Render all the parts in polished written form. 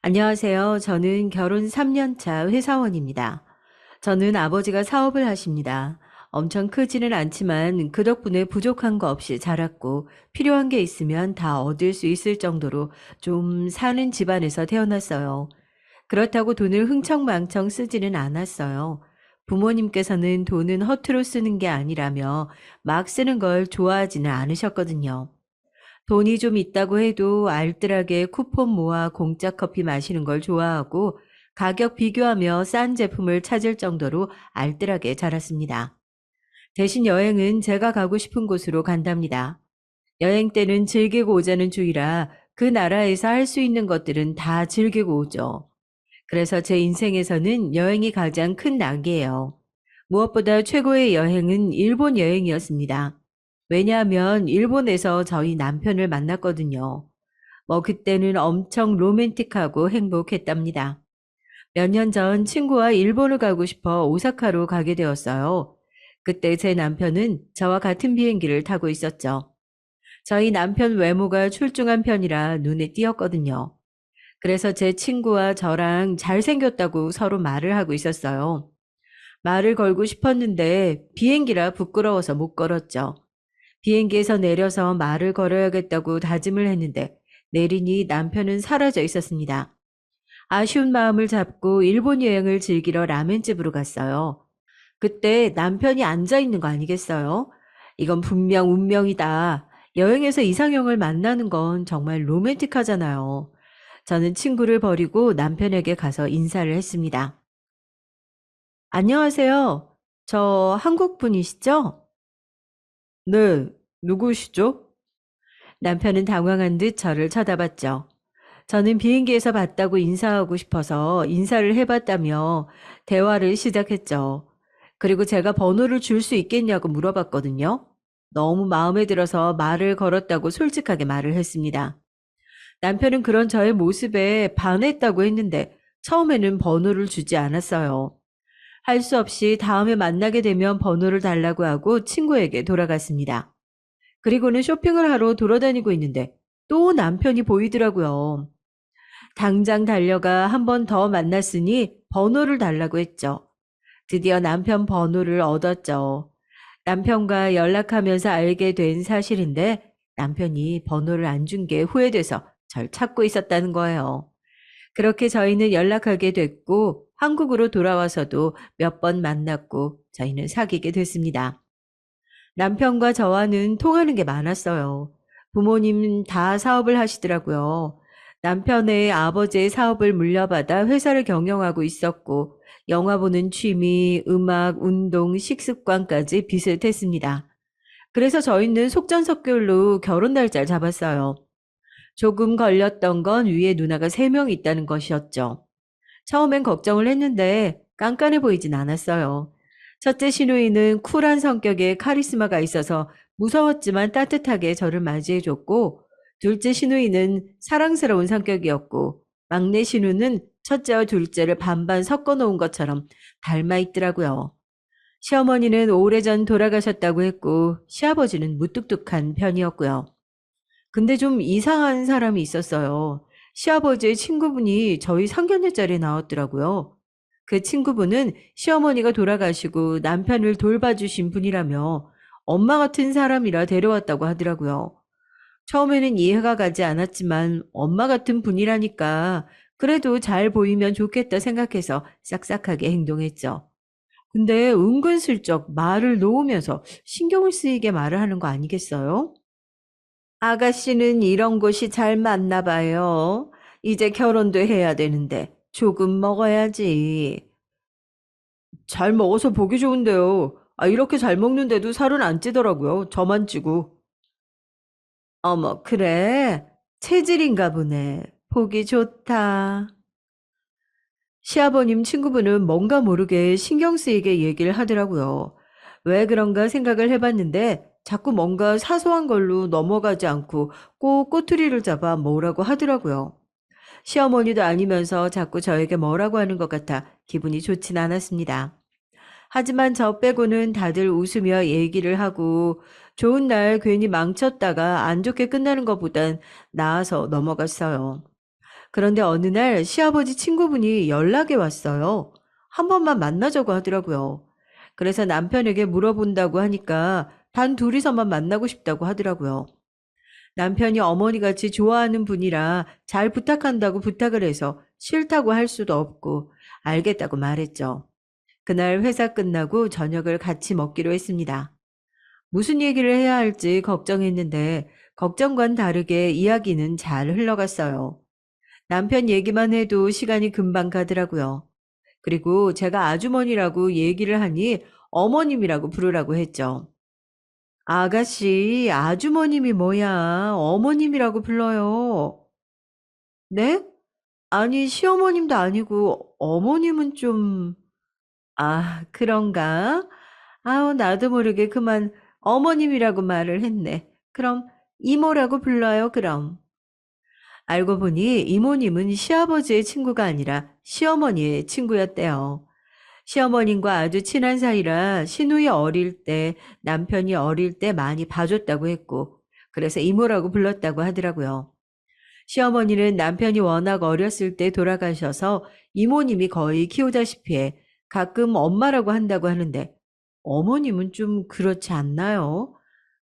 안녕하세요. 저는 결혼 3년 차 회사원입니다. 저는 아버지가 사업을 하십니다. 엄청 크지는 않지만 그 덕분에 부족한 거 없이 자랐고 필요한 게 있으면 다 얻을 수 있을 정도로 좀 사는 집안에서 태어났어요. 그렇다고 돈을 흥청망청 쓰지는 않았어요. 부모님께서는 돈은 허투루 쓰는 게 아니라며 막 쓰는 걸 좋아하지는 않으셨거든요. 돈이 좀 있다고 해도 알뜰하게 쿠폰 모아 공짜 커피 마시는 걸 좋아하고 가격 비교하며 싼 제품을 찾을 정도로 알뜰하게 자랐습니다. 대신 여행은 제가 가고 싶은 곳으로 간답니다. 여행 때는 즐기고 오자는 주의라 그 나라에서 할 수 있는 것들은 다 즐기고 오죠. 그래서 제 인생에서는 여행이 가장 큰 낙이에요. 무엇보다 최고의 여행은 일본 여행이었습니다. 왜냐하면 일본에서 저희 남편을 만났거든요. 그때는 엄청 로맨틱하고 행복했답니다. 몇 년 전 친구와 일본을 가고 싶어 오사카로 가게 되었어요. 그때 제 남편은 저와 같은 비행기를 타고 있었죠. 저희 남편 외모가 출중한 편이라 눈에 띄었거든요. 그래서 제 친구와 저랑 잘생겼다고 서로 말을 하고 있었어요. 말을 걸고 싶었는데 비행기라 부끄러워서 못 걸었죠. 비행기에서 내려서 말을 걸어야겠다고 다짐을 했는데 내리니 남편은 사라져 있었습니다. 아쉬운 마음을 잡고 일본 여행을 즐기러 라멘집으로 갔어요. 그때 남편이 앉아 있는 거 아니겠어요? 이건 분명 운명이다. 여행에서 이상형을 만나는 건 정말 로맨틱하잖아요. 저는 친구를 버리고 남편에게 가서 인사를 했습니다. 안녕하세요. 저 한국 분이시죠? 네, 누구시죠? 남편은 당황한 듯 저를 쳐다봤죠. 저는 비행기에서 봤다고 인사하고 싶어서 인사를 해봤다며 대화를 시작했죠. 그리고 제가 번호를 줄 수 있겠냐고 물어봤거든요. 너무 마음에 들어서 말을 걸었다고 솔직하게 말을 했습니다. 남편은 그런 저의 모습에 반했다고 했는데 처음에는 번호를 주지 않았어요. 할 수 없이 다음에 만나게 되면 번호를 달라고 하고 친구에게 돌아갔습니다. 그리고는 쇼핑을 하러 돌아다니고 있는데 또 남편이 보이더라고요. 당장 달려가 한 번 더 만났으니 번호를 달라고 했죠. 드디어 남편 번호를 얻었죠. 남편과 연락하면서 알게 된 사실인데 남편이 번호를 안 준 게 후회돼서 절 찾고 있었다는 거예요. 그렇게 저희는 연락하게 됐고 한국으로 돌아와서도 몇 번 만났고 저희는 사귀게 됐습니다. 남편과 저와는 통하는 게 많았어요. 부모님 다 사업을 하시더라고요. 남편의 아버지의 사업을 물려받아 회사를 경영하고 있었고, 영화 보는 취미, 음악, 운동, 식습관까지 비슷했습니다. 그래서 저희는 속전속결로 결혼 날짜를 잡았어요. 조금 걸렸던 건 위에 누나가 3명 있다는 것이었죠. 처음엔 걱정을 했는데 깐깐해 보이진 않았어요. 첫째 시누이는 쿨한 성격에 카리스마가 있어서 무서웠지만 따뜻하게 저를 맞이해줬고, 둘째 시누이는 사랑스러운 성격이었고, 막내 시누는 첫째와 둘째를 반반 섞어놓은 것처럼 닮아 있더라고요. 시어머니는 오래전 돌아가셨다고 했고, 시아버지는 무뚝뚝한 편이었고요. 근데 좀 이상한 사람이 있었어요. 시아버지의 친구분이 저희 상견례 자리에 나왔더라고요. 그 친구분은 시어머니가 돌아가시고 남편을 돌봐주신 분이라며 엄마 같은 사람이라 데려왔다고 하더라고요. 처음에는 이해가 가지 않았지만 엄마 같은 분이라니까 그래도 잘 보이면 좋겠다 생각해서 싹싹하게 행동했죠. 근데 은근슬쩍 말을 놓으면서 신경을 쓰이게 말을 하는 거 아니겠어요? 아가씨는 이런 곳이 잘 맞나 봐요. 이제 결혼도 해야 되는데 조금 먹어야지. 잘 먹어서 보기 좋은데요. 이렇게 잘 먹는데도 살은 안 찌더라고요. 저만 찌고. 어머, 그래? 체질인가 보네. 보기 좋다. 시아버님 친구분은 뭔가 모르게 신경 쓰이게 얘기를 하더라고요. 왜 그런가 생각을 해봤는데 자꾸 뭔가 사소한 걸로 넘어가지 않고 꼭 꼬투리를 잡아 뭐라고 하더라고요. 시어머니도 아니면서 자꾸 저에게 뭐라고 하는 것 같아 기분이 좋진 않았습니다. 하지만 저 빼고는 다들 웃으며 얘기를 하고 좋은 날 괜히 망쳤다가 안 좋게 끝나는 것보단 나아서 넘어갔어요. 그런데 어느 날 시아버지 친구분이 연락이 왔어요. 한 번만 만나자고 하더라고요. 그래서 남편에게 물어본다고 하니까 단 둘이서만 만나고 싶다고 하더라고요. 남편이 어머니같이 좋아하는 분이라 잘 부탁한다고 부탁을 해서 싫다고 할 수도 없고 알겠다고 말했죠. 그날 회사 끝나고 저녁을 같이 먹기로 했습니다. 무슨 얘기를 해야 할지 걱정했는데 걱정과는 다르게 이야기는 잘 흘러갔어요. 남편 얘기만 해도 시간이 금방 가더라고요. 그리고 제가 아주머니라고 얘기를 하니 어머님이라고 부르라고 했죠. 아가씨, 아주머님이 뭐야? 어머님이라고 불러요. 네? 아니, 시어머님도 아니고 어머님은 좀... 아, 그런가? 아우, 나도 모르게 그만 어머님이라고 말을 했네. 그럼 이모라고 불러요, 그럼. 알고 보니 이모님은 시아버지의 친구가 아니라 시어머니의 친구였대요. 시어머님과 아주 친한 사이라 시누이 어릴 때 남편이 어릴 때 많이 봐줬다고 했고 그래서 이모라고 불렀다고 하더라고요. 시어머니는 남편이 워낙 어렸을 때 돌아가셔서 이모님이 거의 키우다시피 해 가끔 엄마라고 한다고 하는데 어머님은 좀 그렇지 않나요?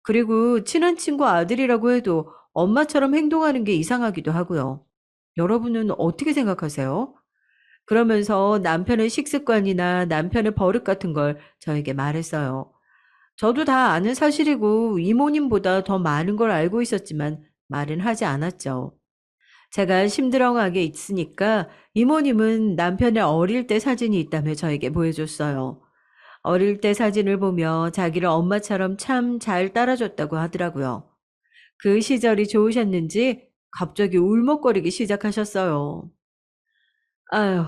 그리고 친한 친구 아들이라고 해도 엄마처럼 행동하는 게 이상하기도 하고요. 여러분은 어떻게 생각하세요? 그러면서 남편의 식습관이나 남편의 버릇 같은 걸 저에게 말했어요. 저도 다 아는 사실이고 이모님보다 더 많은 걸 알고 있었지만 말은 하지 않았죠. 제가 심드렁하게 있으니까 이모님은 남편의 어릴 때 사진이 있다며 저에게 보여줬어요. 어릴 때 사진을 보며 자기를 엄마처럼 참 잘 따라줬다고 하더라고요. 그 시절이 좋으셨는지 갑자기 울먹거리기 시작하셨어요. 아휴,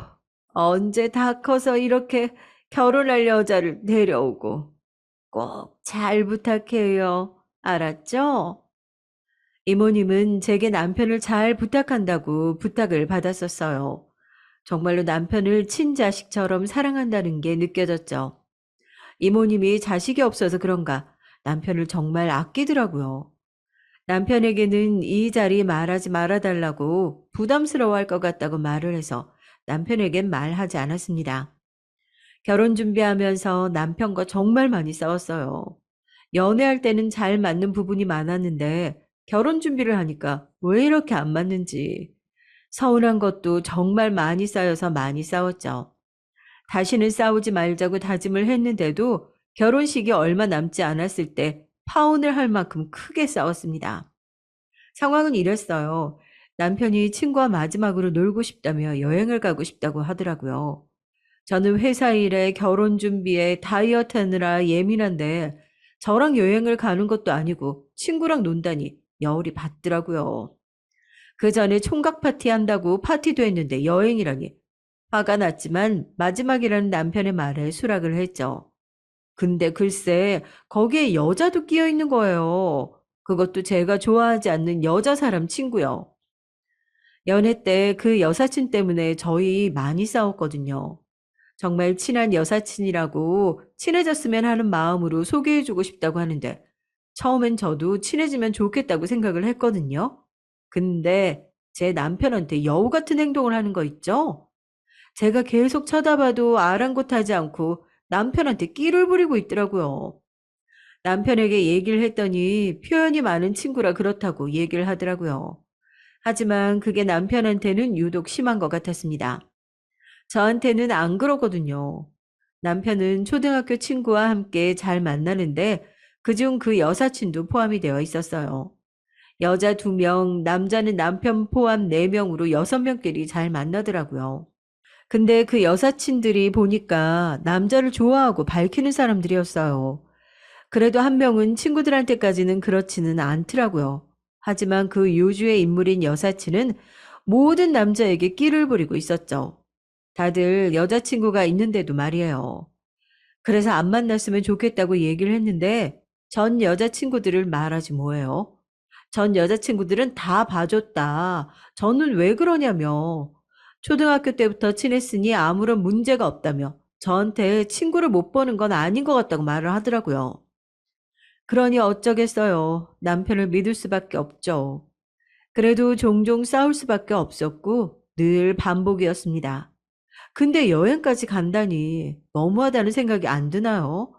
언제 다 커서 이렇게 결혼할 여자를 데려오고 꼭 잘 부탁해요. 알았죠? 이모님은 제게 남편을 잘 부탁한다고 부탁을 받았었어요. 정말로 남편을 친자식처럼 사랑한다는 게 느껴졌죠. 이모님이 자식이 없어서 그런가 남편을 정말 아끼더라고요. 남편에게는 이 자리 말하지 말아달라고 부담스러워할 것 같다고 말을 해서 남편에겐 말하지 않았습니다. 결혼 준비하면서 남편과 정말 많이 싸웠어요. 연애할 때는 잘 맞는 부분이 많았는데 결혼 준비를 하니까 왜 이렇게 안 맞는지 서운한 것도 정말 많이 쌓여서 많이 싸웠죠. 다시는 싸우지 말자고 다짐을 했는데도 결혼식이 얼마 남지 않았을 때 파혼을 할 만큼 크게 싸웠습니다. 상황은 이랬어요. 남편이 친구와 마지막으로 놀고 싶다며 여행을 가고 싶다고 하더라고요. 저는 회사 일에 결혼 준비에 다이어트 하느라 예민한데 저랑 여행을 가는 것도 아니고 친구랑 논다니 여울이 받더라고요. 그 전에 총각 파티 한다고 파티도 했는데 여행이라니 화가 났지만 마지막이라는 남편의 말에 수락을 했죠. 근데 글쎄 거기에 여자도 끼어 있는 거예요. 그것도 제가 좋아하지 않는 여자 사람 친구요. 연애 때 그 여사친 때문에 저희 많이 싸웠거든요. 정말 친한 여사친이라고 친해졌으면 하는 마음으로 소개해주고 싶다고 하는데 처음엔 저도 친해지면 좋겠다고 생각을 했거든요. 근데 제 남편한테 여우 같은 행동을 하는 거 있죠? 제가 계속 쳐다봐도 아랑곳하지 않고 남편한테 끼를 부리고 있더라고요. 남편에게 얘기를 했더니 표현이 많은 친구라 그렇다고 얘기를 하더라고요. 하지만 그게 남편한테는 유독 심한 것 같았습니다. 저한테는 안 그러거든요. 남편은 초등학교 친구와 함께 잘 만나는데 그중 그 여사친도 포함이 되어 있었어요. 여자 2명, 남자는 남편 포함 4명으로 6명끼리 잘 만나더라고요. 근데 그 여사친들이 보니까 남자를 좋아하고 밝히는 사람들이었어요. 그래도 한 명은 친구들한테까지는 그렇지는 않더라고요. 하지만 그 요주의 인물인 여사친은 모든 남자에게 끼를 부리고 있었죠. 다들 여자친구가 있는데도 말이에요. 그래서 안 만났으면 좋겠다고 얘기를 했는데 전 여자친구들을 말하지 뭐예요. 전 여자친구들은 다 봐줬다. 저는 왜 그러냐며. 초등학교 때부터 친했으니 아무런 문제가 없다며 저한테 친구를 못 보는 건 아닌 것 같다고 말을 하더라고요. 그러니 어쩌겠어요. 남편을 믿을 수밖에 없죠. 그래도 종종 싸울 수밖에 없었고 늘 반복이었습니다. 근데 여행까지 간다니 너무하다는 생각이 안 드나요?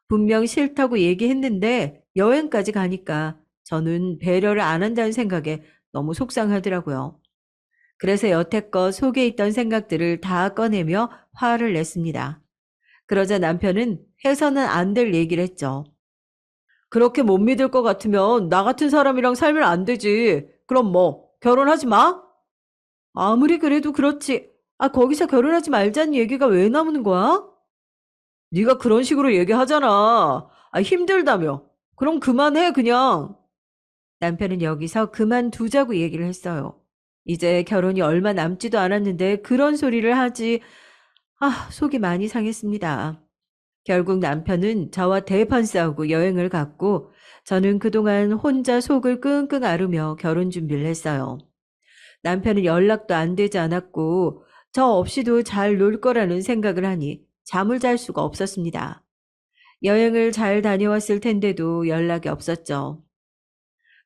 분명 싫다고 얘기했는데 여행까지 가니까 저는 배려를 안 한다는 생각에 너무 속상하더라고요. 그래서 여태껏 속에 있던 생각들을 다 꺼내며 화를 냈습니다. 그러자 남편은 해서는 안 될 얘기를 했죠. 그렇게 못 믿을 것 같으면 나 같은 사람이랑 살면 안 되지. 그럼 뭐, 결혼하지 마? 아무리 그래도 그렇지. 아, 거기서 결혼하지 말자는 얘기가 왜 나오는 거야? 네가 그런 식으로 얘기하잖아. 아, 힘들다며. 그럼 그만해, 그냥. 남편은 여기서 그만두자고 얘기를 했어요. 이제 결혼이 얼마 남지도 않았는데 그런 소리를 하지. 아, 속이 많이 상했습니다. 결국 남편은 저와 대판 싸우고 여행을 갔고 저는 그동안 혼자 속을 끙끙 앓으며 결혼 준비를 했어요. 남편은 연락도 안 되지 않았고 저 없이도 잘 놀 거라는 생각을 하니 잠을 잘 수가 없었습니다. 여행을 잘 다녀왔을 텐데도 연락이 없었죠.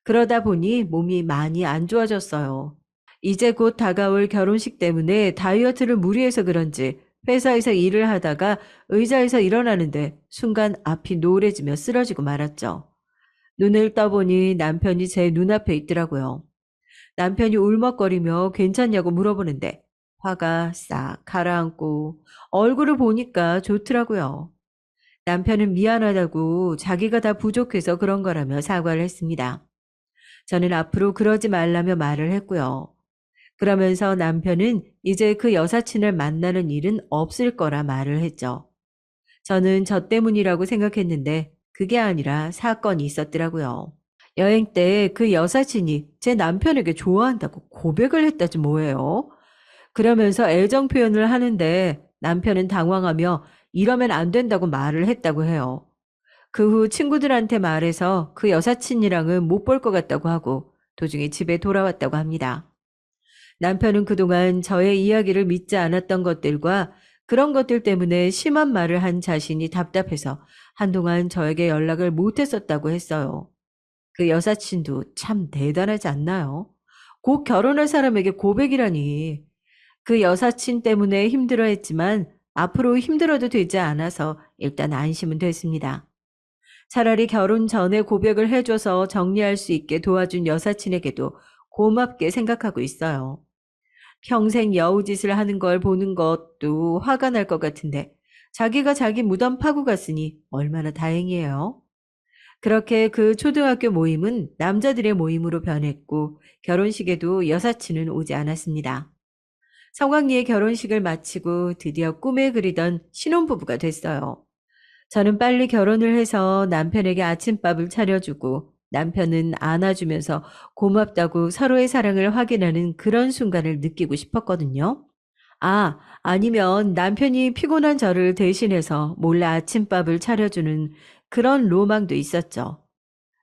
그러다 보니 몸이 많이 안 좋아졌어요. 이제 곧 다가올 결혼식 때문에 다이어트를 무리해서 그런지 회사에서 일을 하다가 의자에서 일어나는데 순간 앞이 노래지며 쓰러지고 말았죠. 눈을 떠보니 남편이 제 눈앞에 있더라고요. 남편이 울먹거리며 괜찮냐고 물어보는데 화가 싹 가라앉고 얼굴을 보니까 좋더라고요. 남편은 미안하다고 자기가 다 부족해서 그런 거라며 사과를 했습니다. 저는 앞으로 그러지 말라며 말을 했고요. 그러면서 남편은 이제 그 여사친을 만나는 일은 없을 거라 말을 했죠. 저는 저 때문이라고 생각했는데 그게 아니라 사건이 있었더라고요. 여행 때 그 여사친이 제 남편에게 좋아한다고 고백을 했다지 뭐예요. 그러면서 애정 표현을 하는데 남편은 당황하며 이러면 안 된다고 말을 했다고 해요. 그 후 친구들한테 말해서 그 여사친이랑은 못 볼 것 같다고 하고 도중에 집에 돌아왔다고 합니다. 남편은 그동안 저의 이야기를 믿지 않았던 것들과 그런 것들 때문에 심한 말을 한 자신이 답답해서 한동안 저에게 연락을 못 했었다고 했어요. 그 여사친도 참 대단하지 않나요? 곧 결혼할 사람에게 고백이라니. 그 여사친 때문에 힘들어 했지만 앞으로 힘들어도 되지 않아서 일단 안심은 됐습니다. 차라리 결혼 전에 고백을 해줘서 정리할 수 있게 도와준 여사친에게도 고맙게 생각하고 있어요. 평생 여우짓을 하는 걸 보는 것도 화가 날 것 같은데 자기가 자기 무덤 파고 갔으니 얼마나 다행이에요. 그렇게 그 초등학교 모임은 남자들의 모임으로 변했고 결혼식에도 여사친은 오지 않았습니다. 성황리에 결혼식을 마치고 드디어 꿈에 그리던 신혼부부가 됐어요. 저는 빨리 결혼을 해서 남편에게 아침밥을 차려주고 남편은 안아주면서 고맙다고 서로의 사랑을 확인하는 그런 순간을 느끼고 싶었거든요. 아, 아니면 남편이 피곤한 저를 대신해서 몰래 아침밥을 차려주는 그런 로망도 있었죠.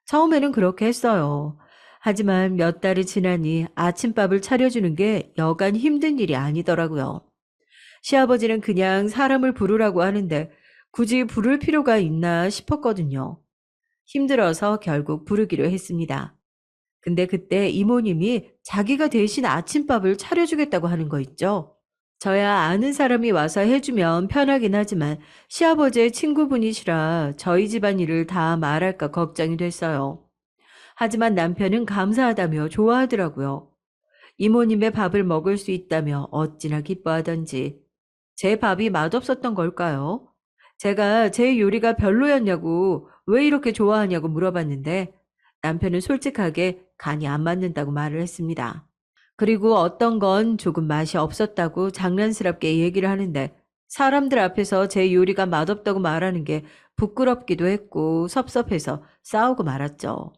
처음에는 그렇게 했어요. 하지만 몇 달이 지나니 아침밥을 차려주는 게 여간 힘든 일이 아니더라고요. 시아버지는 그냥 사람을 부르라고 하는데 굳이 부를 필요가 있나 싶었거든요. 힘들어서 결국 부르기로 했습니다. 근데 그때 이모님이 자기가 대신 아침밥을 차려주겠다고 하는 거 있죠. 저야 아는 사람이 와서 해주면 편하긴 하지만 시아버지의 친구분이시라 저희 집안 일을 다 말할까 걱정이 됐어요. 하지만 남편은 감사하다며 좋아하더라고요. 이모님의 밥을 먹을 수 있다며 어찌나 기뻐하던지. 제 밥이 맛없었던 걸까요? 제가 제 요리가 별로였냐고 왜 이렇게 좋아하냐고 물어봤는데 남편은 솔직하게 간이 안 맞는다고 말을 했습니다. 그리고 어떤 건 조금 맛이 없었다고 장난스럽게 얘기를 하는데 사람들 앞에서 제 요리가 맛없다고 말하는 게 부끄럽기도 했고 섭섭해서 싸우고 말았죠.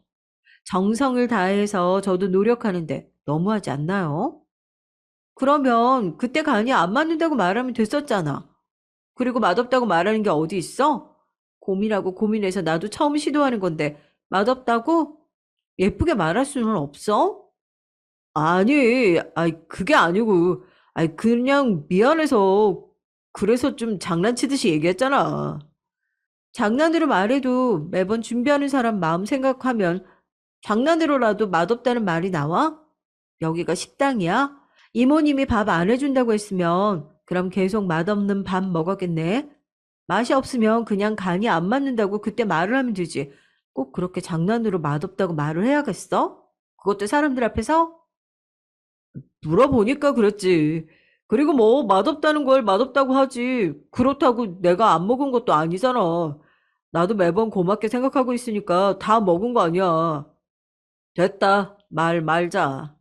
정성을 다해서 저도 노력하는데 너무하지 않나요? 그러면 그때 간이 안 맞는다고 말하면 됐었잖아. 그리고 맛없다고 말하는 게 어디 있어? 고민하고 고민해서 나도 처음 시도하는 건데 맛없다고? 예쁘게 말할 수는 없어? 아니, 아이 그게 아니고, 아이 그냥 미안해서 그래서 좀 장난치듯이 얘기했잖아. 장난으로 말해도 매번 준비하는 사람 마음 생각하면 장난으로라도 맛없다는 말이 나와? 여기가 식당이야? 이모님이 밥 안 해준다고 했으면 그럼 계속 맛없는 밥 먹었겠네? 맛이 없으면 그냥 간이 안 맞는다고 그때 말을 하면 되지. 꼭 그렇게 장난으로 맛없다고 말을 해야겠어? 그것도 사람들 앞에서? 물어보니까 그랬지. 그리고 뭐 맛없다는 걸 맛없다고 하지. 그렇다고 내가 안 먹은 것도 아니잖아. 나도 매번 고맙게 생각하고 있으니까 다 먹은 거 아니야. 됐다. 말 말자.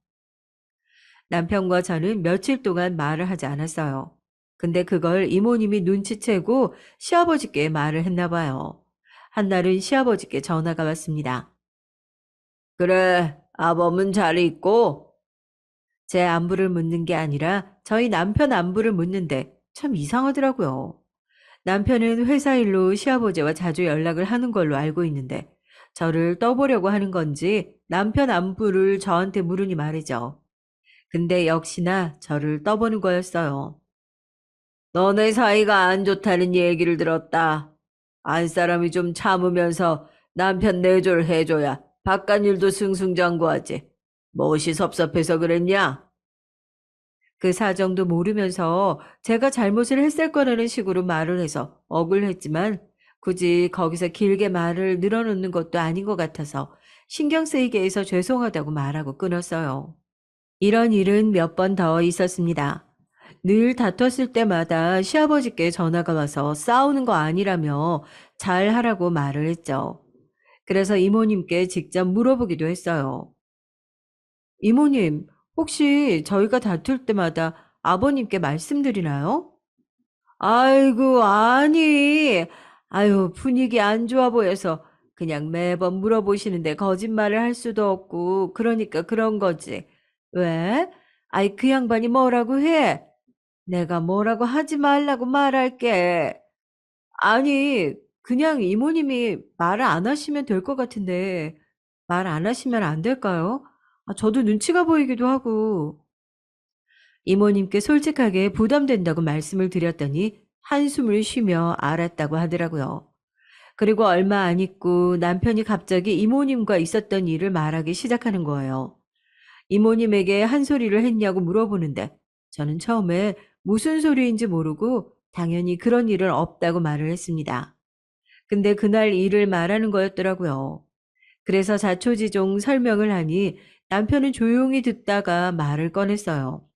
남편과 저는 며칠 동안 말을 하지 않았어요. 근데 그걸 이모님이 눈치채고 시아버지께 말을 했나 봐요. 한날은 시아버지께 전화가 왔습니다. 그래, 아범은 잘 있고? 제 안부를 묻는 게 아니라 저희 남편 안부를 묻는데 참 이상하더라고요. 남편은 회사 일로 시아버지와 자주 연락을 하는 걸로 알고 있는데 저를 떠보려고 하는 건지 남편 안부를 저한테 물으니 말이죠. 근데 역시나 저를 떠보는 거였어요. 너네 사이가 안 좋다는 얘기를 들었다. 안사람이 좀 참으면서 남편 내조를 해줘야 바깥일도 승승장구하지. 무엇이 섭섭해서 그랬냐? 그 사정도 모르면서 제가 잘못을 했을 거라는 식으로 말을 해서 억울했지만 굳이 거기서 길게 말을 늘어놓는 것도 아닌 것 같아서 신경 쓰이게 해서 죄송하다고 말하고 끊었어요. 이런 일은 몇 번 더 있었습니다. 늘 다퉜을 때마다 시아버지께 전화가 와서 싸우는 거 아니라며 잘하라고 말을 했죠. 그래서 이모님께 직접 물어보기도 했어요. 이모님, 혹시 저희가 다툴 때마다 아버님께 말씀드리나요? 아이고, 아니. 아유, 분위기 안 좋아 보여서 그냥 매번 물어보시는데 거짓말을 할 수도 없고, 그러니까 그런 거지. 왜? 아이, 그 양반이 뭐라고 해? 내가 뭐라고 하지 말라고 말할게. 아니, 그냥 이모님이 말을 안 하시면 될 것 같은데, 말 안 하시면 안 될까요? 저도 눈치가 보이기도 하고. 이모님께 솔직하게 부담된다고 말씀을 드렸더니 한숨을 쉬며 알았다고 하더라고요. 그리고 얼마 안 있고 남편이 갑자기 이모님과 있었던 일을 말하기 시작하는 거예요. 이모님에게 한 소리를 했냐고 물어보는데 저는 처음에 무슨 소리인지 모르고 당연히 그런 일은 없다고 말을 했습니다. 근데 그날 일을 말하는 거였더라고요. 그래서 자초지종 설명을 하니 남편은 조용히 듣다가 말을 꺼냈어요.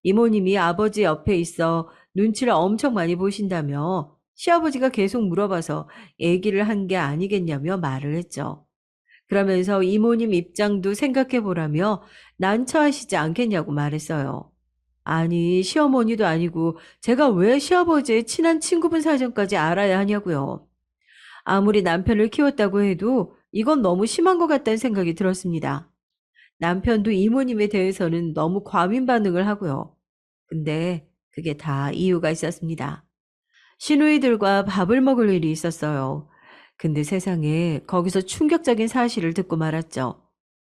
이모님이 아버지 옆에 있어 눈치를 엄청 많이 보신다며 시아버지가 계속 물어봐서 얘기를 한 게 아니겠냐며 말을 했죠. 그러면서 이모님 입장도 생각해 보라며 난처하시지 않겠냐고 말했어요. 아니, 시어머니도 아니고 제가 왜 시아버지의 친한 친구분 사정까지 알아야 하냐고요. 아무리 남편을 키웠다고 해도 이건 너무 심한 것 같다는 생각이 들었습니다. 남편도 이모님에 대해서는 너무 과민 반응을 하고요. 근데 그게 다 이유가 있었습니다. 시누이들과 밥을 먹을 일이 있었어요. 근데 세상에 거기서 충격적인 사실을 듣고 말았죠.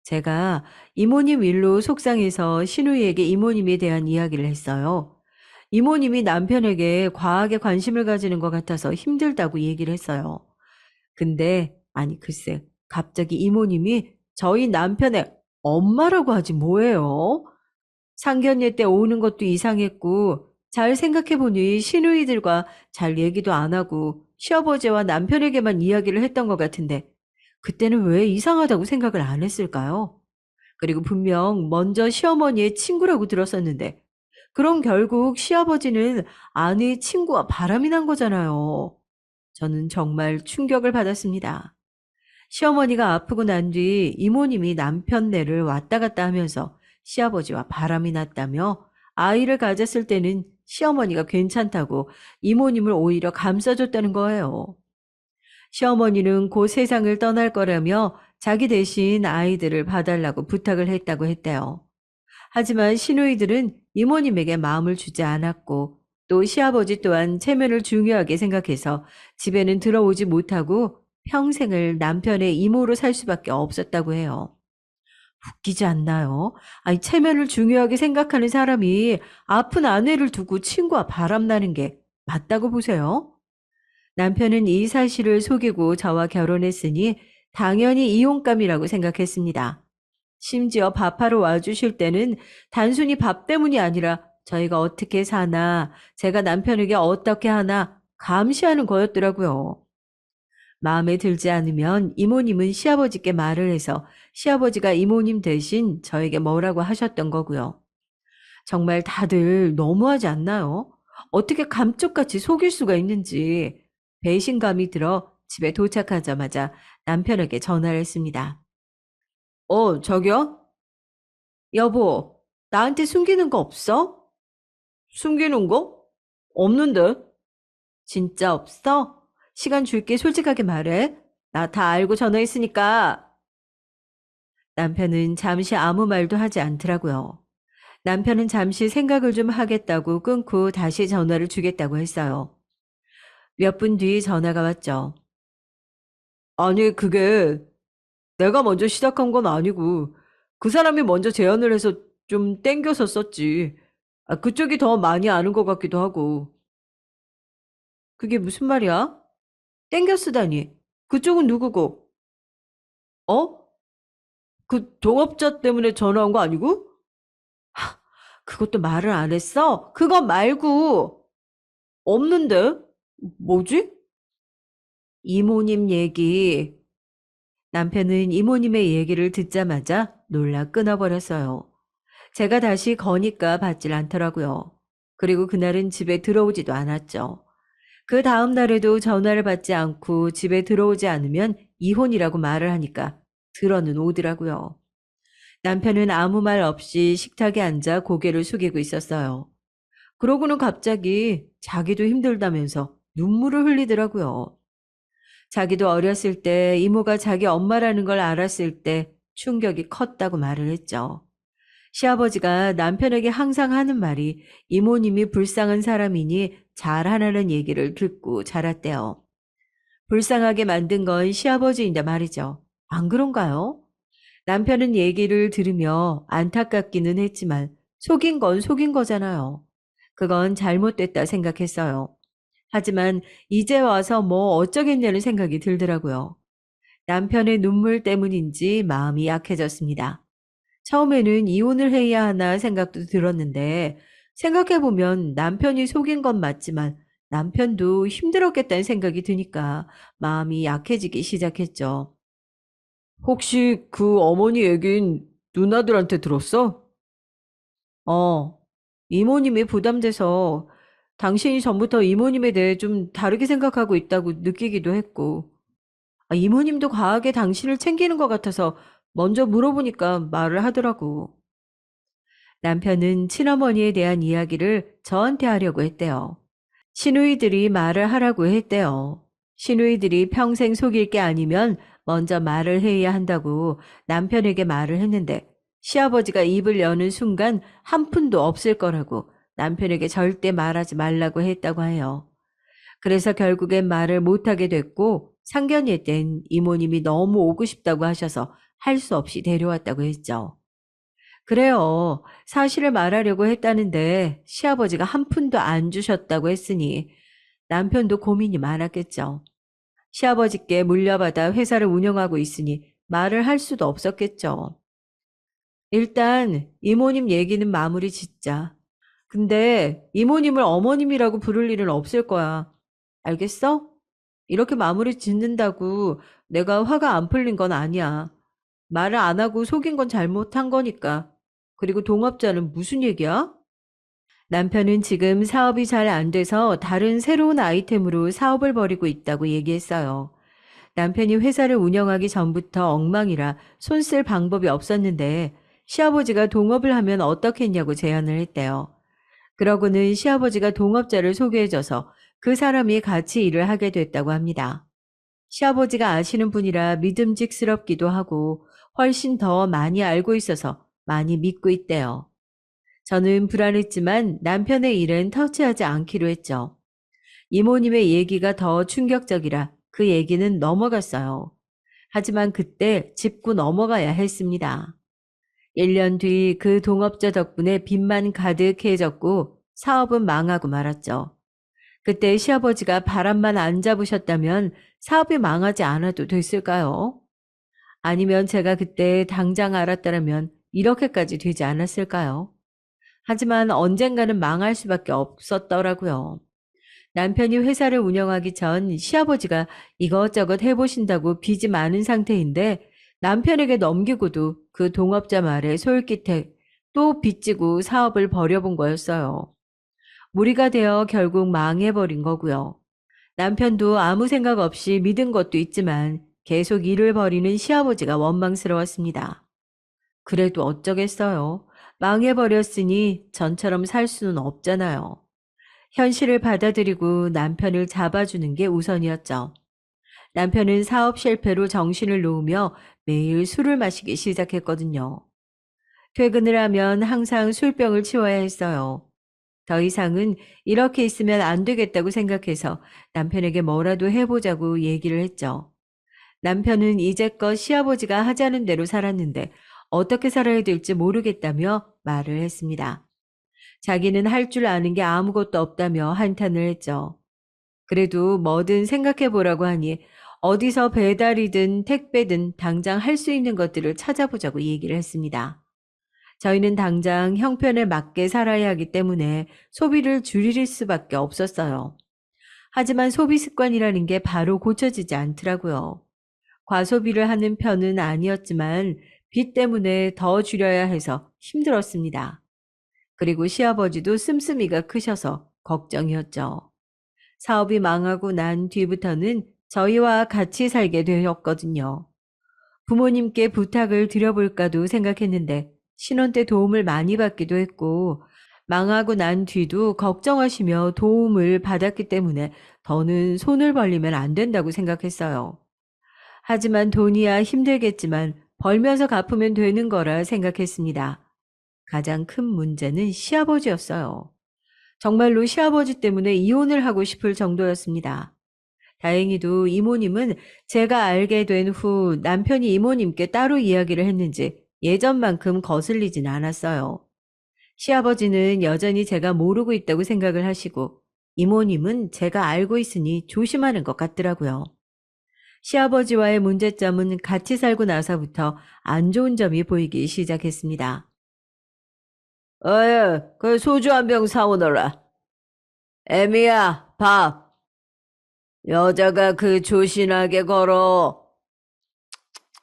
제가 이모님 일로 속상해서 시누이에게 이모님에 대한 이야기를 했어요. 이모님이 남편에게 과하게 관심을 가지는 것 같아서 힘들다고 얘기를 했어요. 근데 아니 글쎄 갑자기 이모님이 저희 남편의 엄마라고 하지 뭐예요? 상견례 때 오는 것도 이상했고 잘 생각해보니 시누이들과 잘 얘기도 안 하고 시아버지와 남편에게만 이야기를 했던 것 같은데 그때는 왜 이상하다고 생각을 안 했을까요? 그리고 분명 먼저 시어머니의 친구라고 들었었는데 그럼 결국 시아버지는 아내의 친구와 바람이 난 거잖아요. 저는 정말 충격을 받았습니다. 시어머니가 아프고 난 뒤 이모님이 남편네를 왔다 갔다 하면서 시아버지와 바람이 났다며 아이를 가졌을 때는 시어머니가 괜찮다고 이모님을 오히려 감싸줬다는 거예요. 시어머니는 곧 세상을 떠날 거라며 자기 대신 아이들을 봐달라고 부탁을 했다고 했대요. 하지만 시누이들은 이모님에게 마음을 주지 않았고 또 시아버지 또한 체면을 중요하게 생각해서 집에는 들어오지 못하고 평생을 남편의 이모로 살 수밖에 없었다고 해요. 웃기지 않나요? 아니, 체면을 중요하게 생각하는 사람이 아픈 아내를 두고 친구와 바람나는 게 맞다고 보세요? 남편은 이 사실을 속이고 저와 결혼했으니 당연히 이용감이라고 생각했습니다. 심지어 밥하러 와주실 때는 단순히 밥 때문이 아니라 저희가 어떻게 사나, 제가 남편에게 어떻게 하나 감시하는 거였더라고요. 마음에 들지 않으면 이모님은 시아버지께 말을 해서 시아버지가 이모님 대신 저에게 뭐라고 하셨던 거고요. 정말 다들 너무하지 않나요? 어떻게 감쪽같이 속일 수가 있는지 배신감이 들어 집에 도착하자마자 남편에게 전화를 했습니다. 저기요? 여보, 나한테 숨기는 거 없어? 숨기는 거? 없는데? 진짜 없어? 시간 줄게 솔직하게 말해. 나 다 알고 전화했으니까. 남편은 잠시 아무 말도 하지 않더라고요. 남편은 잠시 생각을 좀 하겠다고 끊고 다시 전화를 주겠다고 했어요. 몇 분 뒤 전화가 왔죠. 아니, 그게 내가 먼저 시작한 건 아니고 그 사람이 먼저 제안을 해서 좀 땡겨서 썼지. 그쪽이 더 많이 아는 것 같기도 하고. 그게 무슨 말이야? 땡겨 쓰다니. 그쪽은 누구고? 어? 그 동업자 때문에 전화 온 거 아니고? 하, 그것도 말을 안 했어? 그거 말고. 없는데? 뭐지? 이모님 얘기. 남편은 이모님의 얘기를 듣자마자 놀라 끊어버렸어요. 제가 다시 거니까 받질 않더라고요. 그리고 그날은 집에 들어오지도 않았죠. 그 다음 날에도 전화를 받지 않고 집에 들어오지 않으면 이혼이라고 말을 하니까 들어는 오더라고요. 남편은 아무 말 없이 식탁에 앉아 고개를 숙이고 있었어요. 그러고는 갑자기 자기도 힘들다면서 눈물을 흘리더라고요. 자기도 어렸을 때 이모가 자기 엄마라는 걸 알았을 때 충격이 컸다고 말을 했죠. 시아버지가 남편에게 항상 하는 말이 이모님이 불쌍한 사람이니 잘하라는 얘기를 듣고 자랐대요. 불쌍하게 만든 건 시아버지인데 말이죠. 안 그런가요? 남편은 얘기를 들으며 안타깝기는 했지만 속인 건 속인 거잖아요. 그건 잘못됐다 생각했어요. 하지만 이제 와서 뭐 어쩌겠냐는 생각이 들더라고요. 남편의 눈물 때문인지 마음이 약해졌습니다. 처음에는 이혼을 해야 하나 생각도 들었는데 생각해보면 남편이 속인 건 맞지만 남편도 힘들었겠다는 생각이 드니까 마음이 약해지기 시작했죠. 혹시 그 어머니 얘긴 누나들한테 들었어? 어, 이모님이 부담돼서 당신이 전부터 이모님에 대해 좀 다르게 생각하고 있다고 느끼기도 했고, 이모님도 과하게 당신을 챙기는 것 같아서 먼저 물어보니까 말을 하더라고. 남편은 친어머니에 대한 이야기를 저한테 하려고 했대요. 시누이들이 말을 하라고 했대요. 시누이들이 평생 속일 게 아니면 먼저 말을 해야 한다고 남편에게 말을 했는데 시아버지가 입을 여는 순간 한 푼도 없을 거라고 남편에게 절대 말하지 말라고 했다고 해요. 그래서 결국엔 말을 못하게 됐고 상견례 땐 이모님이 너무 오고 싶다고 하셔서 할 수 없이 데려왔다고 했죠. 그래요. 사실을 말하려고 했다는데 시아버지가 한 푼도 안 주셨다고 했으니 남편도 고민이 많았겠죠. 시아버지께 물려받아 회사를 운영하고 있으니 말을 할 수도 없었겠죠. 일단 이모님 얘기는 마무리 짓자. 근데 이모님을 어머님이라고 부를 일은 없을 거야. 알겠어? 이렇게 마무리 짓는다고 내가 화가 안 풀린 건 아니야. 말을 안 하고 속인 건 잘못한 거니까. 그리고 동업자는 무슨 얘기야? 남편은 지금 사업이 잘 안 돼서 다른 새로운 아이템으로 사업을 벌이고 있다고 얘기했어요. 남편이 회사를 운영하기 전부터 엉망이라 손 쓸 방법이 없었는데 시아버지가 동업을 하면 어떻겠냐고 제안을 했대요. 그러고는 시아버지가 동업자를 소개해줘서 그 사람이 같이 일을 하게 됐다고 합니다. 시아버지가 아시는 분이라 믿음직스럽기도 하고 훨씬 더 많이 알고 있어서 많이 믿고 있대요. 저는 불안했지만 남편의 일은 터치하지 않기로 했죠. 이모님의 얘기가 더 충격적이라 그 얘기는 넘어갔어요. 하지만 그때 짚고 넘어가야 했습니다. 1년 뒤 그 동업자 덕분에 빚만 가득해졌고 사업은 망하고 말았죠. 그때 시아버지가 바람만 안 잡으셨다면 사업이 망하지 않아도 됐을까요? 아니면 제가 그때 당장 알았더라면 이렇게까지 되지 않았을까요? 하지만 언젠가는 망할 수밖에 없었더라고요. 남편이 회사를 운영하기 전 시아버지가 이것저것 해보신다고 빚이 많은 상태인데 남편에게 넘기고도 그 동업자 말에 솔깃해 또 빚지고 사업을 벌여본 거였어요. 무리가 되어 결국 망해버린 거고요. 남편도 아무 생각 없이 믿은 것도 있지만 계속 일을 벌이는 시아버지가 원망스러웠습니다. 그래도 어쩌겠어요. 망해버렸으니 전처럼 살 수는 없잖아요. 현실을 받아들이고 남편을 잡아주는 게 우선이었죠. 남편은 사업 실패로 정신을 놓으며 매일 술을 마시기 시작했거든요. 퇴근을 하면 항상 술병을 치워야 했어요. 더 이상은 이렇게 있으면 안 되겠다고 생각해서 남편에게 뭐라도 해보자고 얘기를 했죠. 남편은 이제껏 시아버지가 하자는 대로 살았는데 어떻게 살아야 될지 모르겠다며 말을 했습니다. 자기는 할 줄 아는 게 아무것도 없다며 한탄을 했죠. 그래도 뭐든 생각해 보라고 하니 어디서 배달이든 택배든 당장 할 수 있는 것들을 찾아보자고 얘기를 했습니다. 저희는 당장 형편에 맞게 살아야 하기 때문에 소비를 줄일 수밖에 없었어요. 하지만 소비 습관이라는 게 바로 고쳐지지 않더라고요. 과소비를 하는 편은 아니었지만 빚 때문에 더 줄여야 해서 힘들었습니다. 그리고 시아버지도 씀씀이가 크셔서 걱정이었죠. 사업이 망하고 난 뒤부터는 저희와 같이 살게 되었거든요. 부모님께 부탁을 드려볼까도 생각했는데 신혼 때 도움을 많이 받기도 했고 망하고 난 뒤도 걱정하시며 도움을 받았기 때문에 더는 손을 벌리면 안 된다고 생각했어요. 하지만 돈이야 힘들겠지만 벌면서 갚으면 되는 거라 생각했습니다. 가장 큰 문제는 시아버지였어요. 정말로 시아버지 때문에 이혼을 하고 싶을 정도였습니다. 다행히도 이모님은 제가 알게 된 후 남편이 이모님께 따로 이야기를 했는지 예전만큼 거슬리진 않았어요. 시아버지는 여전히 제가 모르고 있다고 생각을 하시고 이모님은 제가 알고 있으니 조심하는 것 같더라고요. 시아버지와의 문제점은 같이 살고 나서부터 안 좋은 점이 보이기 시작했습니다. 그 소주 한 병 사오너라. 애미야, 밥. 여자가 그 조신하게 걸어.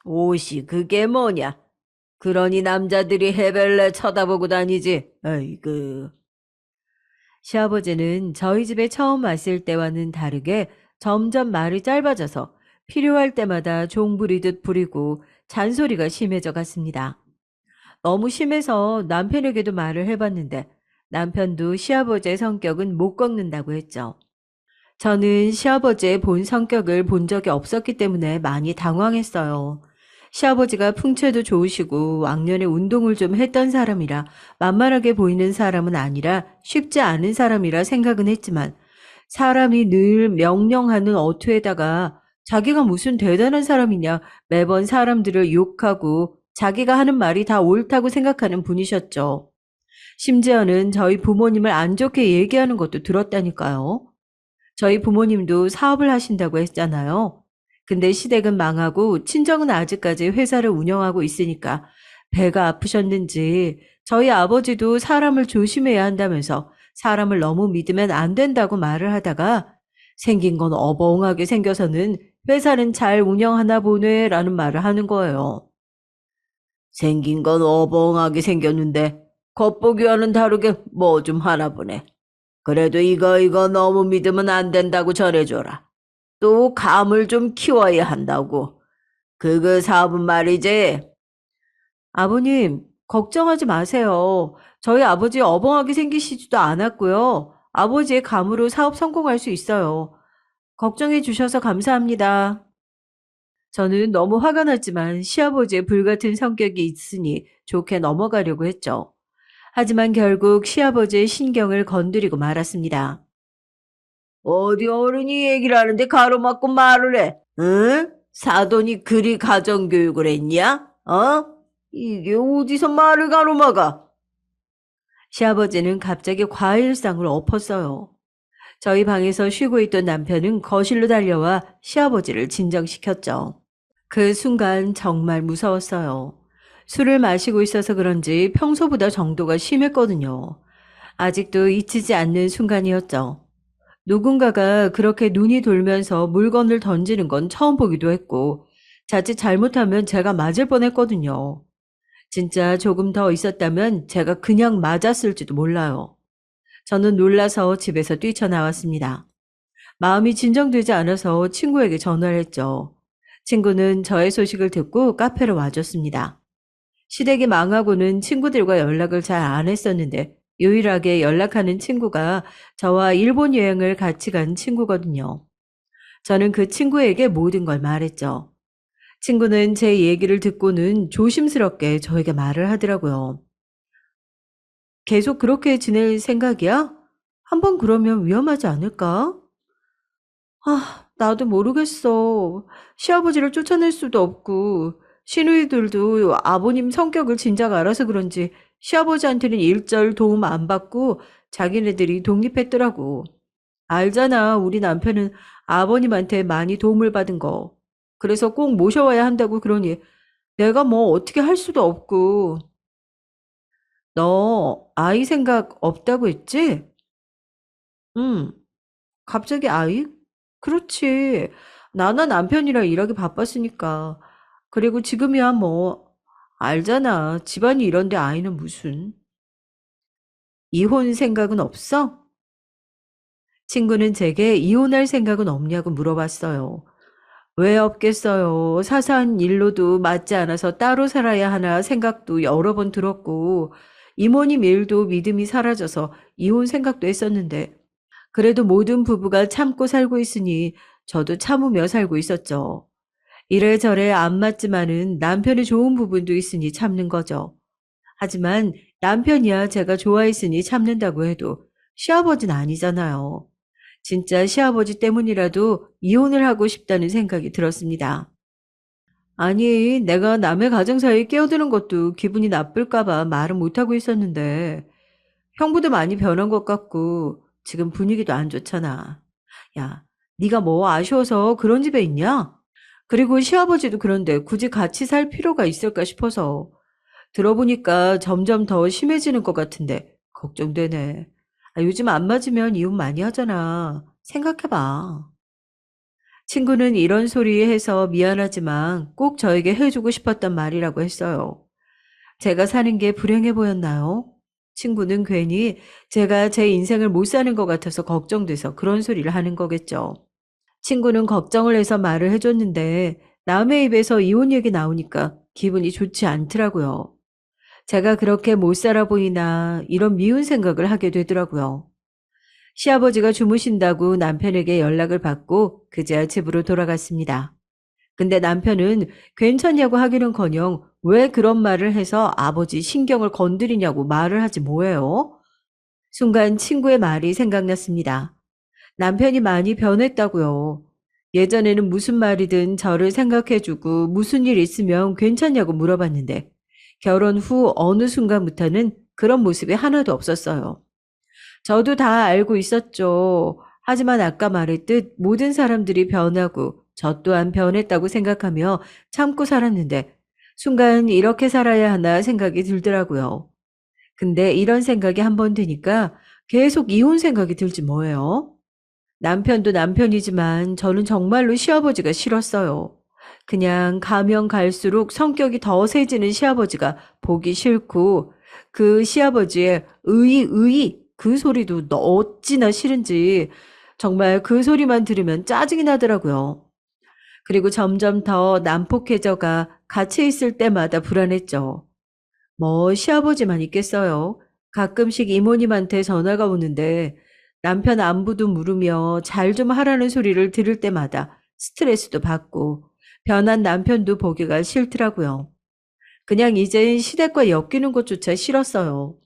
옷이 그게 뭐냐? 그러니 남자들이 해벨레 쳐다보고 다니지. 아이고. 시아버지는 저희 집에 처음 왔을 때와는 다르게 점점 말이 짧아져서 필요할 때마다 종 부리듯 부리고 잔소리가 심해져 갔습니다. 너무 심해서 남편에게도 말을 해봤는데 남편도 시아버지의 성격은 못 꺾는다고 했죠. 저는 시아버지의 본 성격을 본 적이 없었기 때문에 많이 당황했어요. 시아버지가 풍채도 좋으시고 왕년에 운동을 좀 했던 사람이라 만만하게 보이는 사람은 아니라 쉽지 않은 사람이라 생각은 했지만 사람이 늘 명령하는 어투에다가 자기가 무슨 대단한 사람이냐 매번 사람들을 욕하고 자기가 하는 말이 다 옳다고 생각하는 분이셨죠. 심지어는 저희 부모님을 안 좋게 얘기하는 것도 들었다니까요. 저희 부모님도 사업을 하신다고 했잖아요. 근데 시댁은 망하고 친정은 아직까지 회사를 운영하고 있으니까 배가 아프셨는지 저희 아버지도 사람을 조심해야 한다면서 사람을 너무 믿으면 안 된다고 말을 하다가 생긴 건 어벙하게 생겨서는 회사는 잘 운영하나 보네라는 말을 하는 거예요. 생긴 건 어벙하게 생겼는데 겉보기와는 다르게 뭐 좀 하나 보네. 그래도 이거 너무 믿으면 안 된다고 전해줘라. 또 감을 좀 키워야 한다고. 그 사업은 말이지. 아버님, 걱정하지 마세요. 저희 아버지 어벙하게 생기시지도 않았고요. 아버지의 감으로 사업 성공할 수 있어요. 걱정해 주셔서 감사합니다. 저는 너무 화가 났지만 시아버지의 불같은 성격이 있으니 좋게 넘어가려고 했죠. 하지만 결국 시아버지의 신경을 건드리고 말았습니다. 어디 어른이 얘기를 하는데 가로막고 말을 해. 응? 사돈이 그리 가정교육을 했냐? 이게 어디서 말을 가로막아? 시아버지는 갑자기 과일상을 엎었어요. 저희 방에서 쉬고 있던 남편은 거실로 달려와 시아버지를 진정시켰죠. 그 순간 정말 무서웠어요. 술을 마시고 있어서 그런지 평소보다 정도가 심했거든요. 아직도 잊히지 않는 순간이었죠. 누군가가 그렇게 눈이 돌면서 물건을 던지는 건 처음 보기도 했고, 자칫 잘못하면 제가 맞을 뻔했거든요. 진짜 조금 더 있었다면 제가 그냥 맞았을지도 몰라요. 저는 놀라서 집에서 뛰쳐나왔습니다. 마음이 진정되지 않아서 친구에게 전화를 했죠. 친구는 저의 소식을 듣고 카페로 와줬습니다. 시댁이 망하고는 친구들과 연락을 잘 안 했었는데 유일하게 연락하는 친구가 저와 일본 여행을 같이 간 친구거든요. 저는 그 친구에게 모든 걸 말했죠. 친구는 제 얘기를 듣고는 조심스럽게 저에게 말을 하더라고요. 계속 그렇게 지낼 생각이야? 한번 그러면 위험하지 않을까? 나도 모르겠어. 시아버지를 쫓아낼 수도 없고, 시누이들도 아버님 성격을 진작 알아서 그런지 시아버지한테는 일절 도움 안 받고 자기네들이 독립했더라고. 알잖아, 우리 남편은 아버님한테 많이 도움을 받은 거. 그래서 꼭 모셔와야 한다고 그러니 내가 뭐 어떻게 할 수도 없고. 너 아이 생각 없다고 했지? 응. 갑자기 아이? 그렇지. 나나 남편이랑 일하기 바빴으니까. 그리고 지금이야 뭐 알잖아. 집안이 이런데 아이는 무슨. 이혼 생각은 없어? 친구는 제게 이혼할 생각은 없냐고 물어봤어요. 왜 없겠어요. 사소한 일로도 맞지 않아서 따로 살아야 하나 생각도 여러 번 들었고, 이모님 일도 믿음이 사라져서 이혼 생각도 했었는데, 그래도 모든 부부가 참고 살고 있으니 저도 참으며 살고 있었죠. 이래저래 안 맞지만은 남편의 좋은 부분도 있으니 참는 거죠. 하지만 남편이야 제가 좋아했으니 참는다고 해도 시아버지는 아니잖아요. 진짜 시아버지 때문이라도 이혼을 하고 싶다는 생각이 들었습니다. 아니, 내가 남의 가정 사이에 끼어드는 것도 기분이 나쁠까봐 말은 못하고 있었는데, 형부도 많이 변한 것 같고, 지금 분위기도 안 좋잖아. 야, 네가 뭐 아쉬워서 그런 집에 있냐? 그리고 시아버지도 그런데 굳이 같이 살 필요가 있을까 싶어서 들어보니까 점점 더 심해지는 것 같은데 걱정되네. 요즘 안 맞으면 이혼 많이 하잖아. 생각해봐. 친구는 이런 소리 해서 미안하지만 꼭 저에게 해주고 싶었던 말이라고 했어요. 제가 사는 게 불행해 보였나요? 친구는 괜히 제가 제 인생을 못 사는 것 같아서 걱정돼서 그런 소리를 하는 거겠죠. 친구는 걱정을 해서 말을 해줬는데 남의 입에서 이혼 얘기 나오니까 기분이 좋지 않더라고요. 제가 그렇게 못 살아 보이나 이런 미운 생각을 하게 되더라고요. 시아버지가 주무신다고 남편에게 연락을 받고 그제야 집으로 돌아갔습니다. 근데 남편은 괜찮냐고 하기는커녕 왜 그런 말을 해서 아버지 신경을 건드리냐고 말을 하지 뭐예요? 순간 친구의 말이 생각났습니다. 남편이 많이 변했다고요. 예전에는 무슨 말이든 저를 생각해주고 무슨 일 있으면 괜찮냐고 물어봤는데 결혼 후 어느 순간부터는 그런 모습이 하나도 없었어요. 저도 다 알고 있었죠. 하지만 아까 말했듯 모든 사람들이 변하고 저 또한 변했다고 생각하며 참고 살았는데 순간 이렇게 살아야 하나 생각이 들더라고요. 근데 이런 생각이 한 번 드니까 계속 이혼 생각이 들지 뭐예요. 남편도 남편이지만 저는 정말로 시아버지가 싫었어요. 그냥 가면 갈수록 성격이 더 세지는 시아버지가 보기 싫고 그 시아버지의 의의 그 소리도 어찌나 싫은지 정말 그 소리만 들으면 짜증이 나더라고요. 그리고 점점 더 난폭해져가 같이 있을 때마다 불안했죠. 뭐 시아버지만 있겠어요. 가끔씩 이모님한테 전화가 오는데 남편 안부도 물으며 잘 좀 하라는 소리를 들을 때마다 스트레스도 받고 변한 남편도 보기가 싫더라고요. 그냥 이젠 시댁과 엮이는 것조차 싫었어요.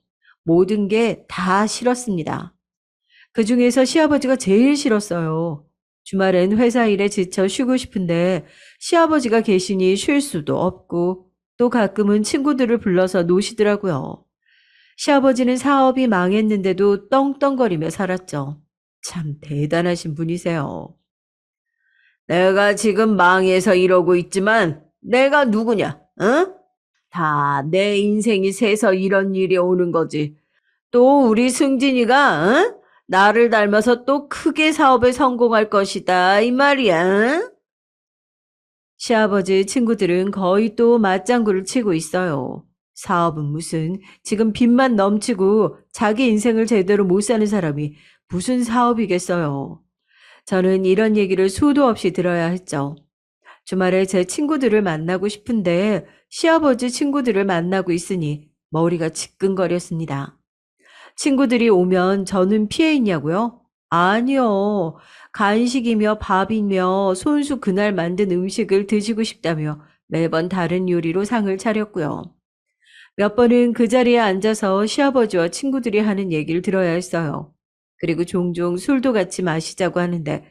모든 게 다 싫었습니다. 그중에서 시아버지가 제일 싫었어요. 주말엔 회사 일에 지쳐 쉬고 싶은데 시아버지가 계시니 쉴 수도 없고 또 가끔은 친구들을 불러서 노시더라고요. 시아버지는 사업이 망했는데도 떵떵거리며 살았죠. 참 대단하신 분이세요. 내가 지금 망해서 이러고 있지만 내가 누구냐, 응? 다 내 인생이 새서 이런 일이 오는 거지. 또 우리 승진이가, 응? 나를 닮아서 또 크게 사업에 성공할 것이다, 이 말이야, 응? 시아버지 친구들은 거의 또 맞장구를 치고 있어요. 사업은 무슨, 지금 빚만 넘치고 자기 인생을 제대로 못 사는 사람이 무슨 사업이겠어요. 저는 이런 얘기를 수도 없이 들어야 했죠. 주말에 제 친구들을 만나고 싶은데 시아버지 친구들을 만나고 있으니 머리가 지끈거렸습니다. 친구들이 오면 저는 피해 있냐고요? 아니요. 간식이며 밥이며 손수 그날 만든 음식을 드시고 싶다며 매번 다른 요리로 상을 차렸고요. 몇 번은 그 자리에 앉아서 시아버지와 친구들이 하는 얘기를 들어야 했어요. 그리고 종종 술도 같이 마시자고 하는데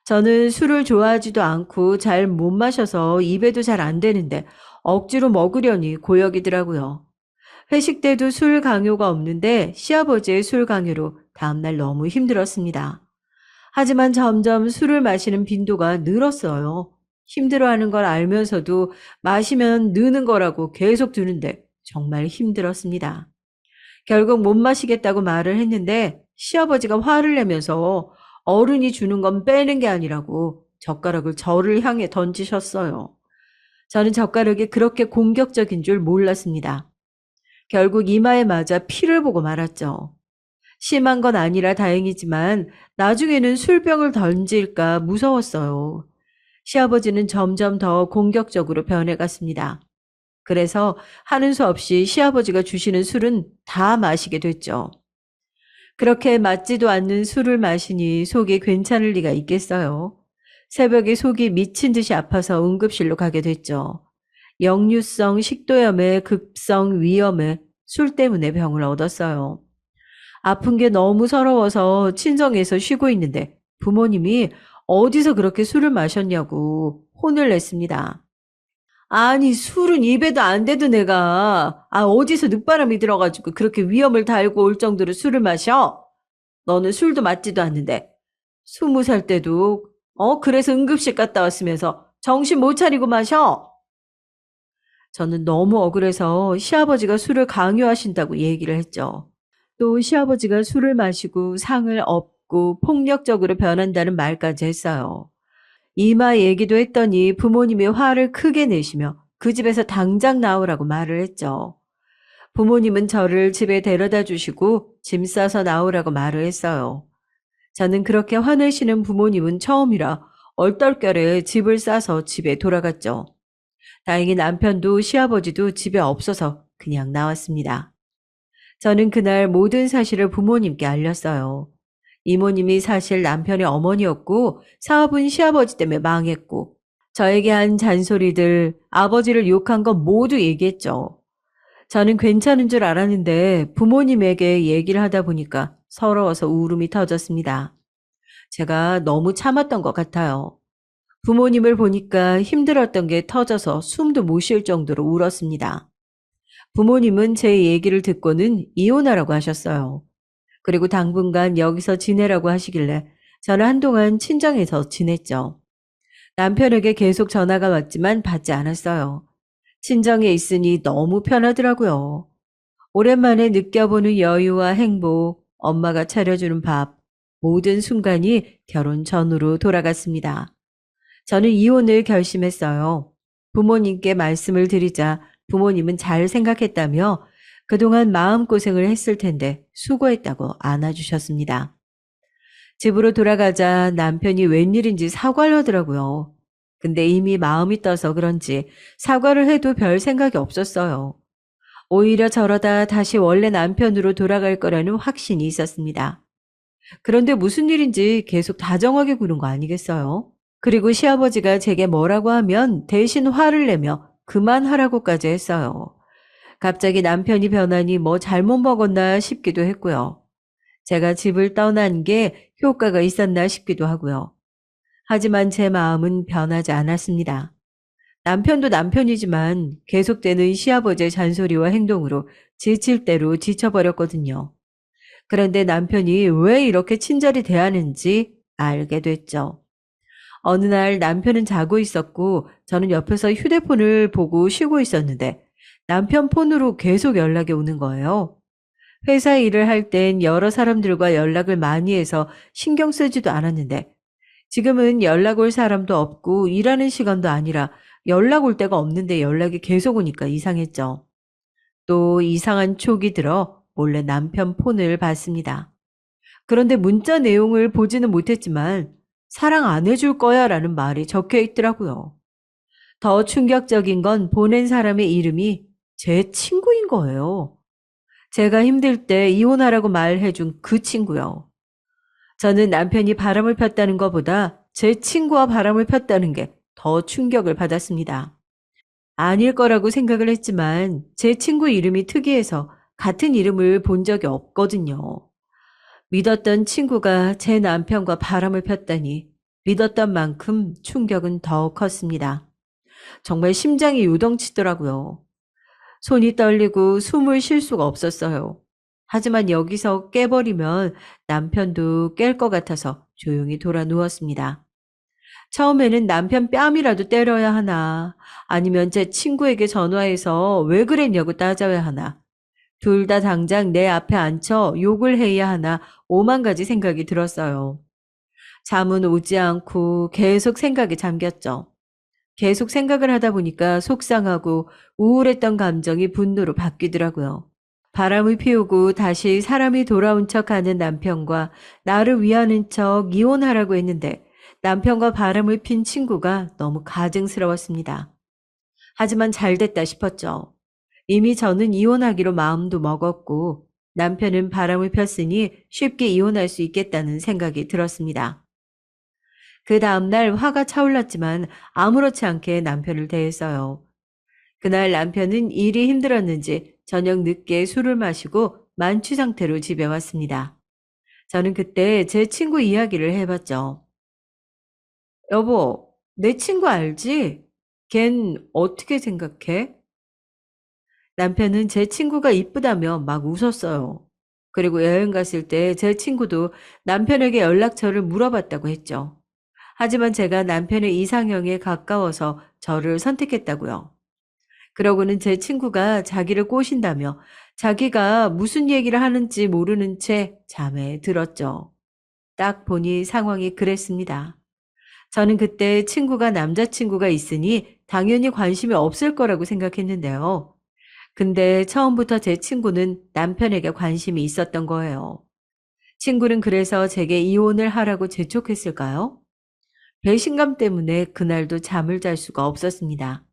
저는 술을 좋아하지도 않고 잘 못 마셔서 입에도 잘 안 되는데 억지로 먹으려니 고역이더라고요. 회식 때도 술 강요가 없는데 시아버지의 술 강요로 다음날 너무 힘들었습니다. 하지만 점점 술을 마시는 빈도가 늘었어요. 힘들어하는 걸 알면서도 마시면 느는 거라고 계속 두는데 정말 힘들었습니다. 결국 못 마시겠다고 말을 했는데 시아버지가 화를 내면서 어른이 주는 건 빼는 게 아니라고 젓가락을 저를 향해 던지셨어요. 저는 젓가락이 그렇게 공격적인 줄 몰랐습니다. 결국 이마에 맞아 피를 보고 말았죠. 심한 건 아니라 다행이지만 나중에는 술병을 던질까 무서웠어요. 시아버지는 점점 더 공격적으로 변해갔습니다. 그래서 하는 수 없이 시아버지가 주시는 술은 다 마시게 됐죠. 그렇게 맞지도 않는 술을 마시니 속이 괜찮을 리가 있겠어요. 새벽에 속이 미친 듯이 아파서 응급실로 가게 됐죠. 역류성 식도염에 급성 위염에 술 때문에 병을 얻었어요. 아픈 게 너무 서러워서 친정에서 쉬고 있는데 부모님이 어디서 그렇게 술을 마셨냐고 혼을 냈습니다. 아니, 술은 입에도 안 대도 내가, 어디서 늦바람이 들어가지고 그렇게 위험을 달고 올 정도로 술을 마셔? 너는 술도 맞지도 않는데. 20살 때도, 그래서 응급실 갔다 왔으면서 정신 못 차리고 마셔? 저는 너무 억울해서 시아버지가 술을 강요하신다고 얘기를 했죠. 또 시아버지가 술을 마시고 상을 업고 폭력적으로 변한다는 말까지 했어요. 이마 얘기도 했더니 부모님이 화를 크게 내시며 그 집에서 당장 나오라고 말을 했죠. 부모님은 저를 집에 데려다 주시고 짐 싸서 나오라고 말을 했어요. 저는 그렇게 화내시는 부모님은 처음이라 얼떨결에 집을 싸서 집에 돌아갔죠. 다행히 남편도 시아버지도 집에 없어서 그냥 나왔습니다. 저는 그날 모든 사실을 부모님께 알렸어요. 이모님이 사실 남편의 어머니였고 사업은 시아버지 때문에 망했고 저에게 한 잔소리들, 아버지를 욕한 건 모두 얘기했죠. 저는 괜찮은 줄 알았는데 부모님에게 얘기를 하다 보니까 서러워서 울음이 터졌습니다. 제가 너무 참았던 것 같아요. 부모님을 보니까 힘들었던 게 터져서 숨도 못 쉴 정도로 울었습니다. 부모님은 제 얘기를 듣고는 이혼하라고 하셨어요. 그리고 당분간 여기서 지내라고 하시길래 저는 한동안 친정에서 지냈죠. 남편에게 계속 전화가 왔지만 받지 않았어요. 친정에 있으니 너무 편하더라고요. 오랜만에 느껴보는 여유와 행복, 엄마가 차려주는 밥, 모든 순간이 결혼 전으로 돌아갔습니다. 저는 이혼을 결심했어요. 부모님께 말씀을 드리자 부모님은 잘 생각했다며 그동안 마음고생을 했을 텐데 수고했다고 안아주셨습니다. 집으로 돌아가자 남편이 웬일인지 사과를 하더라고요. 근데 이미 마음이 떠서 그런지 사과를 해도 별 생각이 없었어요. 오히려 저러다 다시 원래 남편으로 돌아갈 거라는 확신이 있었습니다. 그런데 무슨 일인지 계속 다정하게 구는 거 아니겠어요? 그리고 시아버지가 제게 뭐라고 하면 대신 화를 내며 그만하라고까지 했어요. 갑자기 남편이 변하니 뭐 잘못 먹었나 싶기도 했고요. 제가 집을 떠난 게 효과가 있었나 싶기도 하고요. 하지만 제 마음은 변하지 않았습니다. 남편도 남편이지만 계속되는 시아버지의 잔소리와 행동으로 지칠 대로 지쳐버렸거든요. 그런데 남편이 왜 이렇게 친절히 대하는지 알게 됐죠. 어느 날 남편은 자고 있었고 저는 옆에서 휴대폰을 보고 쉬고 있었는데 남편 폰으로 계속 연락이 오는 거예요. 회사 일을 할 땐 여러 사람들과 연락을 많이 해서 신경 쓰지도 않았는데 지금은 연락 올 사람도 없고 일하는 시간도 아니라 연락 올 데가 없는데 연락이 계속 오니까 이상했죠. 또 이상한 촉이 들어 몰래 남편 폰을 봤습니다. 그런데 문자 내용을 보지는 못했지만 사랑 안 해줄 거야 라는 말이 적혀 있더라고요. 더 충격적인 건 보낸 사람의 이름이 제 친구인 거예요. 제가 힘들 때 이혼하라고 말해준 그 친구요. 저는 남편이 바람을 폈다는 것보다 제 친구와 바람을 폈다는 게 더 충격을 받았습니다. 아닐 거라고 생각을 했지만 제 친구 이름이 특이해서 같은 이름을 본 적이 없거든요. 믿었던 친구가 제 남편과 바람을 폈다니 믿었던 만큼 충격은 더 컸습니다. 정말 심장이 요동치더라고요. 손이 떨리고 숨을 쉴 수가 없었어요. 하지만 여기서 깨버리면 남편도 깰 것 같아서 조용히 돌아 누웠습니다. 처음에는 남편 뺨이라도 때려야 하나, 아니면 제 친구에게 전화해서 왜 그랬냐고 따져야 하나, 둘 다 당장 내 앞에 앉혀 욕을 해야 하나, 오만 가지 생각이 들었어요. 잠은 오지 않고 계속 생각에 잠겼죠. 계속 생각을 하다 보니까 속상하고 우울했던 감정이 분노로 바뀌더라고요. 바람을 피우고 다시 사람이 돌아온 척하는 남편과 나를 위하는 척 이혼하라고 했는데 남편과 바람을 핀 친구가 너무 가증스러웠습니다. 하지만 잘 됐다 싶었죠. 이미 저는 이혼하기로 마음도 먹었고 남편은 바람을 폈으니 쉽게 이혼할 수 있겠다는 생각이 들었습니다. 그 다음날 화가 차올랐지만 아무렇지 않게 남편을 대했어요. 그날 남편은 일이 힘들었는지 저녁 늦게 술을 마시고 만취 상태로 집에 왔습니다. 저는 그때 제 친구 이야기를 해봤죠. 여보, 내 친구 알지? 걘 어떻게 생각해? 남편은 제 친구가 이쁘다며 막 웃었어요. 그리고 여행 갔을 때 제 친구도 남편에게 연락처를 물어봤다고 했죠. 하지만 제가 남편의 이상형에 가까워서 저를 선택했다고요. 그러고는 제 친구가 자기를 꼬신다며 자기가 무슨 얘기를 하는지 모르는 채 잠에 들었죠. 딱 보니 상황이 그랬습니다. 저는 그때 친구가 남자친구가 있으니 당연히 관심이 없을 거라고 생각했는데요. 근데 처음부터 제 친구는 남편에게 관심이 있었던 거예요. 친구는 그래서 제게 이혼을 하라고 재촉했을까요? 배신감 때문에 그날도 잠을 잘 수가 없었습니다.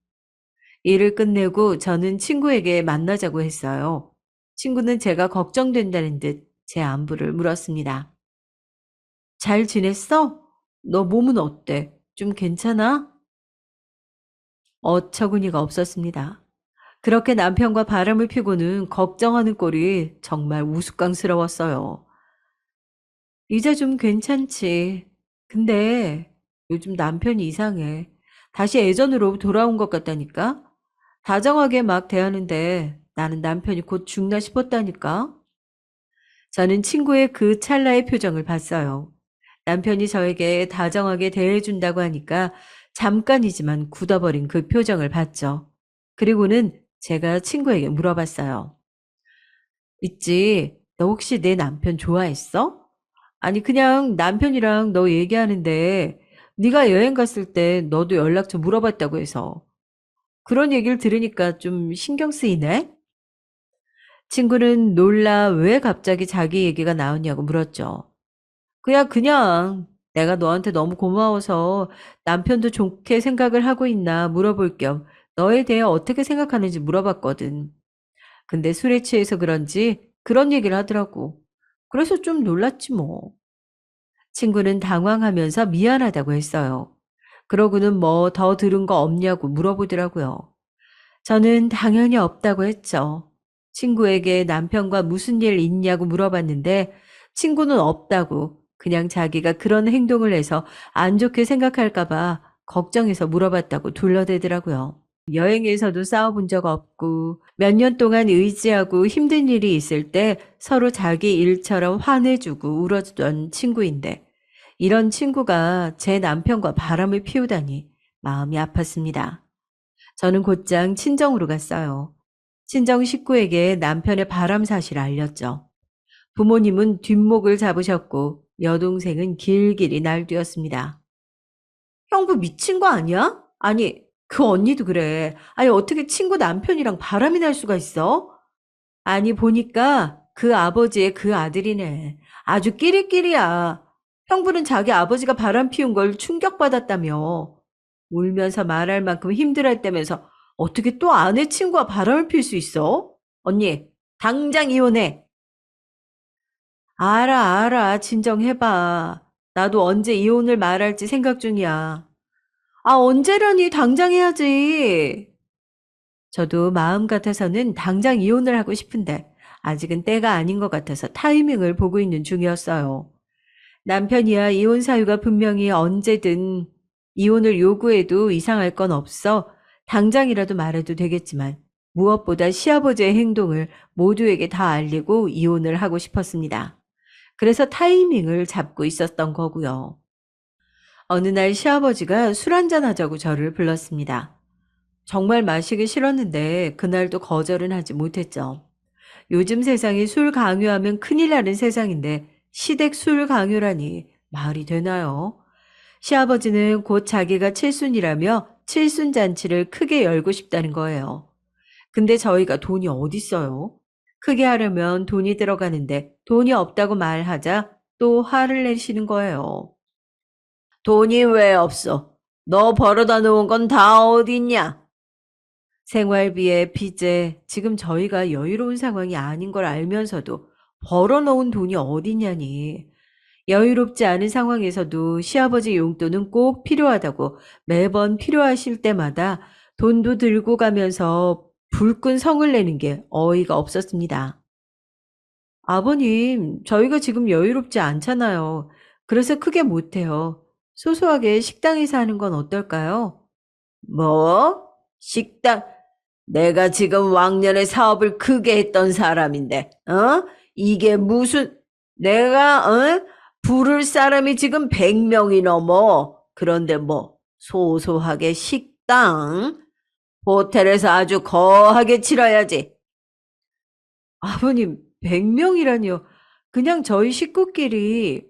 일을 끝내고 저는 친구에게 만나자고 했어요. 친구는 제가 걱정된다는 듯 제 안부를 물었습니다. 잘 지냈어? 너 몸은 어때? 좀 괜찮아? 어처구니가 없었습니다. 그렇게 남편과 바람을 피고는 걱정하는 꼴이 정말 우스꽝스러웠어요. 이제 좀 괜찮지. 근데 요즘 남편이 이상해. 다시 예전으로 돌아온 것 같다니까? 다정하게 막 대하는데 나는 남편이 곧 죽나 싶었다니까? 저는 친구의 그 찰나의 표정을 봤어요. 남편이 저에게 다정하게 대해준다고 하니까 잠깐이지만 굳어버린 그 표정을 봤죠. 그리고는 제가 친구에게 물어봤어요. 있지, 너 혹시 내 남편 좋아했어? 아니 그냥 남편이랑 너 얘기하는데 네가 여행 갔을 때 너도 연락처 물어봤다고 해서 그런 얘기를 들으니까 좀 신경 쓰이네? 친구는 놀라 왜 갑자기 자기 얘기가 나왔냐고 물었죠. 그냥 내가 너한테 너무 고마워서 남편도 좋게 생각을 하고 있나 물어볼 겸 너에 대해 어떻게 생각하는지 물어봤거든. 근데 술에 취해서 그런지 그런 얘기를 하더라고. 그래서 좀 놀랐지 뭐. 친구는 당황하면서 미안하다고 했어요. 그러고는 뭐 더 들은 거 없냐고 물어보더라고요. 저는 당연히 없다고 했죠. 친구에게 남편과 무슨 일 있냐고 물어봤는데 친구는 없다고 그냥 자기가 그런 행동을 해서 안 좋게 생각할까봐 걱정해서 물어봤다고 둘러대더라고요. 여행에서도 싸워본 적 없고 몇 년 동안 의지하고 힘든 일이 있을 때 서로 자기 일처럼 화내주고 울어주던 친구인데 이런 친구가 제 남편과 바람을 피우다니 마음이 아팠습니다. 저는 곧장 친정으로 갔어요. 친정 식구에게 남편의 바람 사실을 알렸죠. 부모님은 뒷목을 잡으셨고 여동생은 길길이 날뛰었습니다. 형부 미친 거 아니야? 아니, 그 언니도 그래. 아니, 어떻게 친구 남편이랑 바람이 날 수가 있어? 아니, 보니까 그 아버지의 그 아들이네. 아주 끼리끼리야. 형부는 자기 아버지가 바람 피운 걸 충격받았다며. 울면서 말할 만큼 힘들었다면서 어떻게 또 아내 친구와 바람을 필 수 있어? 언니, 당장 이혼해. 알아. 진정해봐. 나도 언제 이혼을 말할지 생각 중이야. 아, 언제라니? 당장 해야지. 저도 마음 같아서는 당장 이혼을 하고 싶은데 아직은 때가 아닌 것 같아서 타이밍을 보고 있는 중이었어요. 남편이야 이혼 사유가 분명히 언제든 이혼을 요구해도 이상할 건 없어 당장이라도 말해도 되겠지만 무엇보다 시아버지의 행동을 모두에게 다 알리고 이혼을 하고 싶었습니다. 그래서 타이밍을 잡고 있었던 거고요. 어느 날 시아버지가 술 한잔 하자고 저를 불렀습니다. 정말 마시기 싫었는데 그날도 거절은 하지 못했죠. 요즘 세상이 술 강요하면 큰일 나는 세상인데 시댁 술 강요라니 말이 되나요? 시아버지는 곧 자기가 칠순이라며 칠순 잔치를 크게 열고 싶다는 거예요. 근데 저희가 돈이 어딨어요? 크게 하려면 돈이 들어가는데 돈이 없다고 말하자 또 화를 내시는 거예요. 돈이 왜 없어? 너 벌어다 놓은 건 다 어딨냐? 생활비에 빚에 지금 저희가 여유로운 상황이 아닌 걸 알면서도 벌어놓은 돈이 어디냐니. 여유롭지 않은 상황에서도 시아버지 용돈은 꼭 필요하다고 매번 필요하실 때마다 돈도 들고 가면서 불끈 성을 내는 게 어이가 없었습니다. 아버님, 저희가 지금 여유롭지 않잖아요. 그래서 크게 못해요. 소소하게 식당에서 하는 건 어떨까요? 뭐? 식당? 내가 지금 왕년에 사업을 크게 했던 사람인데, 이게 무슨, 부를 사람이 지금 100명이 넘어. 그런데 뭐, 소소하게 식당? 호텔에서 아주 거하게 치러야지. 아버님, 100명이라니요. 그냥 저희 식구끼리.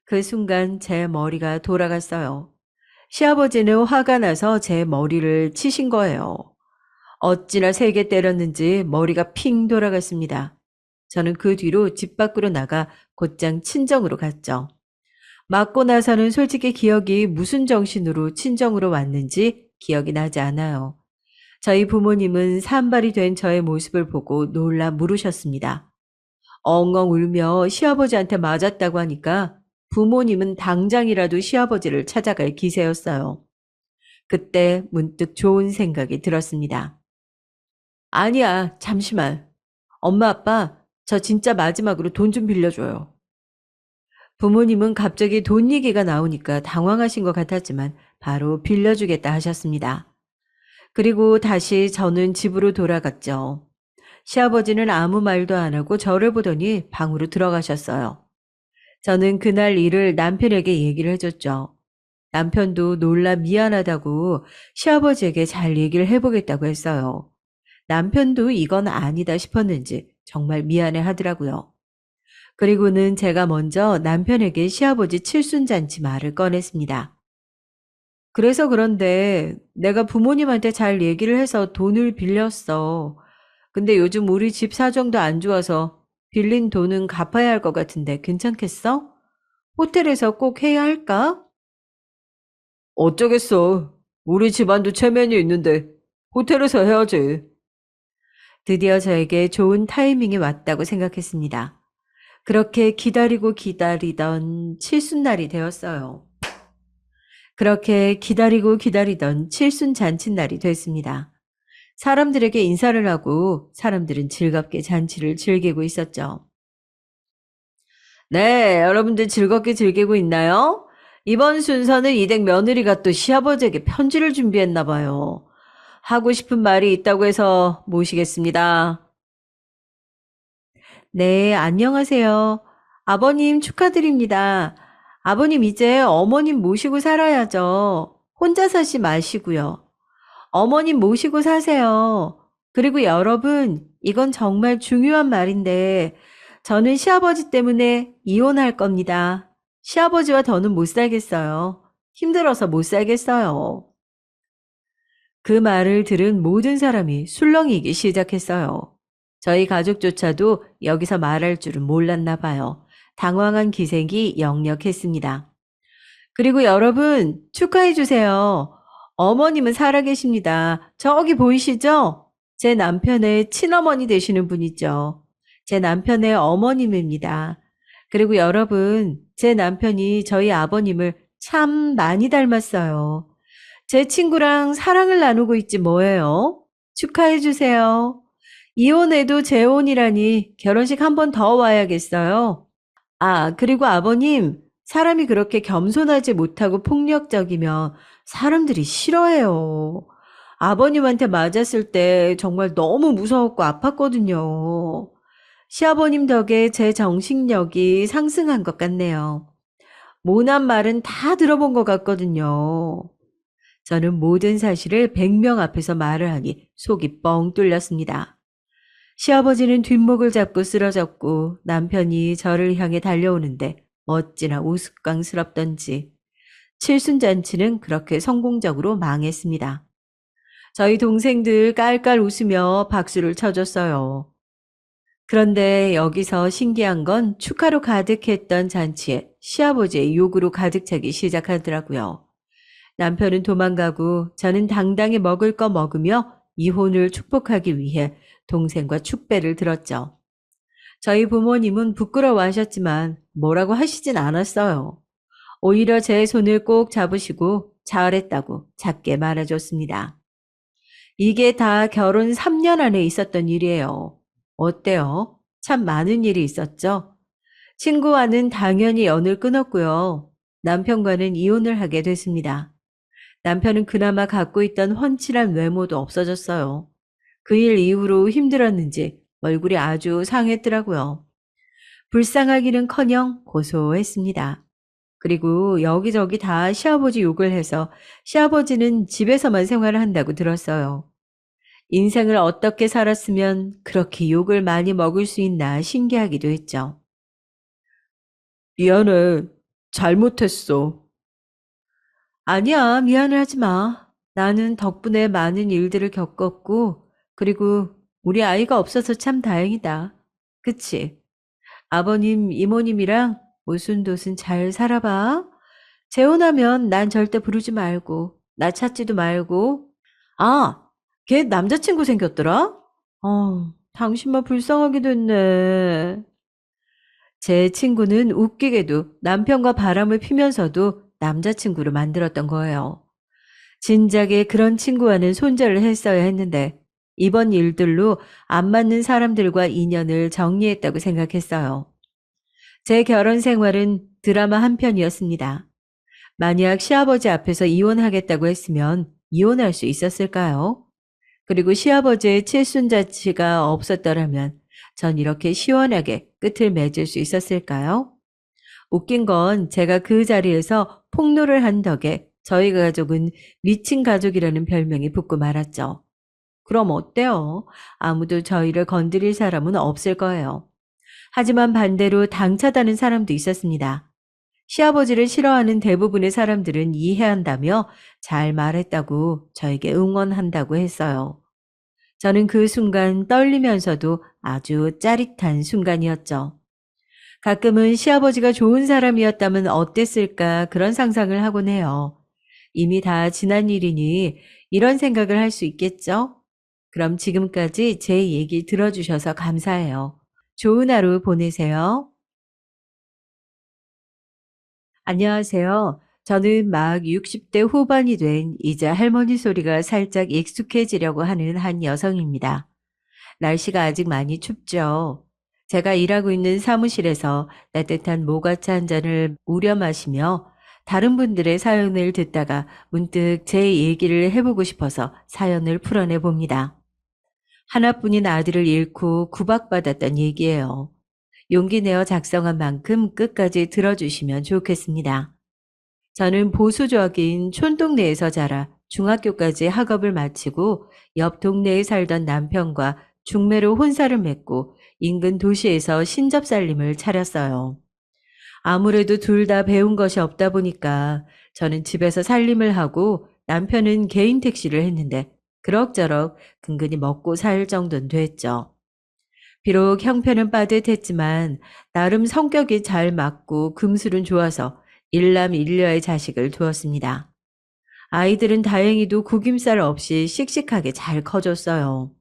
그 순간 제 머리가 돌아갔어요. 시아버지는 화가 나서 제 머리를 치신 거예요. 어찌나 세게 때렸는지 머리가 핑 돌아갔습니다. 저는 그 뒤로 집 밖으로 나가 곧장 친정으로 갔죠. 맞고 나서는 솔직히 기억이 무슨 정신으로 친정으로 왔는지 기억이 나지 않아요. 저희 부모님은 산발이 된 저의 모습을 보고 놀라 물으셨습니다. 엉엉 울며 시아버지한테 맞았다고 하니까 부모님은 당장이라도 시아버지를 찾아갈 기세였어요. 그때 문득 좋은 생각이 들었습니다. 아니야, 잠시만. 엄마, 아빠, 저 진짜 마지막으로 돈 좀 빌려줘요. 부모님은 갑자기 돈 얘기가 나오니까 당황하신 것 같았지만 바로 빌려주겠다 하셨습니다. 그리고 다시 저는 집으로 돌아갔죠. 시아버지는 아무 말도 안 하고 저를 보더니 방으로 들어가셨어요. 저는 그날 일을 남편에게 얘기를 해줬죠. 남편도 놀라 미안하다고 시아버지에게 잘 얘기를 해보겠다고 했어요. 남편도 이건 아니다 싶었는지 정말 미안해 하더라고요. 그리고는 제가 먼저 남편에게 시아버지 칠순잔치 말을 꺼냈습니다. 그래서 그런데 내가 부모님한테 잘 얘기를 해서 돈을 빌렸어. 근데 요즘 우리 집 사정도 안 좋아서 빌린 돈은 갚아야 할 것 같은데 괜찮겠어? 호텔에서 꼭 해야 할까? 어쩌겠어. 우리 집안도 체면이 있는데 호텔에서 해야지. 드디어 저에게 좋은 타이밍이 왔다고 생각했습니다. 그렇게 기다리고 기다리던 칠순날이 되었어요. 그렇게 기다리고 기다리던 칠순 잔칫날이 됐습니다. 사람들에게 인사를 하고 사람들은 즐겁게 잔치를 즐기고 있었죠. 네, 여러분들 즐겁게 즐기고 있나요? 이번 순서는 이댁 며느리가 또 시아버지에게 편지를 준비했나 봐요. 하고 싶은 말이 있다고 해서 모시겠습니다. 네, 안녕하세요. 아버님 축하드립니다. 아버님 이제 어머님 모시고 살아야죠. 혼자 사지 마시고요. 어머님 모시고 사세요. 그리고 여러분, 이건 정말 중요한 말인데, 저는 시아버지 때문에 이혼할 겁니다. 시아버지와 더는 못 살겠어요. 힘들어서 못 살겠어요. 그 말을 들은 모든 사람이 술렁이기 시작했어요. 저희 가족조차도 여기서 말할 줄은 몰랐나 봐요. 당황한 기색이 역력했습니다. 그리고 여러분, 축하해 주세요. 어머님은 살아계십니다. 저기 보이시죠? 제 남편의 친어머니 되시는 분이죠. 제 남편의 어머님입니다. 그리고 여러분, 제 남편이 저희 아버님을 참 많이 닮았어요. 제 친구랑 사랑을 나누고 있지 뭐예요? 축하해 주세요. 이혼해도 재혼이라니 결혼식 한 번 더 와야겠어요. 아, 그리고 아버님, 사람이 그렇게 겸손하지 못하고 폭력적이면 사람들이 싫어해요. 아버님한테 맞았을 때 정말 너무 무서웠고 아팠거든요. 시아버님 덕에 제 정신력이 상승한 것 같네요. 모난 말은 다 들어본 것 같거든요. 저는 모든 사실을 100명 앞에서 말을 하니 속이 뻥 뚫렸습니다. 시아버지는 뒷목을 잡고 쓰러졌고 남편이 저를 향해 달려오는데 어찌나 우스꽝스럽던지 칠순잔치는 그렇게 성공적으로 망했습니다. 저희 동생들 깔깔 웃으며 박수를 쳐줬어요. 그런데 여기서 신기한 건 축하로 가득했던 잔치에 시아버지의 욕으로 가득 차기 시작하더라고요. 남편은 도망가고 저는 당당히 먹을 거 먹으며 이혼을 축복하기 위해 동생과 축배를 들었죠. 저희 부모님은 부끄러워하셨지만 뭐라고 하시진 않았어요. 오히려 제 손을 꼭 잡으시고 잘했다고 작게 말해줬습니다. 이게 다 결혼 3년 안에 있었던 일이에요. 어때요? 참 많은 일이 있었죠? 친구와는 당연히 연을 끊었고요. 남편과는 이혼을 하게 됐습니다. 남편은 그나마 갖고 있던 훤칠한 외모도 없어졌어요. 그 일 이후로 힘들었는지 얼굴이 아주 상했더라고요. 불쌍하기는커녕 고소했습니다. 그리고 여기저기 다 시아버지 욕을 해서 시아버지는 집에서만 생활을 한다고 들었어요. 인생을 어떻게 살았으면 그렇게 욕을 많이 먹을 수 있나 신기하기도 했죠. 미안해. 잘못했어. 아니야, 미안을 하지 마. 나는 덕분에 많은 일들을 겪었고, 그리고 우리 아이가 없어서 참 다행이다. 그치? 아버님, 이모님이랑 오순도순 잘 살아봐. 재혼하면 난 절대 부르지 말고, 나 찾지도 말고. 아, 걔 남자친구 생겼더라? 당신만 불쌍하게 됐네. 제 친구는 웃기게도 남편과 바람을 피면서도 남자친구를 만들었던 거예요. 진작에 그런 친구와는 손절을 했어야 했는데 이번 일들로 안 맞는 사람들과 인연을 정리했다고 생각했어요. 제 결혼 생활은 드라마 한 편이었습니다. 만약 시아버지 앞에서 이혼하겠다고 했으면 이혼할 수 있었을까요? 그리고 시아버지의 칠순자치가 없었더라면 전 이렇게 시원하게 끝을 맺을 수 있었을까요? 웃긴 건 제가 그 자리에서 폭로를 한 덕에 저희 가족은 미친 가족이라는 별명이 붙고 말았죠. 그럼 어때요? 아무도 저희를 건드릴 사람은 없을 거예요. 하지만 반대로 당차다는 사람도 있었습니다. 시아버지를 싫어하는 대부분의 사람들은 이해한다며 잘 말했다고 저에게 응원한다고 했어요. 저는 그 순간 떨리면서도 아주 짜릿한 순간이었죠. 가끔은 시아버지가 좋은 사람이었다면 어땠을까 그런 상상을 하곤 해요. 이미 다 지난 일이니 이런 생각을 할 수 있겠죠? 그럼 지금까지 제 얘기 들어주셔서 감사해요. 좋은 하루 보내세요. 안녕하세요. 저는 막 60대 후반이 된 이제 할머니 소리가 살짝 익숙해지려고 하는 한 여성입니다. 날씨가 아직 많이 춥죠. 제가 일하고 있는 사무실에서 따뜻한 모가차 한 잔을 우려 마시며 다른 분들의 사연을 듣다가 문득 제 얘기를 해보고 싶어서 사연을 풀어내 봅니다. 하나뿐인 아들을 잃고 구박받았던 얘기예요. 용기 내어 작성한 만큼 끝까지 들어주시면 좋겠습니다. 저는 보수적인 촌동네에서 자라 중학교까지 학업을 마치고 옆 동네에 살던 남편과 중매로 혼사를 맺고 인근 도시에서 신접살림을 차렸어요. 아무래도 둘 다 배운 것이 없다 보니까 저는 집에서 살림을 하고 남편은 개인 택시를 했는데 그럭저럭 근근히 먹고 살 정도는 됐죠. 비록 형편은 빠듯했지만 나름 성격이 잘 맞고 금술은 좋아서 일남일녀의 자식을 두었습니다. 아이들은 다행히도 구김살 없이 씩씩하게 잘 커졌어요.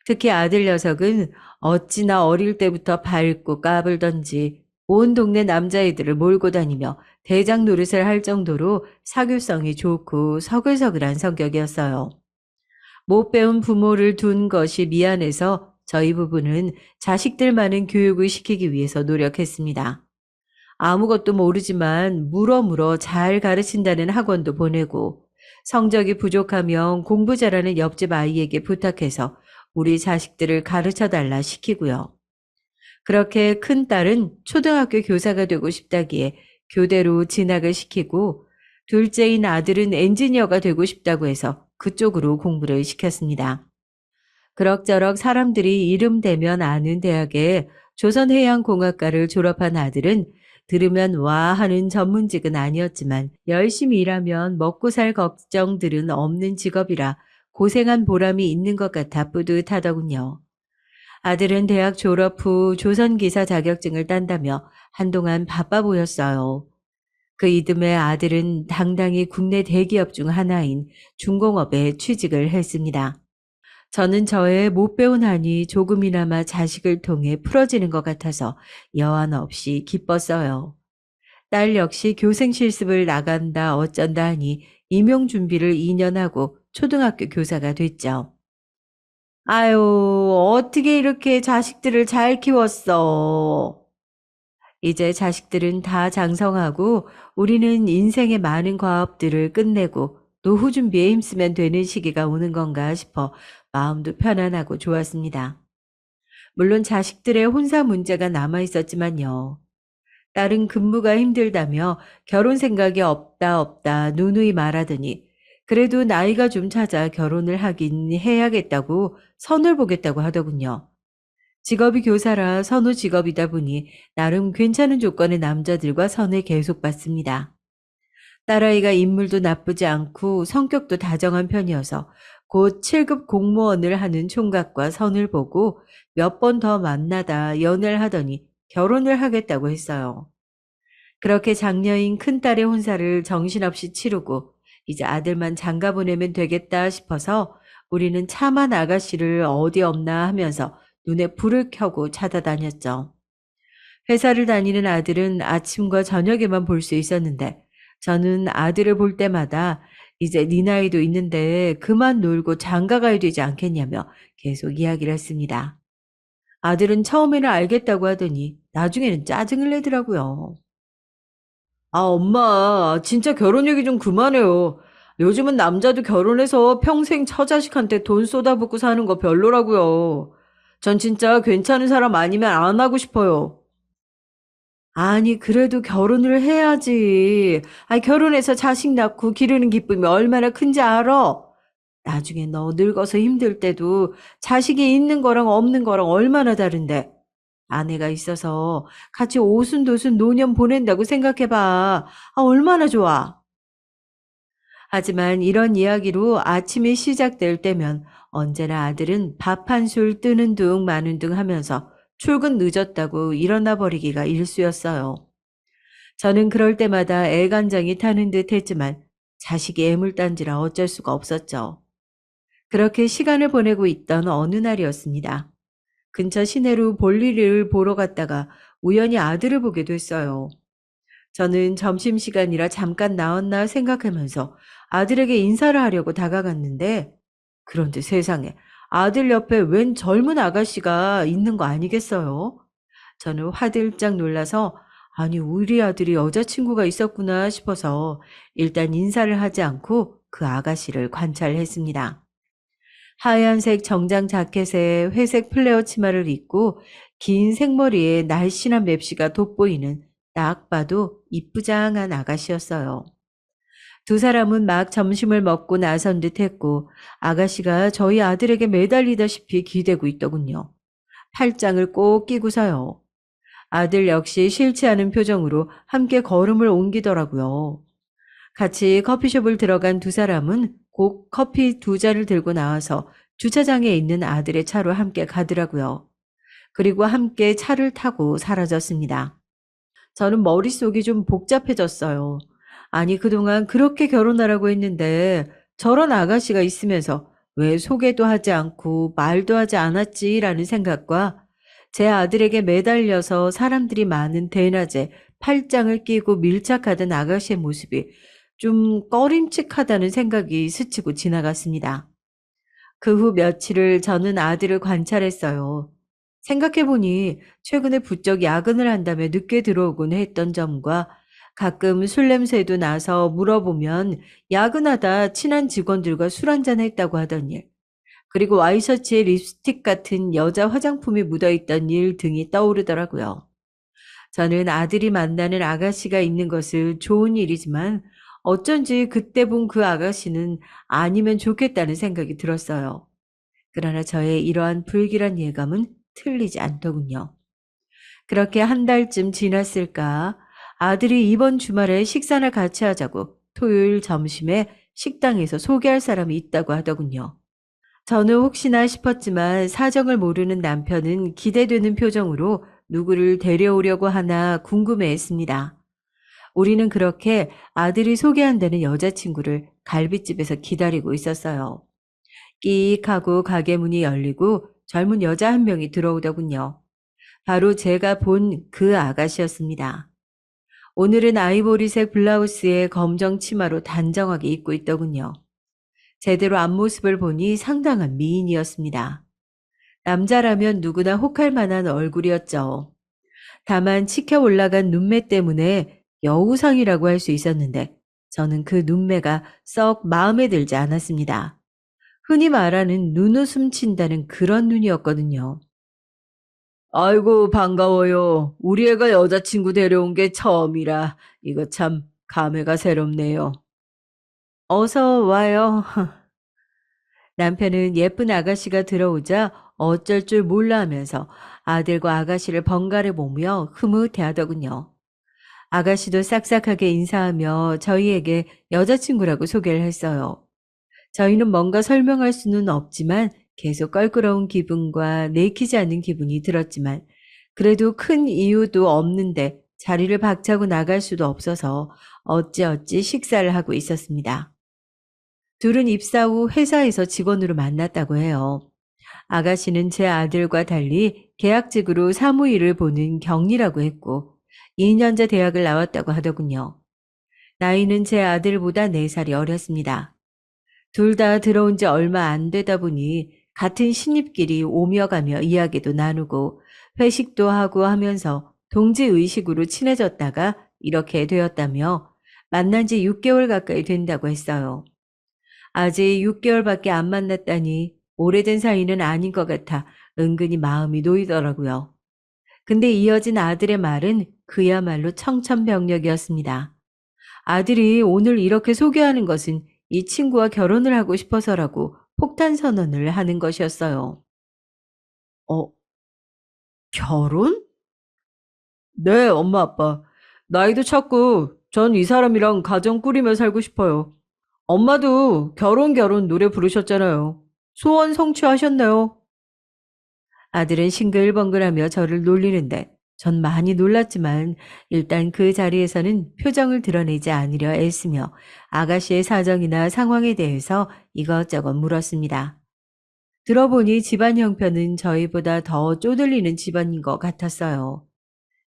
특히 아들 녀석은 어찌나 어릴 때부터 밝고 까불던지 온 동네 남자애들을 몰고 다니며 대장 노릇을 할 정도로 사교성이 좋고 서글서글한 성격이었어요. 못 배운 부모를 둔 것이 미안해서 저희 부부는 자식들 많은 교육을 시키기 위해서 노력했습니다. 아무것도 모르지만 물어물어 잘 가르친다는 학원도 보내고 성적이 부족하면 공부 잘하는 옆집 아이에게 부탁해서 우리 자식들을 가르쳐달라 시키고요. 그렇게 큰 딸은 초등학교 교사가 되고 싶다기에 교대로 진학을 시키고 둘째인 아들은 엔지니어가 되고 싶다고 해서 그쪽으로 공부를 시켰습니다. 그럭저럭 사람들이 이름 대면 아는 대학에 조선해양공학과를 졸업한 아들은 들으면 와 하는 전문직은 아니었지만 열심히 일하면 먹고 살 걱정들은 없는 직업이라 고생한 보람이 있는 것 같아 뿌듯하더군요. 아들은 대학 졸업 후 조선기사 자격증을 딴다며 한동안 바빠 보였어요. 그 이듬해 아들은 당당히 국내 대기업 중 하나인 중공업에 취직을 했습니다. 저는 저의 못 배운 한이 조금이나마 자식을 통해 풀어지는 것 같아서 여한 없이 기뻤어요. 딸 역시 교생 실습을 나간다 어쩐다 하니 임용 준비를 2년 하고 초등학교 교사가 됐죠. 아유, 어떻게 이렇게 자식들을 잘 키웠어. 이제 자식들은 다 장성하고 우리는 인생의 많은 과업들을 끝내고 노후 준비에 힘쓰면 되는 시기가 오는 건가 싶어 마음도 편안하고 좋았습니다. 물론 자식들의 혼사 문제가 남아 있었지만요. 딸은 근무가 힘들다며 결혼 생각이 없다 누누이 말하더니 그래도 나이가 좀 찾아 결혼을 하긴 해야겠다고 선을 보겠다고 하더군요. 직업이 교사라 선호 직업이다 보니 나름 괜찮은 조건의 남자들과 선을 계속 받습니다. 딸아이가 인물도 나쁘지 않고 성격도 다정한 편이어서 곧 7급 공무원을 하는 총각과 선을 보고 몇 번 더 만나다 연애를 하더니 결혼을 하겠다고 했어요. 그렇게 장녀인 큰딸의 혼사를 정신없이 치르고 이제 아들만 장가 보내면 되겠다 싶어서 우리는 차만 아가씨를 어디 없나 하면서 눈에 불을 켜고 찾아다녔죠. 회사를 다니는 아들은 아침과 저녁에만 볼 수 있었는데 저는 아들을 볼 때마다 이제 네 나이도 있는데 그만 놀고 장가 가야 되지 않겠냐며 계속 이야기를 했습니다. 아들은 처음에는 알겠다고 하더니 나중에는 짜증을 내더라고요. 아, 엄마, 진짜 결혼 얘기 좀 그만해요. 요즘은 남자도 결혼해서 평생 처자식한테 돈 쏟아붓고 사는 거 별로라고요. 전 진짜 괜찮은 사람 아니면 안 하고 싶어요. 아니, 그래도 결혼을 해야지. 아니, 결혼해서 자식 낳고 기르는 기쁨이 얼마나 큰지 알아? 나중에 너 늙어서 힘들 때도 자식이 있는 거랑 없는 거랑 얼마나 다른데. 아내가 있어서 같이 오순도순 노년 보낸다고 생각해봐. 아, 얼마나 좋아. 하지만 이런 이야기로 아침이 시작될 때면 언제나 아들은 밥 한 술 뜨는 둥 마는 둥 하면서 출근 늦었다고 일어나 버리기가 일쑤였어요. 저는 그럴 때마다 애간장이 타는 듯 했지만 자식이 애물단지라 어쩔 수가 없었죠. 그렇게 시간을 보내고 있던 어느 날이었습니다. 근처 시내로 볼일을 보러 갔다가 우연히 아들을 보게 됐어요. 저는 점심시간이라 잠깐 나왔나 생각하면서 아들에게 인사를 하려고 다가갔는데 그런데 세상에 아들 옆에 웬 젊은 아가씨가 있는 거 아니겠어요? 저는 화들짝 놀라서 아니 우리 아들이 여자친구가 있었구나 싶어서 일단 인사를 하지 않고 그 아가씨를 관찰했습니다. 하얀색 정장 자켓에 회색 플레어 치마를 입고 긴 생머리에 날씬한 맵시가 돋보이는 딱 봐도 이쁘장한 아가씨였어요. 두 사람은 막 점심을 먹고 나선 듯 했고 아가씨가 저희 아들에게 매달리다시피 기대고 있더군요. 팔짱을 꼭 끼고서요. 아들 역시 싫지 않은 표정으로 함께 걸음을 옮기더라고요. 같이 커피숍을 들어간 두 사람은 곧 커피 두 잔을 들고 나와서 주차장에 있는 아들의 차로 함께 가더라고요. 그리고 함께 차를 타고 사라졌습니다. 저는 머릿속이 좀 복잡해졌어요. 아니, 그동안 그렇게 결혼하라고 했는데 저런 아가씨가 있으면서 왜 소개도 하지 않고 말도 하지 않았지라는 생각과 제 아들에게 매달려서 사람들이 많은 대낮에 팔짱을 끼고 밀착하던 아가씨의 모습이 좀 꺼림칙하다는 생각이 스치고 지나갔습니다. 그 후 며칠을 저는 아들을 관찰했어요. 생각해보니 최근에 부쩍 야근을 한다며 늦게 들어오곤 했던 점과 가끔 술 냄새도 나서 물어보면 야근하다 친한 직원들과 술 한잔 했다고 하던 일, 그리고 와이셔츠에 립스틱 같은 여자 화장품이 묻어있던 일 등이 떠오르더라고요. 저는 아들이 만나는 아가씨가 있는 것은 좋은 일이지만 어쩐지 그때 본 그 아가씨는 아니면 좋겠다는 생각이 들었어요. 그러나 저의 이러한 불길한 예감은 틀리지 않더군요. 그렇게 한 달쯤 지났을까 아들이 이번 주말에 식사나 같이 하자고 토요일 점심에 식당에서 소개할 사람이 있다고 하더군요. 저는 혹시나 싶었지만 사정을 모르는 남편은 기대되는 표정으로 누구를 데려오려고 하나 궁금해했습니다. 우리는 그렇게 아들이 소개한다는 여자친구를 갈빗집에서 기다리고 있었어요. 끼익 하고 가게 문이 열리고 젊은 여자 한 명이 들어오더군요. 바로 제가 본 그 아가씨였습니다. 오늘은 아이보리색 블라우스에 검정 치마로 단정하게 입고 있더군요. 제대로 앞모습을 보니 상당한 미인이었습니다. 남자라면 누구나 혹할 만한 얼굴이었죠. 다만 치켜 올라간 눈매 때문에 여우상이라고 할 수 있었는데 저는 그 눈매가 썩 마음에 들지 않았습니다. 흔히 말하는 눈웃음 친다는 그런 눈이었거든요. 아이고, 반가워요. 우리 애가 여자친구 데려온 게 처음이라 이거 참 감회가 새롭네요. 어서 와요. 남편은 예쁜 아가씨가 들어오자 어쩔 줄 몰라 하면서 아들과 아가씨를 번갈아 보며 흐뭇해하더군요. 아가씨도 싹싹하게 인사하며 저희에게 여자친구라고 소개를 했어요. 저희는 뭔가 설명할 수는 없지만 계속 껄끄러운 기분과 내키지 않는 기분이 들었지만 그래도 큰 이유도 없는데 자리를 박차고 나갈 수도 없어서 어찌어찌 식사를 하고 있었습니다. 둘은 입사 후 회사에서 직원으로 만났다고 해요. 아가씨는 제 아들과 달리 계약직으로 사무일을 보는 경리라고 했고 2년제 대학을 나왔다고 하더군요. 나이는 제 아들보다 4살이 어렸습니다. 둘 다 들어온 지 얼마 안 되다 보니 같은 신입끼리 오며 가며 이야기도 나누고 회식도 하고 하면서 동지의식으로 친해졌다가 이렇게 되었다며 만난 지 6개월 가까이 된다고 했어요. 아직 6개월밖에 안 만났다니 오래된 사이는 아닌 것 같아 은근히 마음이 놓이더라고요. 근데 이어진 아들의 말은 그야말로 청천벽력이었습니다. 아들이 오늘 이렇게 소개하는 것은 이 친구와 결혼을 하고 싶어서라고 폭탄 선언을 하는 것이었어요. 어, 결혼? 네, 엄마, 아빠. 나이도 찼고, 전 이 사람이랑 가정 꾸리며 살고 싶어요. 엄마도 결혼 노래 부르셨잖아요. 소원 성취하셨나요? 아들은 싱글벙글하며 저를 놀리는데 전 많이 놀랐지만 일단 그 자리에서는 표정을 드러내지 않으려 애쓰며 아가씨의 사정이나 상황에 대해서 이것저것 물었습니다. 들어보니 집안 형편은 저희보다 더 쪼들리는 집안인 것 같았어요.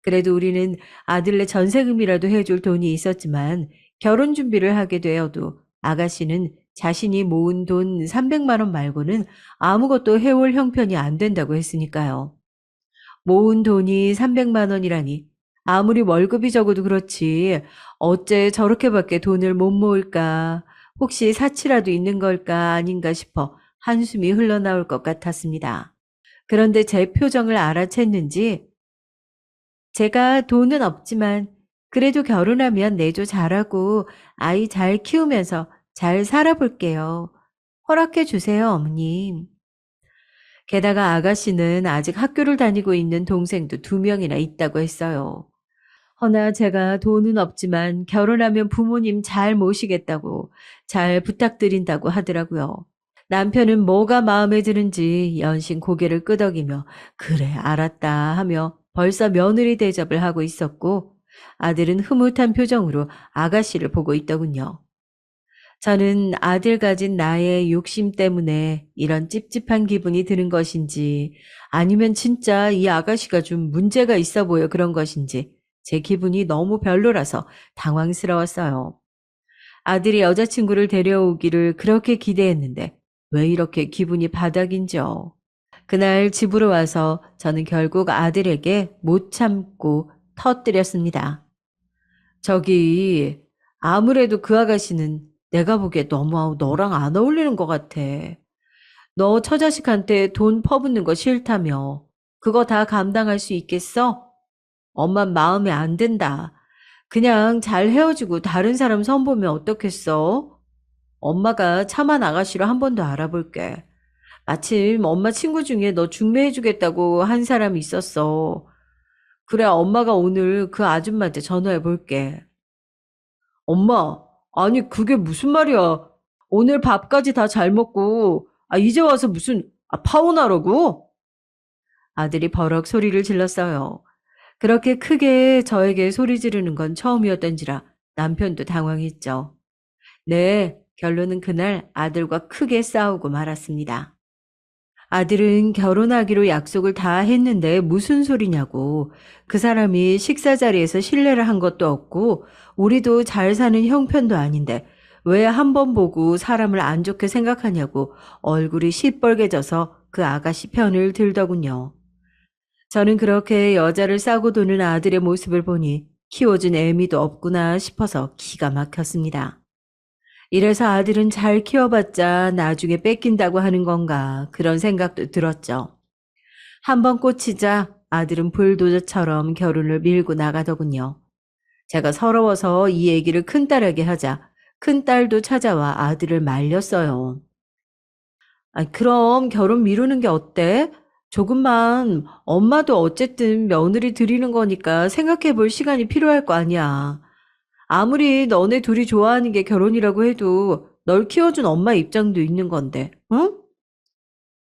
그래도 우리는 아들네 전세금이라도 해줄 돈이 있었지만 결혼 준비를 하게 되어도 아가씨는 자신이 모은 돈 300만 원 말고는 아무것도 해올 형편이 안 된다고 했으니까요. 모은 돈이 300만 원이라니 아무리 월급이 적어도 그렇지 어째 저렇게밖에 돈을 못 모을까? 혹시 사치라도 있는 걸까 아닌가 싶어 한숨이 흘러나올 것 같았습니다. 그런데 제 표정을 알아챘는지 제가 돈은 없지만 그래도 결혼하면 내조 잘하고 아이 잘 키우면서 잘 살아볼게요. 허락해 주세요, 어머님. 게다가 아가씨는 아직 학교를 다니고 있는 동생도 2명이나 있다고 했어요. 허나 제가 돈은 없지만 결혼하면 부모님 잘 모시겠다고 잘 부탁드린다고 하더라고요. 남편은 뭐가 마음에 드는지 연신 고개를 끄덕이며 그래 알았다 하며 벌써 며느리 대접을 하고 있었고 아들은 흐뭇한 표정으로 아가씨를 보고 있더군요. 저는 아들 가진 나의 욕심 때문에 이런 찝찝한 기분이 드는 것인지 아니면 진짜 이 아가씨가 좀 문제가 있어 보여 그런 것인지 제 기분이 너무 별로라서 당황스러웠어요. 아들이 여자친구를 데려오기를 그렇게 기대했는데 왜 이렇게 기분이 바닥인지요. 그날 집으로 와서 저는 결국 아들에게 못 참고 터뜨렸습니다. 저기 아무래도 그 아가씨는 내가 보기에 너무 너랑 안 어울리는 것 같아. 너 처자식한테 돈 퍼붓는 거 싫다며. 그거 다 감당할 수 있겠어? 엄마 마음에 안 든다. 그냥 잘 헤어지고 다른 사람 선보면 어떻겠어? 엄마가 참한 아가씨로 한 번 더 알아볼게. 마침 엄마 친구 중에 너 중매해주겠다고 한 사람이 있었어. 그래, 엄마가 오늘 그 아줌마한테 전화해 볼게. 엄마, 아니, 그게 무슨 말이야. 오늘 밥까지 다 잘 먹고, 이제 와서 무슨, 파혼하라고? 아들이 버럭 소리를 질렀어요. 그렇게 크게 저에게 소리 지르는 건 처음이었던지라 남편도 당황했죠. 네, 결론은 그날 아들과 크게 싸우고 말았습니다. 아들은 결혼하기로 약속을 다 했는데 무슨 소리냐고. 그 사람이 식사 자리에서 실례를 한 것도 없고 우리도 잘 사는 형편도 아닌데 왜 한 번 보고 사람을 안 좋게 생각하냐고 얼굴이 시뻘개져서 그 아가씨 편을 들더군요. 저는 그렇게 여자를 싸고 도는 아들의 모습을 보니 키워준 애미도 없구나 싶어서 기가 막혔습니다. 이래서 아들은 잘 키워봤자 나중에 뺏긴다고 하는 건가 그런 생각도 들었죠. 한번 꽂히자 아들은 불도저처럼 결혼을 밀고 나가더군요. 제가 서러워서 이 얘기를 큰딸에게 하자 큰딸도 찾아와 아들을 말렸어요. 그럼 결혼 미루는 게 어때? 조금만 엄마도 어쨌든 며느리 드리는 거니까 생각해 볼 시간이 필요할 거 아니야. 아무리 너네 둘이 좋아하는 게 결혼이라고 해도 널 키워준 엄마 입장도 있는 건데, 응?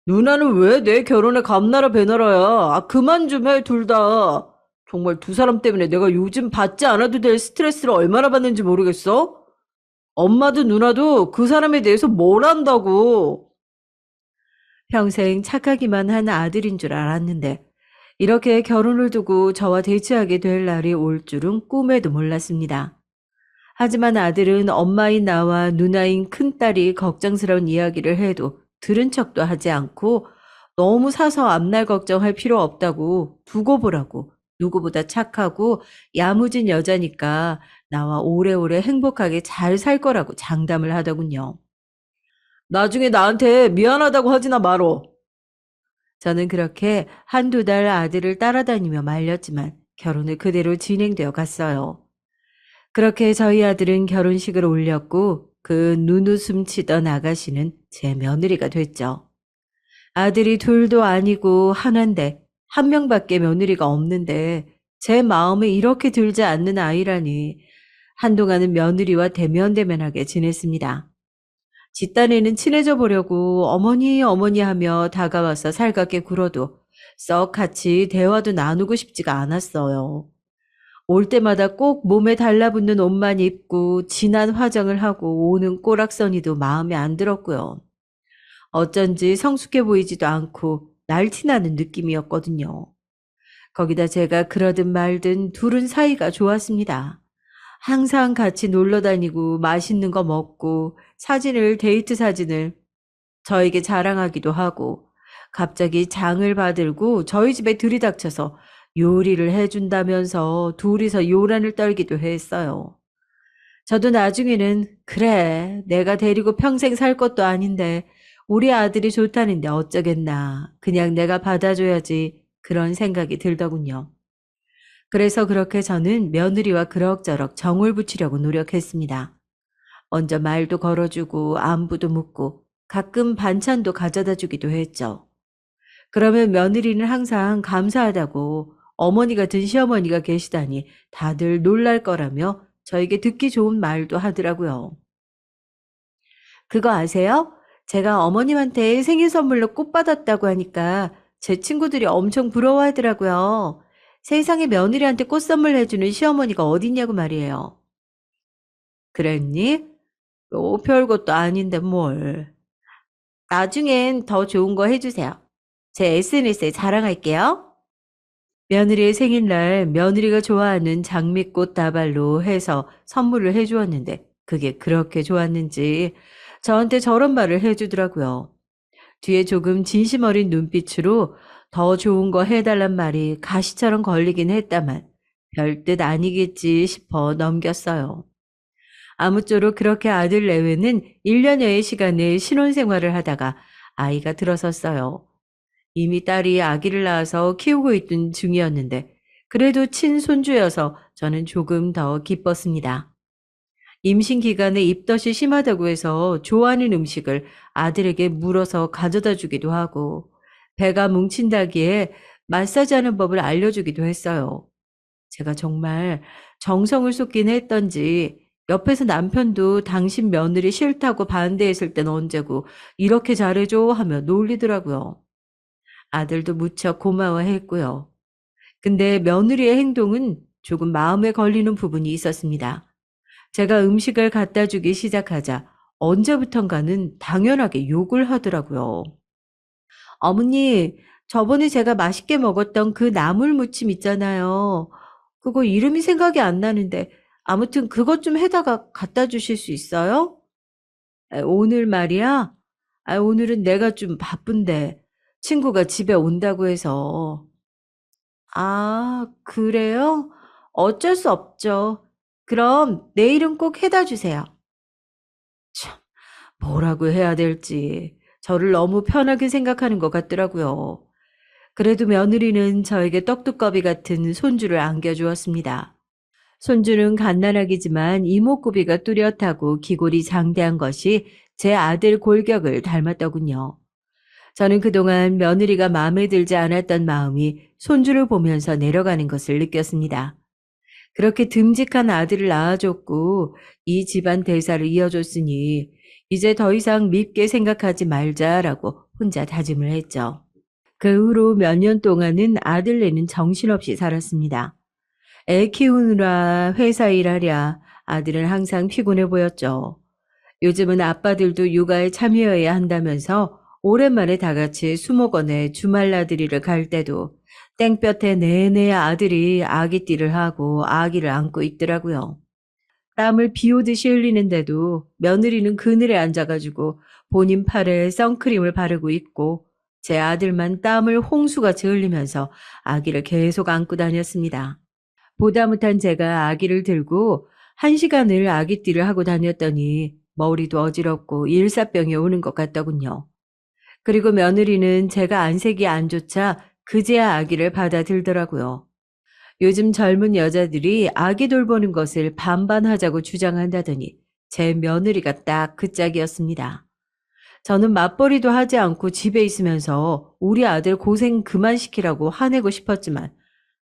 누나는 왜 내 결혼에 감나라 배나라야? 그만 좀 해, 둘 다. 정말 두 사람 때문에 내가 요즘 받지 않아도 될 스트레스를 얼마나 받는지 모르겠어? 엄마도 누나도 그 사람에 대해서 뭘 안다고. 평생 착하기만 한 아들인 줄 알았는데 이렇게 결혼을 두고 저와 대치하게 될 날이 올 줄은 꿈에도 몰랐습니다. 하지만 아들은 엄마인 나와 누나인 큰딸이 걱정스러운 이야기를 해도 들은 척도 하지 않고 너무 사서 앞날 걱정할 필요 없다고 두고 보라고 누구보다 착하고 야무진 여자니까 나와 오래오래 행복하게 잘 살 거라고 장담을 하더군요. 나중에 나한테 미안하다고 하지나 말어. 저는 그렇게 한두 달 아들을 따라다니며 말렸지만 결혼을 그대로 진행되어 갔어요. 그렇게 저희 아들은 결혼식을 올렸고 그 눈웃음 치던 아가씨는 제 며느리가 됐죠. 아들이 둘도 아니고 하나인데 한 명밖에 며느리가 없는데 제 마음에 이렇게 들지 않는 아이라니 한동안은 며느리와 대면대면하게 지냈습니다. 집단에는 친해져 보려고 어머니 어머니 하며 다가와서 살갑게 굴어도 썩 같이 대화도 나누고 싶지가 않았어요. 올 때마다 꼭 몸에 달라붙는 옷만 입고 진한 화장을 하고 오는 꼬락서니도 마음에 안 들었고요. 어쩐지 성숙해 보이지도 않고 날티나는 느낌이었거든요. 거기다 제가 그러든 말든 둘은 사이가 좋았습니다. 항상 같이 놀러 다니고 맛있는 거 먹고 데이트 사진을 저에게 자랑하기도 하고 갑자기 장을 받들고 저희 집에 들이닥쳐서 요리를 해준다면서 둘이서 요란을 떨기도 했어요. 저도 나중에는 그래 내가 데리고 평생 살 것도 아닌데 우리 아들이 좋다는데 어쩌겠나. 그냥 내가 받아줘야지. 그런 생각이 들더군요. 그래서 그렇게 저는 며느리와 그럭저럭 정을 붙이려고 노력했습니다. 먼저 말도 걸어주고 안부도 묻고 가끔 반찬도 가져다 주기도 했죠. 그러면 며느리는 항상 감사하다고 어머니 같은 시어머니가 계시다니 다들 놀랄 거라며 저에게 듣기 좋은 말도 하더라고요. 그거 아세요? 제가 어머님한테 생일 선물로 꽃 받았다고 하니까 제 친구들이 엄청 부러워하더라고요. 세상에 며느리한테 꽃 선물해주는 시어머니가 어딨냐고 말이에요. 그랬니? 별것도 아닌데 뭘. 나중엔 더 좋은 거 해주세요. 제 SNS에 자랑할게요. 며느리의 생일날 며느리가 좋아하는 장미꽃 다발로 해서 선물을 해주었는데 그게 그렇게 좋았는지 저한테 저런 말을 해주더라고요. 뒤에 조금 진심 어린 눈빛으로 더 좋은 거 해달란 말이 가시처럼 걸리긴 했다만 별뜻 아니겠지 싶어 넘겼어요. 아무쪼록 그렇게 아들 내외는 1년여의 시간에 신혼생활을 하다가 아이가 들어섰어요. 이미 딸이 아기를 낳아서 키우고 있던 중이었는데 그래도 친손주여서 저는 조금 더 기뻤습니다. 임신 기간에 입덧이 심하다고 해서 좋아하는 음식을 아들에게 물어서 가져다 주기도 하고 배가 뭉친다기에 마사지하는 법을 알려주기도 했어요. 제가 정말 정성을 쏟긴 했던지 옆에서 남편도 당신 며느리 싫다고 반대했을 땐 언제고 이렇게 잘해줘 하며 놀리더라고요. 아들도 무척 고마워했고요. 근데 며느리의 행동은 조금 마음에 걸리는 부분이 있었습니다. 제가 음식을 갖다 주기 시작하자 언제부턴가는 당연하게 욕을 하더라고요. 어머니, 저번에 제가 맛있게 먹었던 그 나물 무침 있잖아요. 그거 이름이 생각이 안 나는데 아무튼 그것 좀 해다가 갖다 주실 수 있어요? 오늘 말이야? 오늘은 내가 좀 바쁜데 친구가 집에 온다고 해서. 아, 그래요? 어쩔 수 없죠. 그럼 내일은 꼭 해다 주세요. 참, 뭐라고 해야 될지 저를 너무 편하게 생각하는 것 같더라고요. 그래도 며느리는 저에게 떡두꺼비 같은 손주를 안겨주었습니다. 손주는 갓난아기지만 이목구비가 뚜렷하고 기골이 장대한 것이 제 아들 골격을 닮았더군요. 저는 그동안 며느리가 마음에 들지 않았던 마음이 손주를 보면서 내려가는 것을 느꼈습니다. 그렇게 듬직한 아들을 낳아줬고 이 집안 대사를 이어줬으니 이제 더 이상 밉게 생각하지 말자라고 혼자 다짐을 했죠. 그 후로 몇 년 동안은 아들내는 정신없이 살았습니다. 애 키우느라 회사 일하랴 아들은 항상 피곤해 보였죠. 요즘은 아빠들도 육아에 참여해야 한다면서 오랜만에 다 같이 수목원에 주말 나들이를 갈 때도 땡볕에 내내 아들이 아기띠를 하고 아기를 안고 있더라고요. 땀을 비 오듯이 흘리는데도 며느리는 그늘에 앉아가지고 본인 팔에 선크림을 바르고 있고 제 아들만 땀을 홍수같이 흘리면서 아기를 계속 안고 다녔습니다. 보다 못한 제가 아기를 들고 1시간을 아기띠를 하고 다녔더니 머리도 어지럽고 일사병이 오는 것 같더군요. 그리고 며느리는 제가 안색이 안 좋자 그제야 아기를 받아들더라고요. 요즘 젊은 여자들이 아기 돌보는 것을 반반하자고 주장한다더니 제 며느리가 딱 그 짝이었습니다. 저는 맞벌이도 하지 않고 집에 있으면서 우리 아들 고생 그만 시키라고 화내고 싶었지만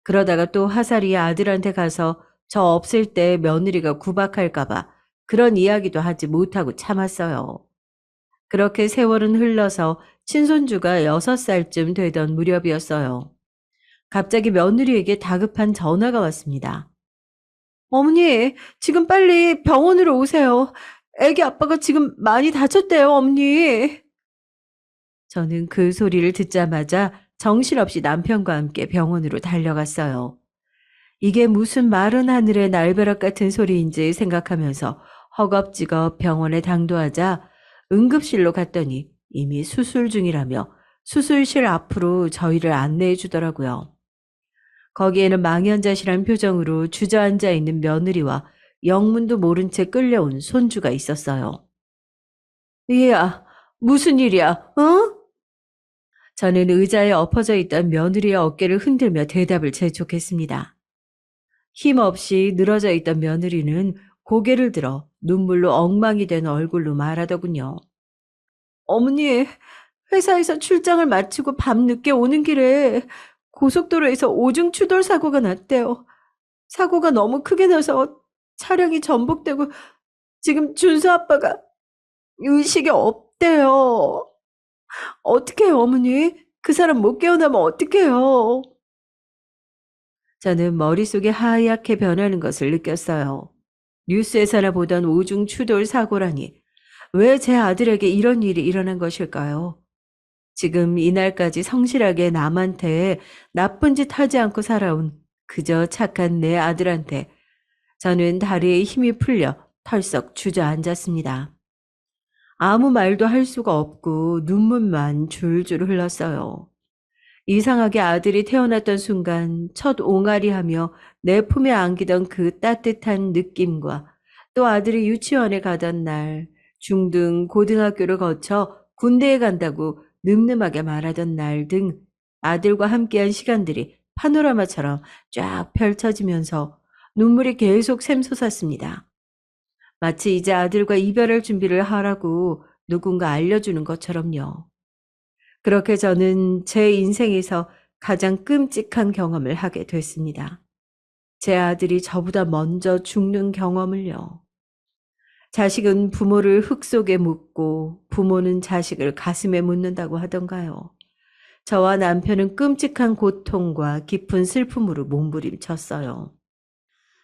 그러다가 또 화살이 아들한테 가서 저 없을 때 며느리가 구박할까봐 그런 이야기도 하지 못하고 참았어요. 그렇게 세월은 흘러서 친손주가 6살쯤 되던 무렵이었어요. 갑자기 며느리에게 다급한 전화가 왔습니다. 어머니, 지금 빨리 병원으로 오세요. 애기 아빠가 지금 많이 다쳤대요, 어머니. 저는 그 소리를 듣자마자 정신없이 남편과 함께 병원으로 달려갔어요. 이게 무슨 마른 하늘의 날벼락 같은 소리인지 생각하면서 허겁지겁 병원에 당도하자 응급실로 갔더니 이미 수술 중이라며 수술실 앞으로 저희를 안내해 주더라고요. 거기에는 망연자실한 표정으로 주저앉아 있는 며느리와 영문도 모른 채 끌려온 손주가 있었어요. 얘야, 무슨 일이야? 어? 저는 의자에 엎어져 있던 며느리의 어깨를 흔들며 대답을 재촉했습니다. 힘없이 늘어져 있던 며느리는 고개를 들어 눈물로 엉망이 된 얼굴로 말하더군요. 어머니, 회사에서 출장을 마치고 밤늦게 오는 길에 고속도로에서 오중 추돌 사고가 났대요. 사고가 너무 크게 나서 차량이 전복되고 지금 준수 아빠가 의식이 없대요. 어떡해요, 어머니? 그 사람 못 깨어나면 어떡해요? 저는 머릿속이 하얗게 변하는 것을 느꼈어요. 뉴스에서나 보던 오중 추돌 사고라니. 왜 제 아들에게 이런 일이 일어난 것일까요? 지금 이날까지 성실하게 남한테 나쁜 짓 하지 않고 살아온 그저 착한 내 아들한테 저는 다리에 힘이 풀려 털썩 주저앉았습니다. 아무 말도 할 수가 없고 눈물만 줄줄 흘렀어요. 이상하게 아들이 태어났던 순간 첫 옹알이하며 내 품에 안기던 그 따뜻한 느낌과 또 아들이 유치원에 가던 날 중등 고등학교를 거쳐 군대에 간다고 늠름하게 말하던 날 등 아들과 함께한 시간들이 파노라마처럼 쫙 펼쳐지면서 눈물이 계속 샘솟았습니다. 마치 이제 아들과 이별할 준비를 하라고 누군가 알려주는 것처럼요. 그렇게 저는 제 인생에서 가장 끔찍한 경험을 하게 됐습니다. 제 아들이 저보다 먼저 죽는 경험을요. 자식은 부모를 흙 속에 묻고 부모는 자식을 가슴에 묻는다고 하던가요. 저와 남편은 끔찍한 고통과 깊은 슬픔으로 몸부림쳤어요.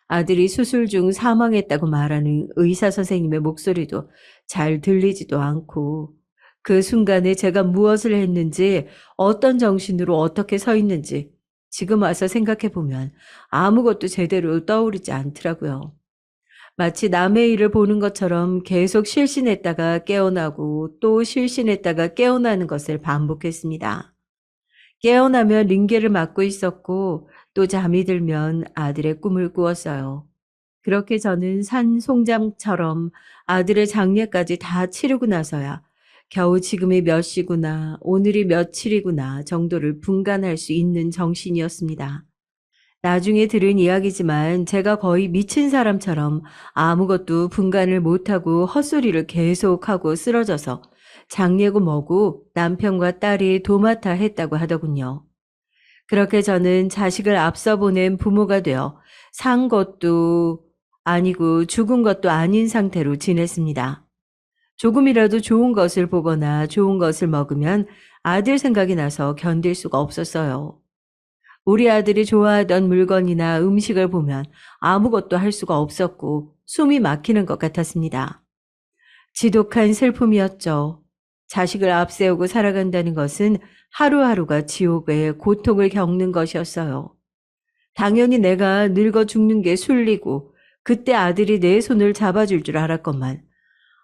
아들이 수술 중 사망했다고 말하는 의사 선생님의 목소리도 잘 들리지도 않고 그 순간에 제가 무엇을 했는지 어떤 정신으로 어떻게 서 있는지 지금 와서 생각해 보면 아무것도 제대로 떠오르지 않더라고요. 마치 남의 일을 보는 것처럼 계속 실신했다가 깨어나고 또 실신했다가 깨어나는 것을 반복했습니다. 깨어나면 링게를 맞고 있었고 또 잠이 들면 아들의 꿈을 꾸었어요. 그렇게 저는 산송장처럼 아들의 장례까지 다 치르고 나서야 겨우 지금이 몇 시구나, 오늘이 며칠이구나 정도를 분간할 수 있는 정신이었습니다. 나중에 들은 이야기지만 제가 거의 미친 사람처럼 아무것도 분간을 못하고 헛소리를 계속하고 쓰러져서 장례고 뭐고 남편과 딸이 도맡아 했다고 하더군요. 그렇게 저는 자식을 앞서 보낸 부모가 되어 산 것도 아니고 죽은 것도 아닌 상태로 지냈습니다. 조금이라도 좋은 것을 보거나 좋은 것을 먹으면 아들 생각이 나서 견딜 수가 없었어요. 우리 아들이 좋아하던 물건이나 음식을 보면 아무것도 할 수가 없었고 숨이 막히는 것 같았습니다. 지독한 슬픔이었죠. 자식을 앞세우고 살아간다는 것은 하루하루가 지옥의 고통을 겪는 것이었어요. 당연히 내가 늙어 죽는 게 술리고 그때 아들이 내 손을 잡아줄 줄 알았건만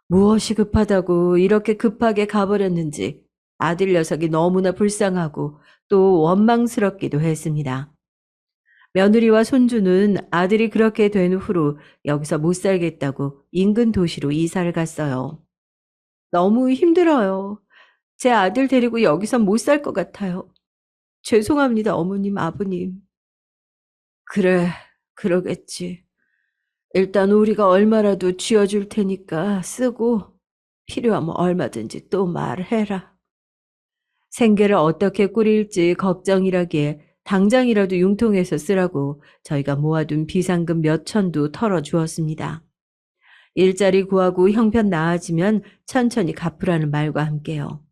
무엇이 급하다고 이렇게 급하게 가버렸는지 아들 녀석이 너무나 불쌍하고 또 원망스럽기도 했습니다. 며느리와 손주는 아들이 그렇게 된 후로 여기서 못 살겠다고 인근 도시로 이사를 갔어요. 너무 힘들어요. 제 아들 데리고 여기서 못 살 것 같아요. 죄송합니다, 어머님, 아버님. 그래, 그러겠지. 일단 우리가 얼마라도 쥐어줄 테니까 쓰고 필요하면 얼마든지 또 말해라. 생계를 어떻게 꾸릴지 걱정이라기에 당장이라도 융통해서 쓰라고 저희가 모아둔 비상금 몇 천도 털어주었습니다. 일자리 구하고 형편 나아지면 천천히 갚으라는 말과 함께요.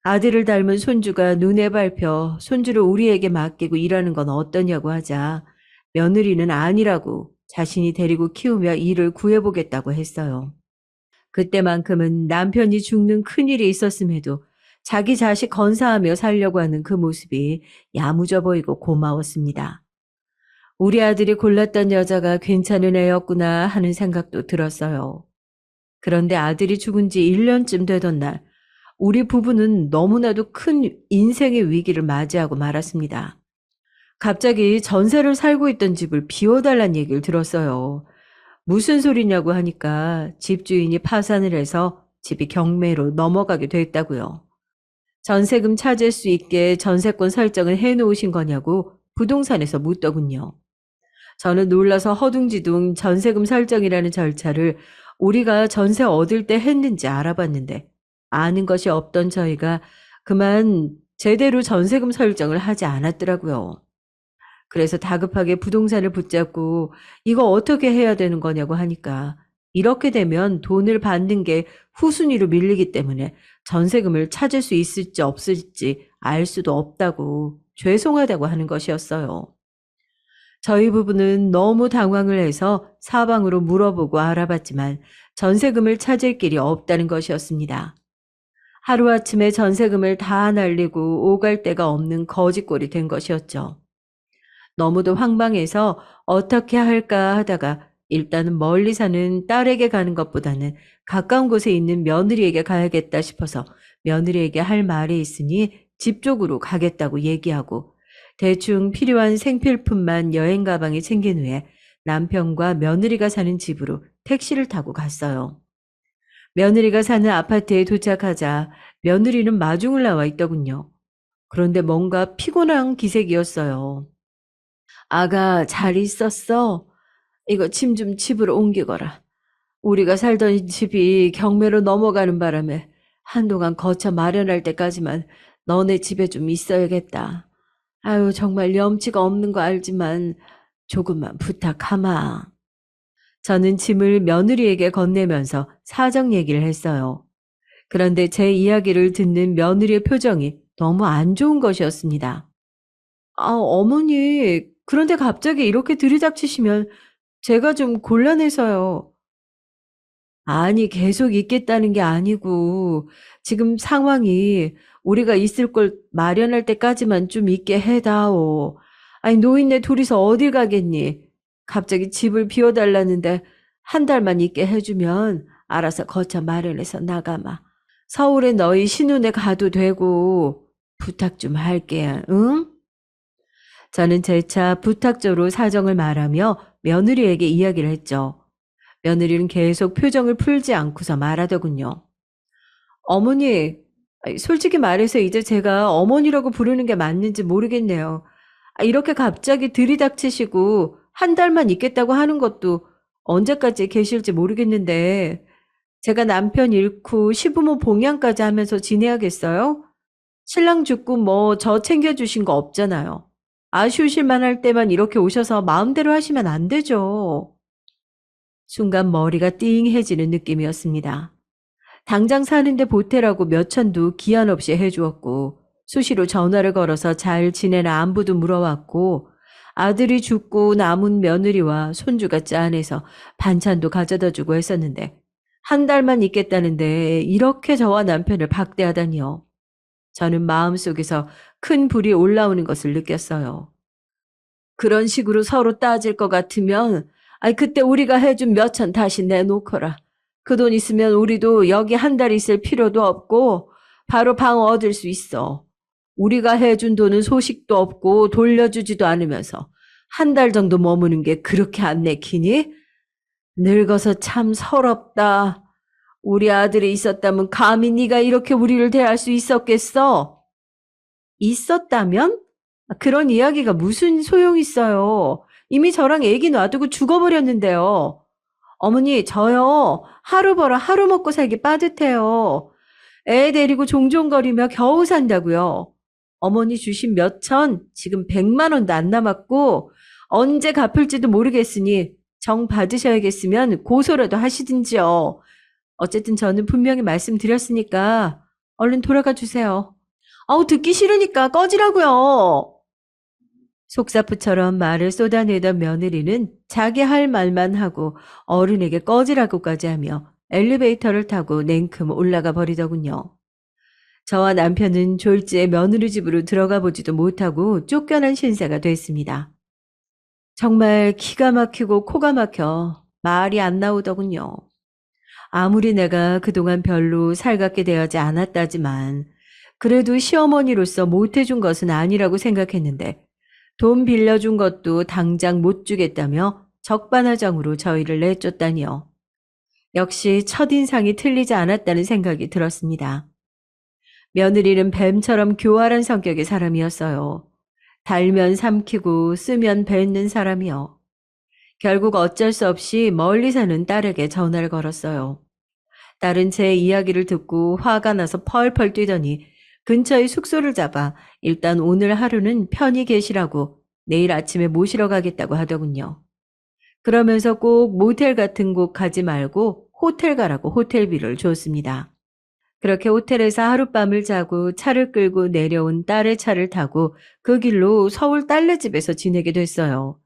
아들을 닮은 손주가 눈에 밟혀 손주를 우리에게 맡기고 일하는 건 어떠냐고 하자 며느리는 아니라고 자신이 데리고 키우며 일을 구해보겠다고 했어요. 그때만큼은 남편이 죽는 큰일이 있었음에도 자기 자식 건사하며 살려고 하는 그 모습이 야무져 보이고 고마웠습니다. 우리 아들이 골랐던 여자가 괜찮은 애였구나 하는 생각도 들었어요. 그런데 아들이 죽은 지 1년쯤 되던 날 우리 부부는 너무나도 큰 인생의 위기를 맞이하고 말았습니다. 갑자기 전세를 살고 있던 집을 비워달란 얘기를 들었어요. 무슨 소리냐고 하니까 집주인이 파산을 해서 집이 경매로 넘어가게 됐다고요. 전세금 찾을 수 있게 전세권 설정을 해놓으신 거냐고 부동산에서 묻더군요. 저는 놀라서 허둥지둥 전세금 설정이라는 절차를 우리가 전세 얻을 때 했는지 알아봤는데 아는 것이 없던 저희가 그만 제대로 전세금 설정을 하지 않았더라고요. 그래서 다급하게 부동산을 붙잡고 이거 어떻게 해야 되는 거냐고 하니까 이렇게 되면 돈을 받는 게 후순위로 밀리기 때문에 전세금을 찾을 수 있을지 없을지 알 수도 없다고 죄송하다고 하는 것이었어요. 저희 부부는 너무 당황을 해서 사방으로 물어보고 알아봤지만 전세금을 찾을 길이 없다는 것이었습니다. 하루아침에 전세금을 다 날리고 오갈 데가 없는 거지꼴이 된 것이었죠. 너무도 황당해서 어떻게 할까 하다가 일단은 멀리 사는 딸에게 가는 것보다는 가까운 곳에 있는 며느리에게 가야겠다 싶어서 며느리에게 할 말이 있으니 집 쪽으로 가겠다고 얘기하고 대충 필요한 생필품만 여행 가방에 챙긴 후에 남편과 며느리가 사는 집으로 택시를 타고 갔어요. 며느리가 사는 아파트에 도착하자 며느리는 마중을 나와 있더군요. 그런데 뭔가 피곤한 기색이었어요. 아가, 잘 있었어? 이거 짐 좀 집으로 옮기거라. 우리가 살던 집이 경매로 넘어가는 바람에 한동안 거처 마련할 때까지만 너네 집에 좀 있어야겠다. 아유, 정말 염치가 없는 거 알지만 조금만 부탁하마. 저는 짐을 며느리에게 건네면서 사정 얘기를 했어요. 그런데 제 이야기를 듣는 며느리의 표정이 너무 안 좋은 것이었습니다. 아, 어머니, 그런데 갑자기 이렇게 들이닥치시면 제가 좀 곤란해서요. 아니, 계속 있겠다는 게 아니고, 지금 상황이 우리가 있을 걸 마련할 때까지만 좀 있게 해다오. 아니, 노인네 둘이서 어딜 가겠니? 갑자기 집을 비워달라는데 한 달만 있게 해주면 알아서 거처 마련해서 나가마. 서울에 너희 신혼에 가도 되고, 부탁 좀 할게, 응? 저는 재차 부탁조로 사정을 말하며 며느리에게 이야기를 했죠. 며느리는 계속 표정을 풀지 않고서 말하더군요. 어머니, 솔직히 말해서 이제 제가 어머니라고 부르는 게 맞는지 모르겠네요. 이렇게 갑자기 들이닥치시고 한 달만 있겠다고 하는 것도 언제까지 계실지 모르겠는데 제가 남편 잃고 시부모 봉양까지 하면서 지내야겠어요? 신랑 죽고 뭐 저 챙겨주신 거 없잖아요. 아쉬우실 만할 때만 이렇게 오셔서 마음대로 하시면 안 되죠. 순간 머리가 띵해지는 느낌이었습니다. 당장 사는데 보태라고 몇천도 기한 없이 해주었고 수시로 전화를 걸어서 잘 지내나 안부도 물어왔고 아들이 죽고 남은 며느리와 손주가 짠해서 반찬도 가져다 주고 했었는데 한 달만 있겠다는데 이렇게 저와 남편을 박대하다니요. 저는 마음속에서 큰 불이 올라오는 것을 느꼈어요. 그런 식으로 서로 따질 것 같으면 그때 우리가 해준 몇천 다시 내놓거라. 그 돈 있으면 우리도 여기 한 달 있을 필요도 없고 바로 방 얻을 수 있어. 우리가 해준 돈은 소식도 없고 돌려주지도 않으면서 한 달 정도 머무는 게 그렇게 안 내키니? 늙어서 참 서럽다. 우리 아들이 있었다면 감히 네가 이렇게 우리를 대할 수 있었겠어? 있었다면? 그런 이야기가 무슨 소용 있어요. 이미 저랑 애기 놔두고 죽어버렸는데요. 어머니, 저요. 하루 벌어 하루 먹고 살기 빠듯해요. 애 데리고 종종거리며 겨우 산다고요. 어머니 주신 몇천, 지금 100만 원도 안 남았고 언제 갚을지도 모르겠으니 정 받으셔야겠으면 고소라도 하시든지요. 어쨌든 저는 분명히 말씀드렸으니까 얼른 돌아가 주세요. 아우, 듣기 싫으니까 꺼지라고요. 속사포처럼 말을 쏟아내던 며느리는 자기 할 말만 하고 어른에게 꺼지라고까지 하며 엘리베이터를 타고 냉큼 올라가 버리더군요. 저와 남편은 졸지에 며느리 집으로 들어가 보지도 못하고 쫓겨난 신세가 됐습니다. 정말 기가 막히고 코가 막혀 말이 안 나오더군요. 아무리 내가 그동안 별로 살갑게 대하지 않았다지만 그래도 시어머니로서 못해준 것은 아니라고 생각했는데 돈 빌려준 것도 당장 못 주겠다며 적반하장으로 저희를 내쫓다니요. 역시 첫인상이 틀리지 않았다는 생각이 들었습니다. 며느리는 뱀처럼 교활한 성격의 사람이었어요. 달면 삼키고 쓰면 뱉는 사람이요. 결국 어쩔 수 없이 멀리 사는 딸에게 전화를 걸었어요. 딸은 제 이야기를 듣고 화가 나서 펄펄 뛰더니 근처의 숙소를 잡아 일단 오늘 하루는 편히 계시라고 내일 아침에 모시러 가겠다고 하더군요. 그러면서 꼭 모텔 같은 곳 가지 말고 호텔 가라고 호텔비를 줬습니다. 그렇게 호텔에서 하룻밤을 자고 차를 끌고 내려온 딸의 차를 타고 그 길로 서울 딸네 집에서 지내게 됐어요.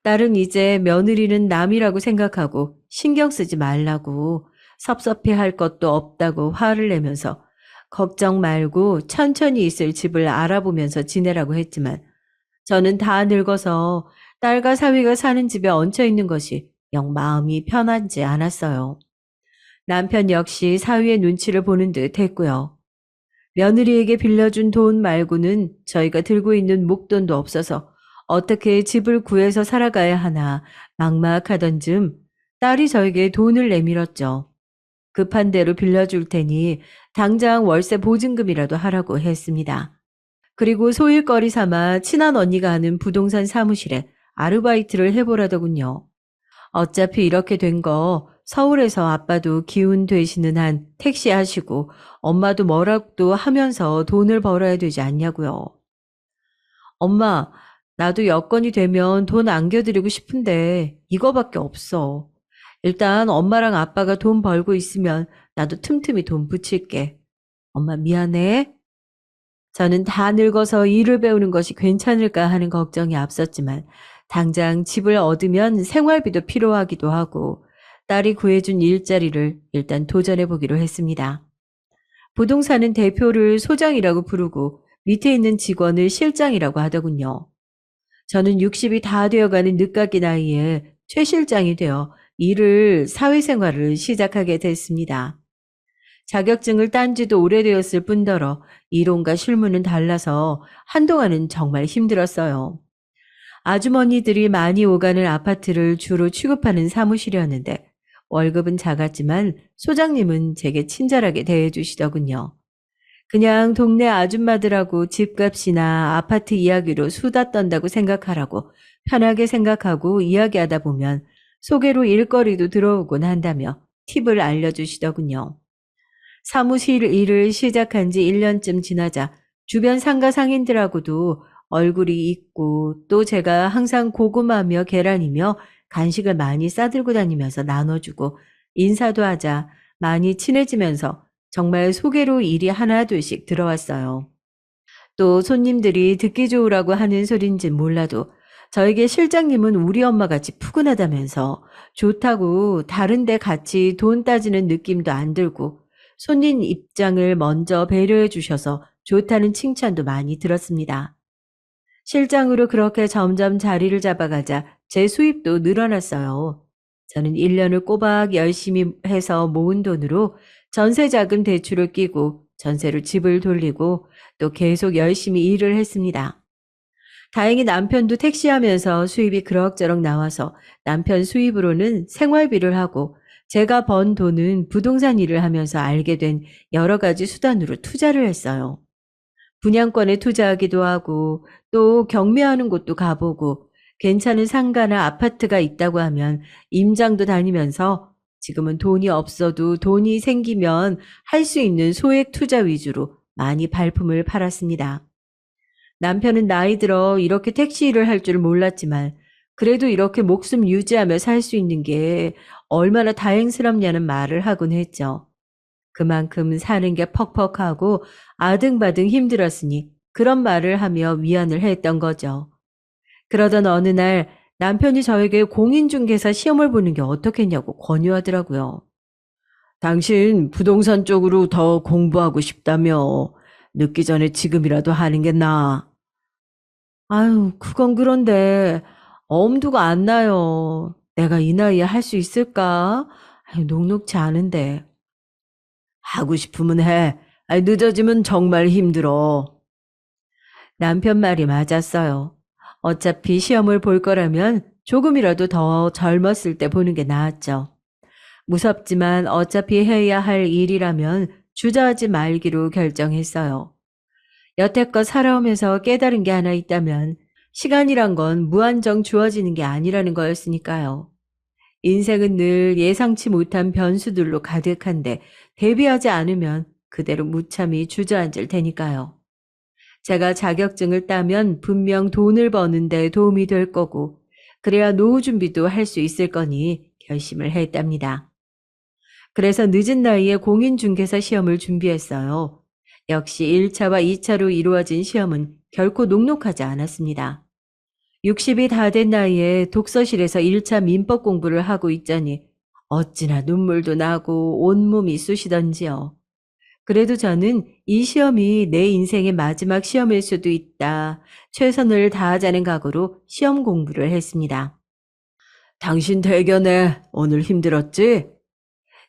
딸은 이제 며느리는 남이라고 생각하고 신경 쓰지 말라고 섭섭해할 것도 없다고 화를 내면서 걱정 말고 천천히 있을 집을 알아보면서 지내라고 했지만 저는 다 늙어서 딸과 사위가 사는 집에 얹혀 있는 것이 영 마음이 편하지 않았어요. 남편 역시 사위의 눈치를 보는 듯 했고요. 며느리에게 빌려준 돈 말고는 저희가 들고 있는 목돈도 없어서 어떻게 집을 구해서 살아가야 하나 막막하던 즈음 딸이 저에게 돈을 내밀었죠. 급한 대로 빌려줄 테니 당장 월세 보증금이라도 하라고 했습니다. 그리고 소일거리 삼아 친한 언니가 하는 부동산 사무실에 아르바이트를 해보라더군요. 어차피 이렇게 된 거 서울에서 아빠도 기운 되시는 한 택시 하시고 엄마도 뭐라도 하면서 돈을 벌어야 되지 않냐고요. 엄마, 나도 여건이 되면 돈 안겨드리고 싶은데 이거밖에 없어. 일단 엄마랑 아빠가 돈 벌고 있으면 나도 틈틈이 돈 붙일게. 엄마 미안해. 저는 다 늙어서 일을 배우는 것이 괜찮을까 하는 걱정이 앞섰지만 당장 집을 얻으면 생활비도 필요하기도 하고 딸이 구해준 일자리를 일단 도전해 보기로 했습니다. 부동산은 대표를 소장이라고 부르고 밑에 있는 직원을 실장이라고 하더군요. 저는 60이 다 되어가는 늦깎이 나이에 최 실장이 되어 사회생활을 시작하게 됐습니다. 자격증을 딴 지도 오래되었을 뿐더러 이론과 실무는 달라서 한동안은 정말 힘들었어요. 아주머니들이 많이 오가는 아파트를 주로 취급하는 사무실이었는데 월급은 작았지만 소장님은 제게 친절하게 대해주시더군요. 그냥 동네 아줌마들하고 집값이나 아파트 이야기로 수다 떤다고 생각하라고 편하게 생각하고 이야기하다 보면 소개로 일거리도 들어오곤 한다며 팁을 알려주시더군요. 사무실 일을 시작한 지 1년쯤 지나자 주변 상가 상인들하고도 얼굴이 있고 또 제가 항상 고구마며 계란이며 간식을 많이 싸들고 다니면서 나눠주고 인사도 하자 많이 친해지면서 정말 소개로 일이 하나둘씩 들어왔어요. 또 손님들이 듣기 좋으라고 하는 소린진 몰라도 저에게 실장님은 우리 엄마같이 푸근하다면서 좋다고 다른데 같이 돈 따지는 느낌도 안 들고 손님 입장을 먼저 배려해 주셔서 좋다는 칭찬도 많이 들었습니다. 실장으로 그렇게 점점 자리를 잡아가자 제 수입도 늘어났어요. 저는 1년을 꼬박 열심히 해서 모은 돈으로 전세자금 대출을 끼고 전세로 집을 돌리고 또 계속 열심히 일을 했습니다. 다행히 남편도 택시하면서 수입이 그럭저럭 나와서 남편 수입으로는 생활비를 하고 제가 번 돈은 부동산 일을 하면서 알게 된 여러 가지 수단으로 투자를 했어요. 분양권에 투자하기도 하고 또 경매하는 곳도 가보고 괜찮은 상가나 아파트가 있다고 하면 임장도 다니면서 지금은 돈이 없어도 돈이 생기면 할 수 있는 소액 투자 위주로 많이 발품을 팔았습니다. 남편은 나이 들어 이렇게 택시 일을 할 줄 몰랐지만 그래도 이렇게 목숨 유지하며 살 수 있는 게 얼마나 다행스럽냐는 말을 하곤 했죠. 그만큼 사는 게 퍽퍽하고 아등바등 힘들었으니 그런 말을 하며 위안을 했던 거죠. 그러던 어느 날 남편이 저에게 공인중개사 시험을 보는 게 어떻겠냐고 권유하더라고요. 당신 부동산 쪽으로 더 공부하고 싶다며 늦기 전에 지금이라도 하는 게 나아. 아유, 그건 그런데 엄두가 안 나요. 내가 이 나이에 할 수 있을까? 아유, 녹록지 않은데. 하고 싶으면 해. 아이, 늦어지면 정말 힘들어. 남편 말이 맞았어요. 어차피 시험을 볼 거라면 조금이라도 더 젊었을 때 보는 게 나았죠. 무섭지만 어차피 해야 할 일이라면 주저하지 말기로 결정했어요. 여태껏 살아오면서 깨달은 게 하나 있다면 시간이란 건 무한정 주어지는 게 아니라는 거였으니까요. 인생은 늘 예상치 못한 변수들로 가득한데 대비하지 않으면 그대로 무참히 주저앉을 테니까요. 제가 자격증을 따면 분명 돈을 버는 데 도움이 될 거고 그래야 노후 준비도 할 수 있을 거니 결심을 했답니다. 그래서 늦은 나이에 공인중개사 시험을 준비했어요. 역시 1차와 2차로 이루어진 시험은 결코 녹록하지 않았습니다. 60이 다 된 나이에 독서실에서 1차 민법 공부를 하고 있자니 어찌나 눈물도 나고 온몸이 쑤시던지요. 그래도 저는 이 시험이 내 인생의 마지막 시험일 수도 있다. 최선을 다하자는 각오로 시험 공부를 했습니다. 당신 대견해. 오늘 힘들었지?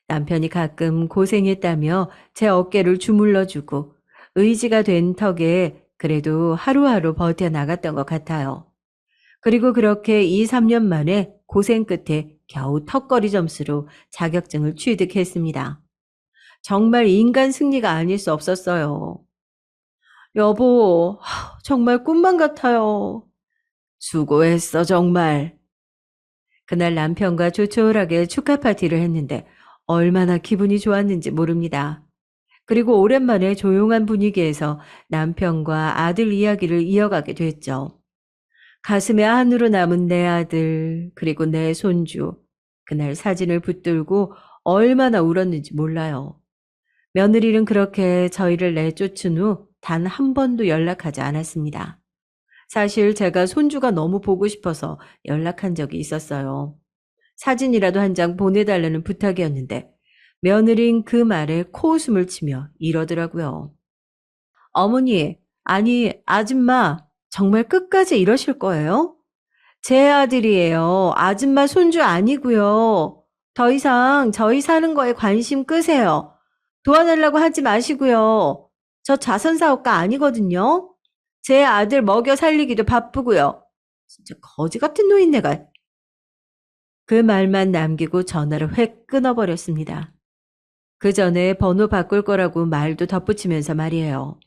남편이 가끔 고생했다며 제 어깨를 주물러주고 의지가 된 턱에 그래도 하루하루 버텨나갔던 것 같아요. 그리고 그렇게 2, 3년 만에 고생 끝에 겨우 턱걸이 점수로 자격증을 취득했습니다. 정말 인간 승리가 아닐 수 없었어요. 여보, 정말 꿈만 같아요. 수고했어, 정말. 그날 남편과 조촐하게 축하 파티를 했는데 얼마나 기분이 좋았는지 모릅니다. 그리고 오랜만에 조용한 분위기에서 남편과 아들 이야기를 이어가게 됐죠. 가슴에 한으로 남은 내 아들, 그리고 내 손주. 그날 사진을 붙들고 얼마나 울었는지 몰라요. 며느리는 그렇게 저희를 내쫓은 후 단 한 번도 연락하지 않았습니다. 사실 제가 손주가 너무 보고 싶어서 연락한 적이 있었어요. 사진이라도 한 장 보내달라는 부탁이었는데 며느린 그 말에 코웃음을 치며 이러더라고요. 어머니, 아니 아줌마 정말 끝까지 이러실 거예요? 제 아들이에요. 아줌마 손주 아니고요. 더 이상 저희 사는 거에 관심 끄세요. 도와달라고 하지 마시고요. 저 자선사업가 아니거든요. 제 아들 먹여 살리기도 바쁘고요. 진짜 거지 같은 노인네가. 그 말만 남기고 전화를 획 끊어버렸습니다. 그 전에 번호 바꿀 거라고 말도 덧붙이면서 말이에요.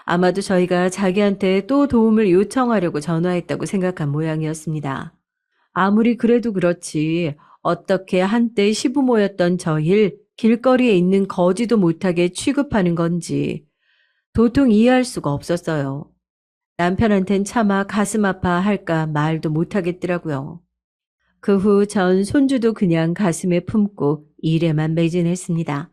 아마도 저희가 자기한테 또 도움을 요청하려고 전화했다고 생각한 모양이었습니다. 아무리 그래도 그렇지 어떻게 한때 시부모였던 저힐 길거리에 있는 거지도 못하게 취급하는 건지 도통 이해할 수가 없었어요. 남편한텐 차마 가슴 아파할까 말도 못하겠더라고요. 그 후 전 손주도 그냥 가슴에 품고 일에만 매진했습니다.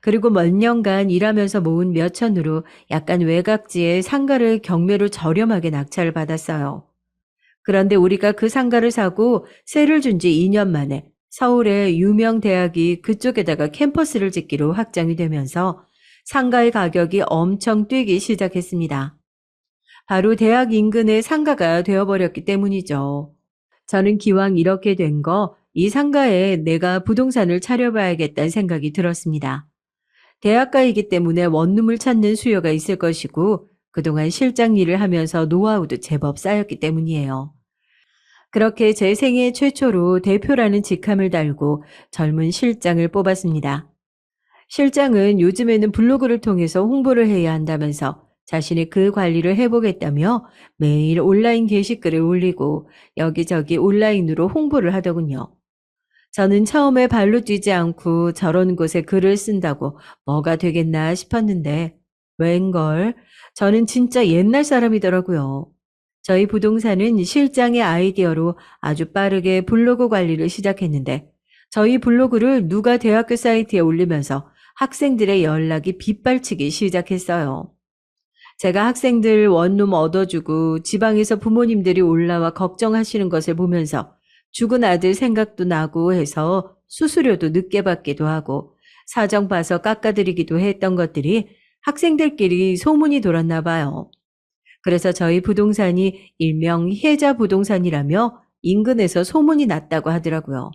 그리고 몇 년간 일하면서 모은 몇 천으로 약간 외곽지에 상가를 경매로 저렴하게 낙찰을 받았어요. 그런데 우리가 그 상가를 사고 세를 준 지 2년 만에 서울의 유명 대학이 그쪽에다가 캠퍼스를 짓기로 확정이 되면서 상가의 가격이 엄청 뛰기 시작했습니다. 바로 대학 인근의 상가가 되어버렸기 때문이죠. 저는 기왕 이렇게 된 거 이 상가에 내가 부동산을 차려봐야겠다는 생각이 들었습니다. 대학가이기 때문에 원룸을 찾는 수요가 있을 것이고 그동안 실장 일을 하면서 노하우도 제법 쌓였기 때문이에요. 그렇게 제 생애 최초로 대표라는 직함을 달고 젊은 실장을 뽑았습니다. 실장은 요즘에는 블로그를 통해서 홍보를 해야 한다면서 자신이 그 관리를 해보겠다며 매일 온라인 게시글을 올리고 여기저기 온라인으로 홍보를 하더군요. 저는 처음에 발로 뛰지 않고 저런 곳에 글을 쓴다고 뭐가 되겠나 싶었는데 웬걸 저는 진짜 옛날 사람이더라고요. 저희 부동산은 실장의 아이디어로 아주 빠르게 블로그 관리를 시작했는데 저희 블로그를 누가 대학교 사이트에 올리면서 학생들의 연락이 빗발치기 시작했어요. 제가 학생들 원룸 얻어주고 지방에서 부모님들이 올라와 걱정하시는 것을 보면서 죽은 아들 생각도 나고 해서 수수료도 늦게 받기도 하고 사정 봐서 깎아드리기도 했던 것들이 학생들끼리 소문이 돌았나 봐요. 그래서 저희 부동산이 일명 혜자 부동산이라며 인근에서 소문이 났다고 하더라고요.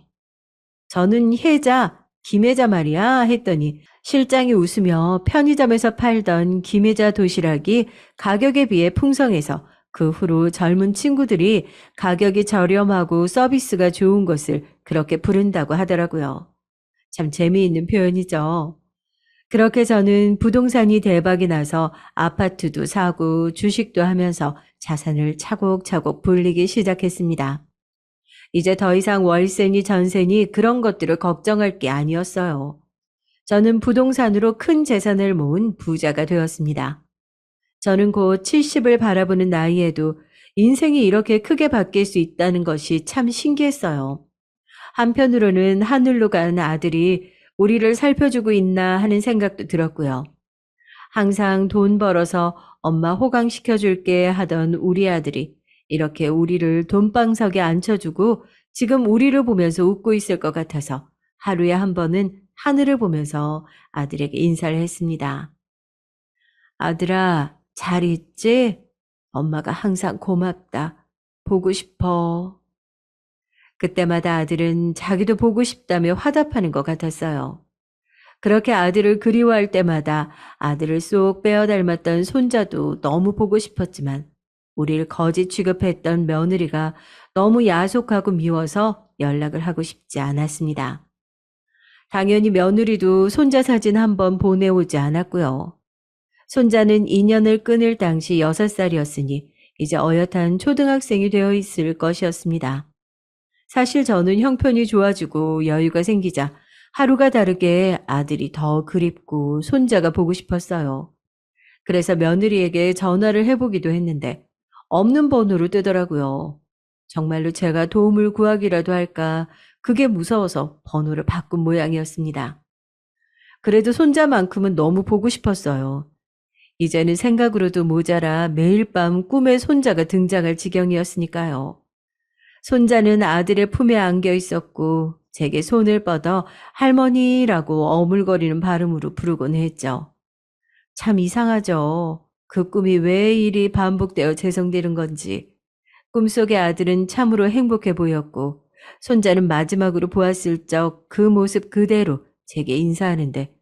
저는 혜자, 김혜자 말이야 했더니 실장이 웃으며 편의점에서 팔던 김혜자 도시락이 가격에 비해 풍성해서 그 후로 젊은 친구들이 가격이 저렴하고 서비스가 좋은 곳을 그렇게 부른다고 하더라고요. 참 재미있는 표현이죠. 그렇게 저는 부동산이 대박이 나서 아파트도 사고 주식도 하면서 자산을 차곡차곡 불리기 시작했습니다. 이제 더 이상 월세니 전세니 그런 것들을 걱정할 게 아니었어요. 저는 부동산으로 큰 재산을 모은 부자가 되었습니다. 저는 곧 70을 바라보는 나이에도 인생이 이렇게 크게 바뀔 수 있다는 것이 참 신기했어요. 한편으로는 하늘로 간 아들이 우리를 살펴주고 있나 하는 생각도 들었고요. 항상 돈 벌어서 엄마 호강시켜줄게 하던 우리 아들이 이렇게 우리를 돈방석에 앉혀주고 지금 우리를 보면서 웃고 있을 것 같아서 하루에 한 번은 하늘을 보면서 아들에게 인사를 했습니다. 아들아, 잘 있지? 엄마가 항상 고맙다. 보고 싶어. 그때마다 아들은 자기도 보고 싶다며 화답하는 것 같았어요. 그렇게 아들을 그리워할 때마다 아들을 쏙 빼어 닮았던 손자도 너무 보고 싶었지만 우리를 거지 취급했던 며느리가 너무 야속하고 미워서 연락을 하고 싶지 않았습니다. 당연히 며느리도 손자 사진 한번 보내오지 않았고요. 손자는 인연을 끊을 당시 6살이었으니 이제 어엿한 초등학생이 되어 있을 것이었습니다. 사실 저는 형편이 좋아지고 여유가 생기자 하루가 다르게 아들이 더 그립고 손자가 보고 싶었어요. 그래서 며느리에게 전화를 해보기도 했는데 없는 번호로 뜨더라고요. 정말로 제가 도움을 구하기라도 할까 그게 무서워서 번호를 바꾼 모양이었습니다. 그래도 손자만큼은 너무 보고 싶었어요. 이제는 생각으로도 모자라 매일 밤 꿈에 손자가 등장할 지경이었으니까요. 손자는 아들의 품에 안겨 있었고 제게 손을 뻗어 할머니라고 어물거리는 발음으로 부르곤 했죠. 참 이상하죠. 그 꿈이 왜 이리 반복되어 재성되는 건지. 꿈속의 아들은 참으로 행복해 보였고 손자는 마지막으로 보았을 적 그 모습 그대로 제게 인사하는데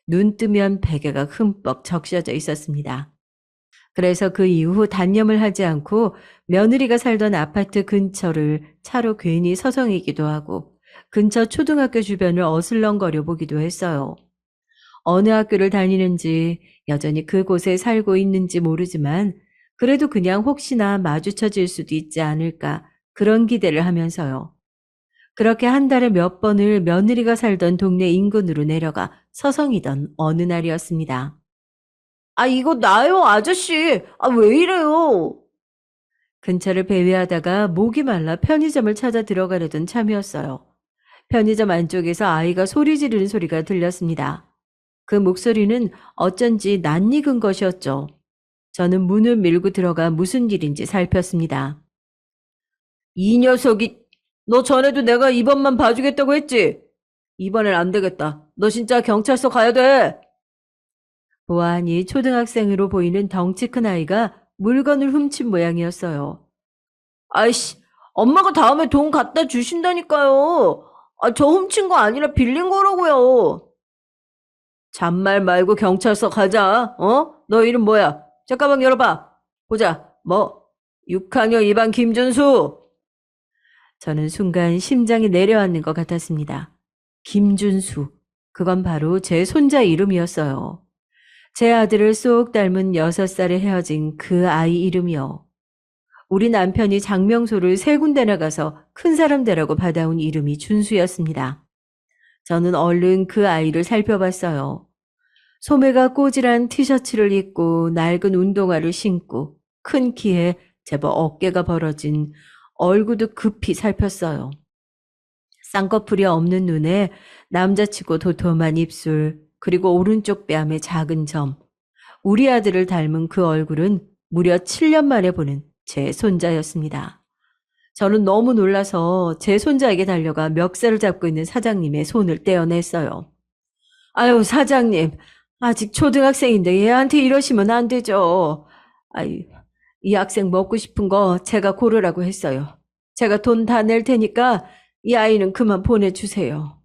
눈 뜨면 베개가 흠뻑 적셔져 있었습니다. 그래서 그 이후 단념을 하지 않고 며느리가 살던 아파트 근처를 차로 괜히 서성이기도 하고 근처 초등학교 주변을 어슬렁거려 보기도 했어요. 어느 학교를 다니는지 여전히 그곳에 살고 있는지 모르지만 그래도 그냥 혹시나 마주쳐질 수도 있지 않을까 그런 기대를 하면서요. 그렇게 한 달에 몇 번을 며느리가 살던 동네 인근으로 내려가 서성이던 어느 날이었습니다. 아, 이거 나요, 아저씨. 아, 왜 이래요? 근처를 배회하다가 목이 말라 편의점을 찾아 들어가려던 참이었어요. 편의점 안쪽에서 아이가 소리 지르는 소리가 들렸습니다. 그 목소리는 어쩐지 낯익은 것이었죠. 저는 문을 밀고 들어가 무슨 일인지 살폈습니다. 이 녀석이, 너 전에도 내가 이번만 봐주겠다고 했지? 이번엔 안 되겠다. 너 진짜 경찰서 가야 돼. 보아하니 초등학생으로 보이는 덩치 큰 아이가 물건을 훔친 모양이었어요. 아이씨, 엄마가 다음에 돈 갖다 주신다니까요. 아, 저 훔친 거 아니라 빌린 거라고요. 잔말 말고 경찰서 가자. 어? 너 이름 뭐야? 책가방 열어봐. 보자. 뭐? 6학년 2반 김준수. 저는 순간 심장이 내려앉는 것 같았습니다. 김준수. 그건 바로 제 손자 이름이었어요. 제 아들을 쏙 닮은 6살에 헤어진 그 아이 이름이요. 우리 남편이 장명소를 3군데나 가서 큰 사람 되라고 받아온 이름이 준수였습니다. 저는 얼른 그 아이를 살펴봤어요. 소매가 꼬질한 티셔츠를 입고 낡은 운동화를 신고 큰 키에 제법 어깨가 벌어진 얼굴도 급히 살폈어요. 쌍꺼풀이 없는 눈에 남자치고 도톰한 입술 그리고 오른쪽 뺨에 작은 점. 우리 아들을 닮은 그 얼굴은 무려 7년 만에 보는 제 손자였습니다. 저는 너무 놀라서 제 손자에게 달려가 멱살을 잡고 있는 사장님의 손을 떼어냈어요. 아유, 사장님. 아직 초등학생인데 얘한테 이러시면 안 되죠. 아유, 이 학생 먹고 싶은 거 제가 고르라고 했어요. 제가 돈 다 낼 테니까 이 아이는 그만 보내주세요.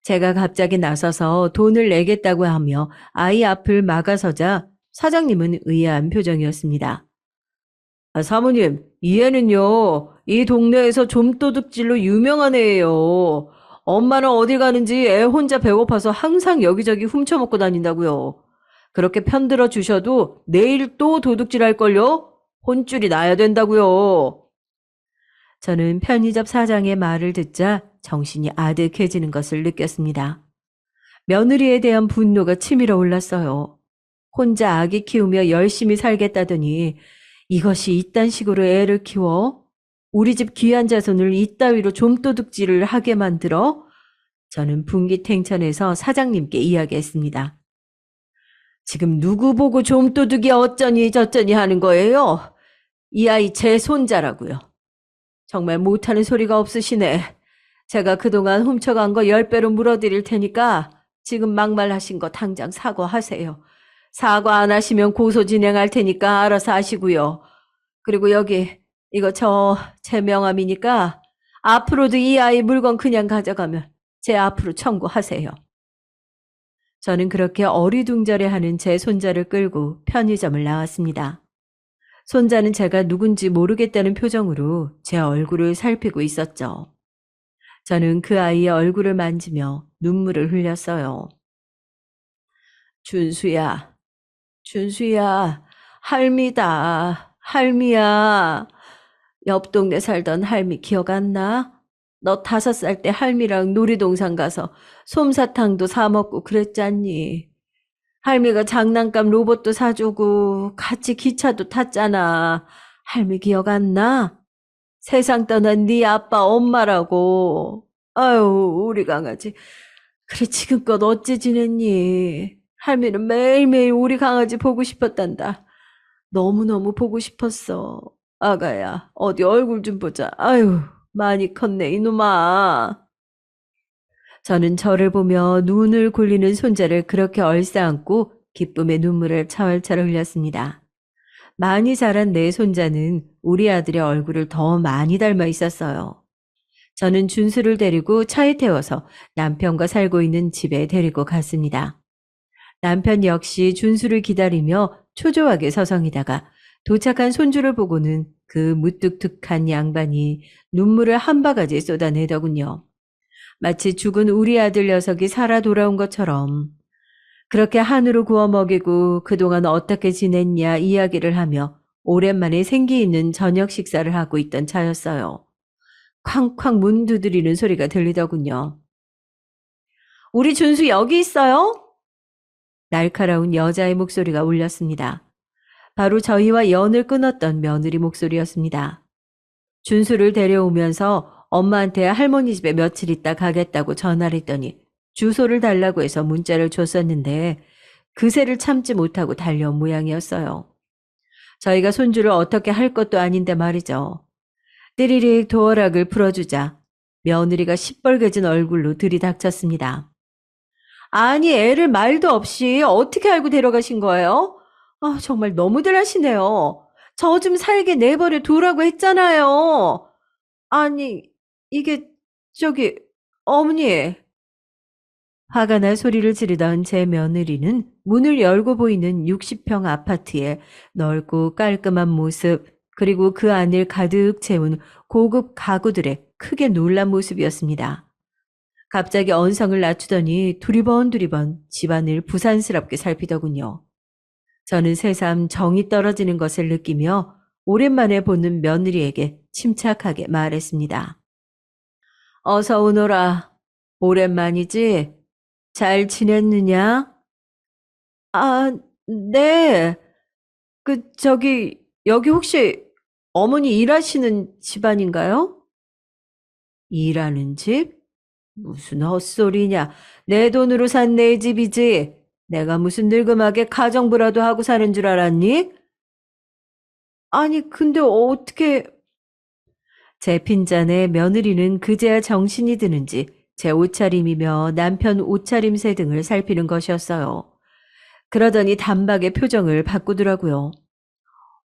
제가 갑자기 나서서 돈을 내겠다고 하며 아이 앞을 막아서자 사장님은 의아한 표정이었습니다. 아, 사모님, 이 애는요, 이 동네에서 좀도둑질로 유명한 애예요. 엄마는 어딜 가는지 애 혼자 배고파서 항상 여기저기 훔쳐먹고 다닌다고요. 그렇게 편들어 주셔도 내일 또 도둑질할걸요? 혼쭐이 나야 된다고요. 저는 편의점 사장의 말을 듣자 정신이 아득해지는 것을 느꼈습니다. 며느리에 대한 분노가 치밀어 올랐어요. 혼자 아기 키우며 열심히 살겠다더니 이것이 이딴 식으로 애를 키워? 우리 집 귀한 자손을 이따위로 좀도둑질을 하게 만들어? 저는 분기탱천해서 사장님께 이야기했습니다. 지금 누구 보고 좀도둑이 어쩌니 저쩌니 하는 거예요? 이 아이 제 손자라고요. 정말 못하는 소리가 없으시네. 제가 그동안 훔쳐간 거 10배로 물어드릴 테니까 지금 막말하신 거 당장 사과하세요. 사과 안 하시면 고소 진행할 테니까 알아서 하시고요. 그리고 여기 이거 제 명함이니까 앞으로도 이 아이 물건 그냥 가져가면 제 앞으로 청구하세요. 저는 그렇게 어리둥절해하는 제 손자를 끌고 편의점을 나왔습니다. 손자는 제가 누군지 모르겠다는 표정으로 제 얼굴을 살피고 있었죠. 저는 그 아이의 얼굴을 만지며 눈물을 흘렸어요. 준수야, 준수야, 할미다, 할미야. 옆 동네 살던 할미 기억 안 나? 너 5살 때 할미랑 놀이동산 가서 솜사탕도 사 먹고 그랬잖니. 할미가 장난감 로봇도 사주고 같이 기차도 탔잖아. 할미 기억 안 나? 세상 떠난 네 아빠 엄마라고. 아유, 우리 강아지. 그래, 지금껏 어찌 지냈니? 할미는 매일매일 우리 강아지 보고 싶었단다. 너무너무 보고 싶었어. 아가야, 어디 얼굴 좀 보자. 아유, 많이 컸네, 이놈아. 저는 저를 보며 눈을 굴리는 손자를 그렇게 얼싸안고 기쁨의 눈물을 철철 흘렸습니다. 많이 자란 내 손자는 우리 아들의 얼굴을 더 많이 닮아 있었어요. 저는 준수를 데리고 차에 태워서 남편과 살고 있는 집에 데리고 갔습니다. 남편 역시 준수를 기다리며 초조하게 서성이다가 도착한 손주를 보고는 그 무뚝뚝한 양반이 눈물을 한 바가지 쏟아내더군요. 마치 죽은 우리 아들 녀석이 살아 돌아온 것처럼 그렇게 한우로 구워 먹이고 그동안 어떻게 지냈냐 이야기를 하며 오랜만에 생기 있는 저녁 식사를 하고 있던 차였어요. 쾅쾅 문 두드리는 소리가 들리더군요. 우리 준수 여기 있어요? 날카로운 여자의 목소리가 울렸습니다. 바로 저희와 연을 끊었던 며느리 목소리였습니다. 준수를 데려오면서 엄마한테 할머니 집에 며칠 있다 가겠다고 전화를 했더니 주소를 달라고 해서 문자를 줬었는데 그새를 참지 못하고 달려온 모양이었어요. 저희가 손주를 어떻게 할 것도 아닌데 말이죠. 띠리릭 도어락을 풀어주자 며느리가 시뻘개진 얼굴로 들이닥쳤습니다. 아니, 애를 말도 없이 어떻게 알고 데려가신 거예요? 아, 정말 너무들 하시네요. 저 좀 살게 내버려 두라고 했잖아요. 아니, 이게, 저기, 어머니. 화가 나 소리를 지르던 제 며느리는 문을 열고 보이는 60평 아파트의 넓고 깔끔한 모습, 그리고 그 안을 가득 채운 고급 가구들에 크게 놀란 모습이었습니다. 갑자기 언성을 낮추더니 두리번 집안을 부산스럽게 살피더군요. 저는 새삼 정이 떨어지는 것을 느끼며 오랜만에 보는 며느리에게 침착하게 말했습니다. 어서 오너라. 오랜만이지? 잘 지냈느냐? 아, 네. 여기 혹시 어머니 일하시는 집안인가요? 일하는 집? 무슨 헛소리냐. 내 돈으로 산 내 집이지. 내가 무슨 늙음하게 가정부라도 하고 사는 줄 알았니? 아니, 근데 어떻게... 제 핀잔에 며느리는 그제야 정신이 드는지 제 옷차림이며 남편 옷차림새 등을 살피는 것이었어요. 그러더니 단박에 표정을 바꾸더라고요.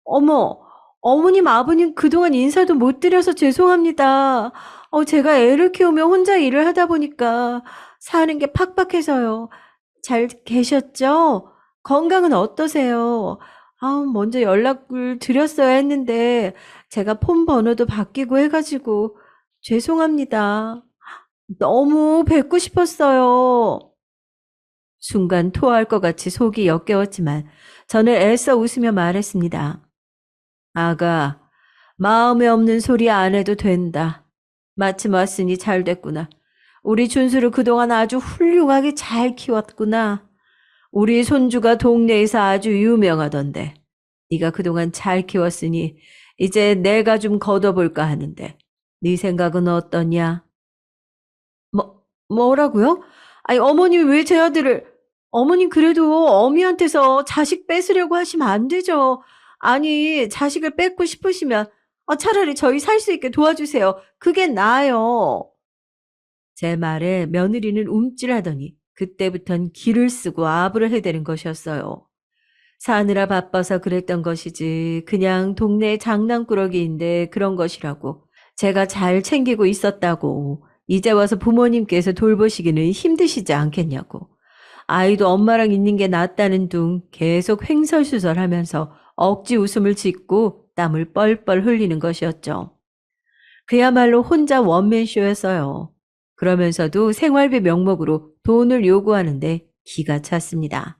어머, 어머님, 아버님 그동안 인사도 못 드려서 죄송합니다. 제가 애를 키우며 혼자 일을 하다 보니까 사는 게 팍팍해서요. 잘 계셨죠? 건강은 어떠세요? 먼저 연락을 드렸어야 했는데 제가 폰 번호도 바뀌고 해가지고 죄송합니다. 너무 뵙고 싶었어요. 순간 토할 것 같이 속이 역겨웠지만 저는 애써 웃으며 말했습니다. 아가, 마음에 없는 소리 안 해도 된다. 마침 왔으니 잘 됐구나. 우리 준수를 그동안 아주 훌륭하게 잘 키웠구나. 우리 손주가 동네에서 아주 유명하던데. 네가 그동안 잘 키웠으니 이제 내가 좀 걷어볼까 하는데. 네 생각은 어떠냐? 뭐라고요? 아니, 어머님이 왜 제 아들을, 어머님 그래도 어미한테서 자식 뺏으려고 하시면 안 되죠. 아니, 자식을 뺏고 싶으시면 차라리 저희 살 수 있게 도와주세요. 그게 나아요. 제 말에 며느리는 움찔하더니 그때부턴 기를 쓰고 아부를 해대는 것이었어요. 사느라 바빠서 그랬던 것이지 그냥 동네 장난꾸러기인데 그런 것이라고 제가 잘 챙기고 있었다고 이제 와서 부모님께서 돌보시기는 힘드시지 않겠냐고 아이도 엄마랑 있는 게 낫다는 둥 계속 횡설수설하면서 억지 웃음을 짓고 땀을 뻘뻘 흘리는 것이었죠. 그야말로 혼자 원맨쇼였어요. 그러면서도 생활비 명목으로 돈을 요구하는데 기가 찼습니다.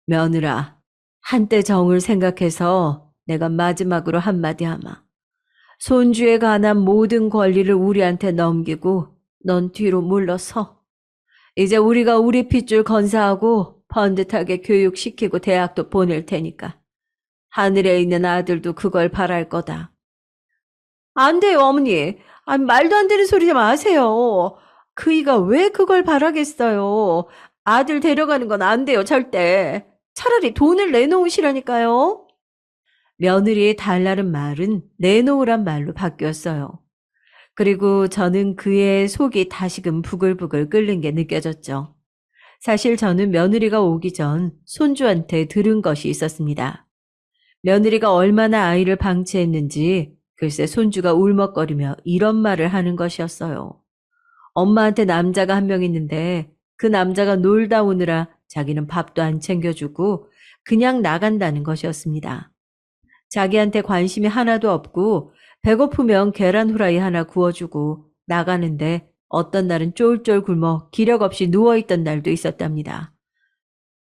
며느라, 한때 정을 생각해서 내가 마지막으로 한마디 하마. 손주에 관한 모든 권리를 우리한테 넘기고 넌 뒤로 물러서. 이제 우리가 우리 핏줄 건사하고 번듯하게 교육시키고 대학도 보낼 테니까. 하늘에 있는 아들도 그걸 바랄 거다. 안 돼요, 어머니. 아니, 말도 안 되는 소리 좀 마세요. 그이가 왜 그걸 바라겠어요. 아들 데려가는 건 안 돼요, 절대. 차라리 돈을 내놓으시라니까요. 며느리의 달라는 말은 내놓으란 말로 바뀌었어요. 그리고 저는 그의 속이 다시금 부글부글 끓는 게 느껴졌죠. 사실 저는 며느리가 오기 전 손주한테 들은 것이 있었습니다. 며느리가 얼마나 아이를 방치했는지 글쎄 손주가 울먹거리며 이런 말을 하는 것이었어요. 엄마한테 남자가 한 명 있는데 그 남자가 놀다 오느라 자기는 밥도 안 챙겨주고 그냥 나간다는 것이었습니다. 자기한테 관심이 하나도 없고 배고프면 계란 후라이 하나 구워주고 나가는데 어떤 날은 쫄쫄 굶어 기력 없이 누워있던 날도 있었답니다.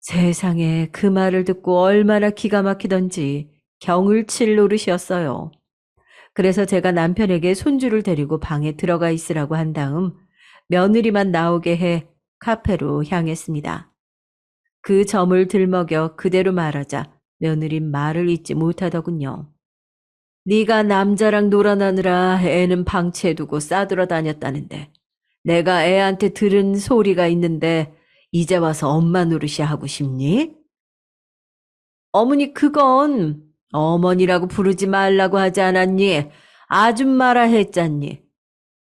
세상에 그 말을 듣고 얼마나 기가 막히던지 경을 칠 노릇이었어요. 그래서 제가 남편에게 손주를 데리고 방에 들어가 있으라고 한 다음 며느리만 나오게 해 카페로 향했습니다. 그 점을 들먹여 그대로 말하자 며느린 말을 잇지 못하더군요. 네가 남자랑 놀아나느라 애는 방치해두고 싸돌아 다녔다는데 내가 애한테 들은 소리가 있는데 이제 와서 엄마 노릇이 하고 싶니? 어머니 그건 어머니라고 부르지 말라고 하지 않았니? 아줌마라 했잖니.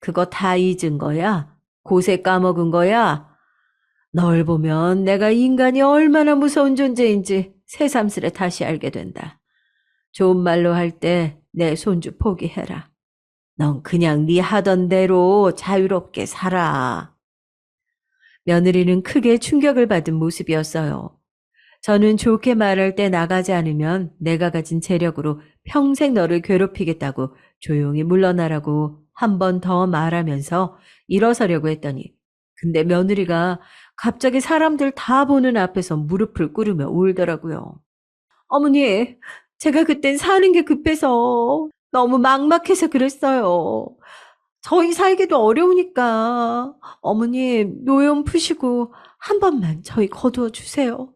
그거 다 잊은 거야? 고세 까먹은 거야? 널 보면 내가 인간이 얼마나 무서운 존재인지 새삼스레 다시 알게 된다. 좋은 말로 할 때 내 손주 포기해라. 넌 그냥 네 하던 대로 자유롭게 살아. 며느리는 크게 충격을 받은 모습이었어요. 저는 좋게 말할 때 나가지 않으면 내가 가진 재력으로 평생 너를 괴롭히겠다고 조용히 물러나라고 한 번 더 말하면서 일어서려고 했더니 근데 며느리가 갑자기 사람들 다 보는 앞에서 무릎을 꿇으며 울더라고요. 어머니, 제가 그땐 사는 게 급해서 너무 막막해서 그랬어요. 저희 살기도 어려우니까 어머니 노염 푸시고 한 번만 저희 거두어 주세요.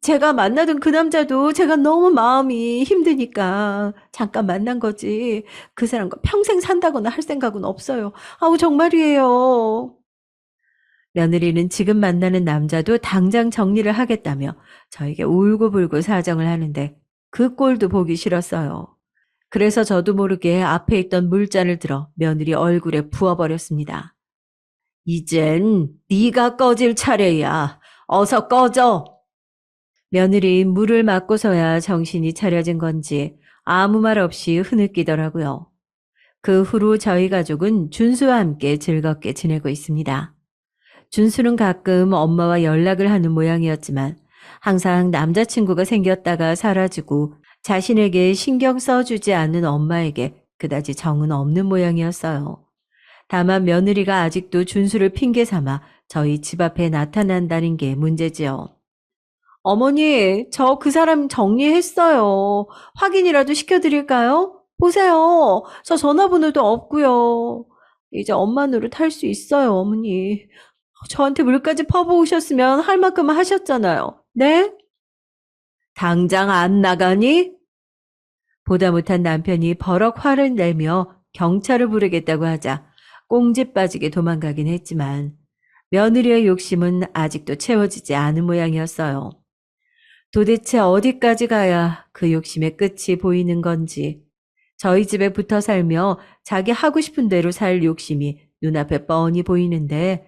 제가 만나던 그 남자도 제가 너무 마음이 힘드니까 잠깐 만난 거지. 그 사람과 평생 산다거나 할 생각은 없어요. 아우, 정말이에요. 며느리는 지금 만나는 남자도 당장 정리를 하겠다며 저에게 울고불고 사정을 하는데 그 꼴도 보기 싫었어요. 그래서 저도 모르게 앞에 있던 물잔을 들어 며느리 얼굴에 부어버렸습니다. 이젠 네가 꺼질 차례야. 어서 꺼져. 며느리 물을 맞고서야 정신이 차려진 건지 아무 말 없이 흐느끼더라고요. 그 후로 저희 가족은 준수와 함께 즐겁게 지내고 있습니다. 준수는 가끔 엄마와 연락을 하는 모양이었지만 항상 남자친구가 생겼다가 사라지고 자신에게 신경 써주지 않는 엄마에게 그다지 정은 없는 모양이었어요. 다만 며느리가 아직도 준수를 핑계 삼아 저희 집 앞에 나타난다는 게 문제지요. 어머니, 저 그 사람 정리했어요. 확인이라도 시켜드릴까요? 보세요. 저 전화번호도 없고요. 이제 엄마 노릇 할 수 있어요, 어머니. 저한테 물까지 퍼부으셨으면 할 만큼은 하셨잖아요. 네? 당장 안 나가니? 보다 못한 남편이 버럭 화를 내며 경찰을 부르겠다고 하자 꽁지 빠지게 도망가긴 했지만 며느리의 욕심은 아직도 채워지지 않은 모양이었어요. 도대체 어디까지 가야 그 욕심의 끝이 보이는 건지 저희 집에 붙어 살며 자기 하고 싶은 대로 살 욕심이 눈앞에 뻔히 보이는데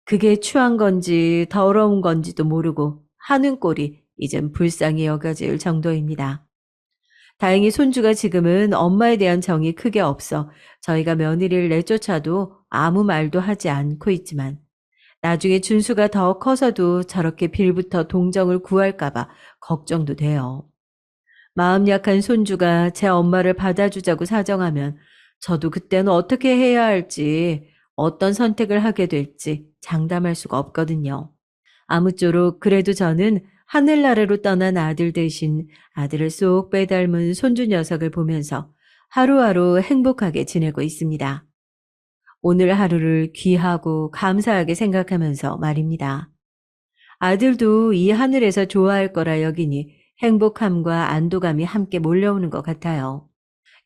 그게 추한 건지 더러운 건지도 모르고 하는 꼴이 이젠 불쌍히 여겨질 정도입니다. 다행히 손주가 지금은 엄마에 대한 정이 크게 없어 저희가 며느리를 내쫓아도 아무 말도 하지 않고 있지만 나중에 준수가 더 커서도 저렇게 빌부터 동정을 구할까봐 걱정도 돼요. 마음 약한 손주가 제 엄마를 받아주자고 사정하면 저도 그때는 어떻게 해야 할지, 어떤 선택을 하게 될지 장담할 수가 없거든요. 아무쪼록 그래도 저는 하늘나라로 떠난 아들 대신 아들을 쏙 빼닮은 손주 녀석을 보면서 하루하루 행복하게 지내고 있습니다. 오늘 하루를 귀하고 감사하게 생각하면서 말입니다. 아들도 이 하늘에서 좋아할 거라 여기니 행복함과 안도감이 함께 몰려오는 것 같아요.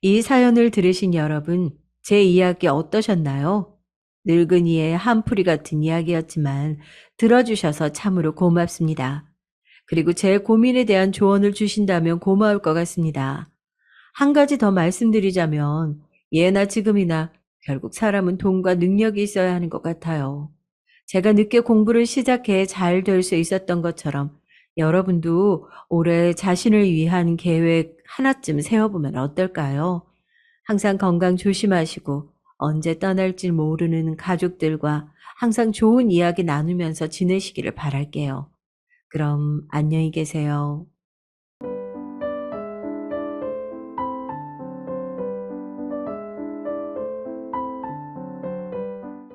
이 사연을 들으신 여러분, 제 이야기 어떠셨나요? 늙은이의 한풀이 같은 이야기였지만 들어주셔서 참으로 고맙습니다. 그리고 제 고민에 대한 조언을 주신다면 고마울 것 같습니다. 한 가지 더 말씀드리자면 예나 지금이나 결국 사람은 돈과 능력이 있어야 하는 것 같아요. 제가 늦게 공부를 시작해 잘 될 수 있었던 것처럼 여러분도 올해 자신을 위한 계획 하나쯤 세워보면 어떨까요? 항상 건강 조심하시고 언제 떠날지 모르는 가족들과 항상 좋은 이야기 나누면서 지내시기를 바랄게요. 그럼 안녕히 계세요.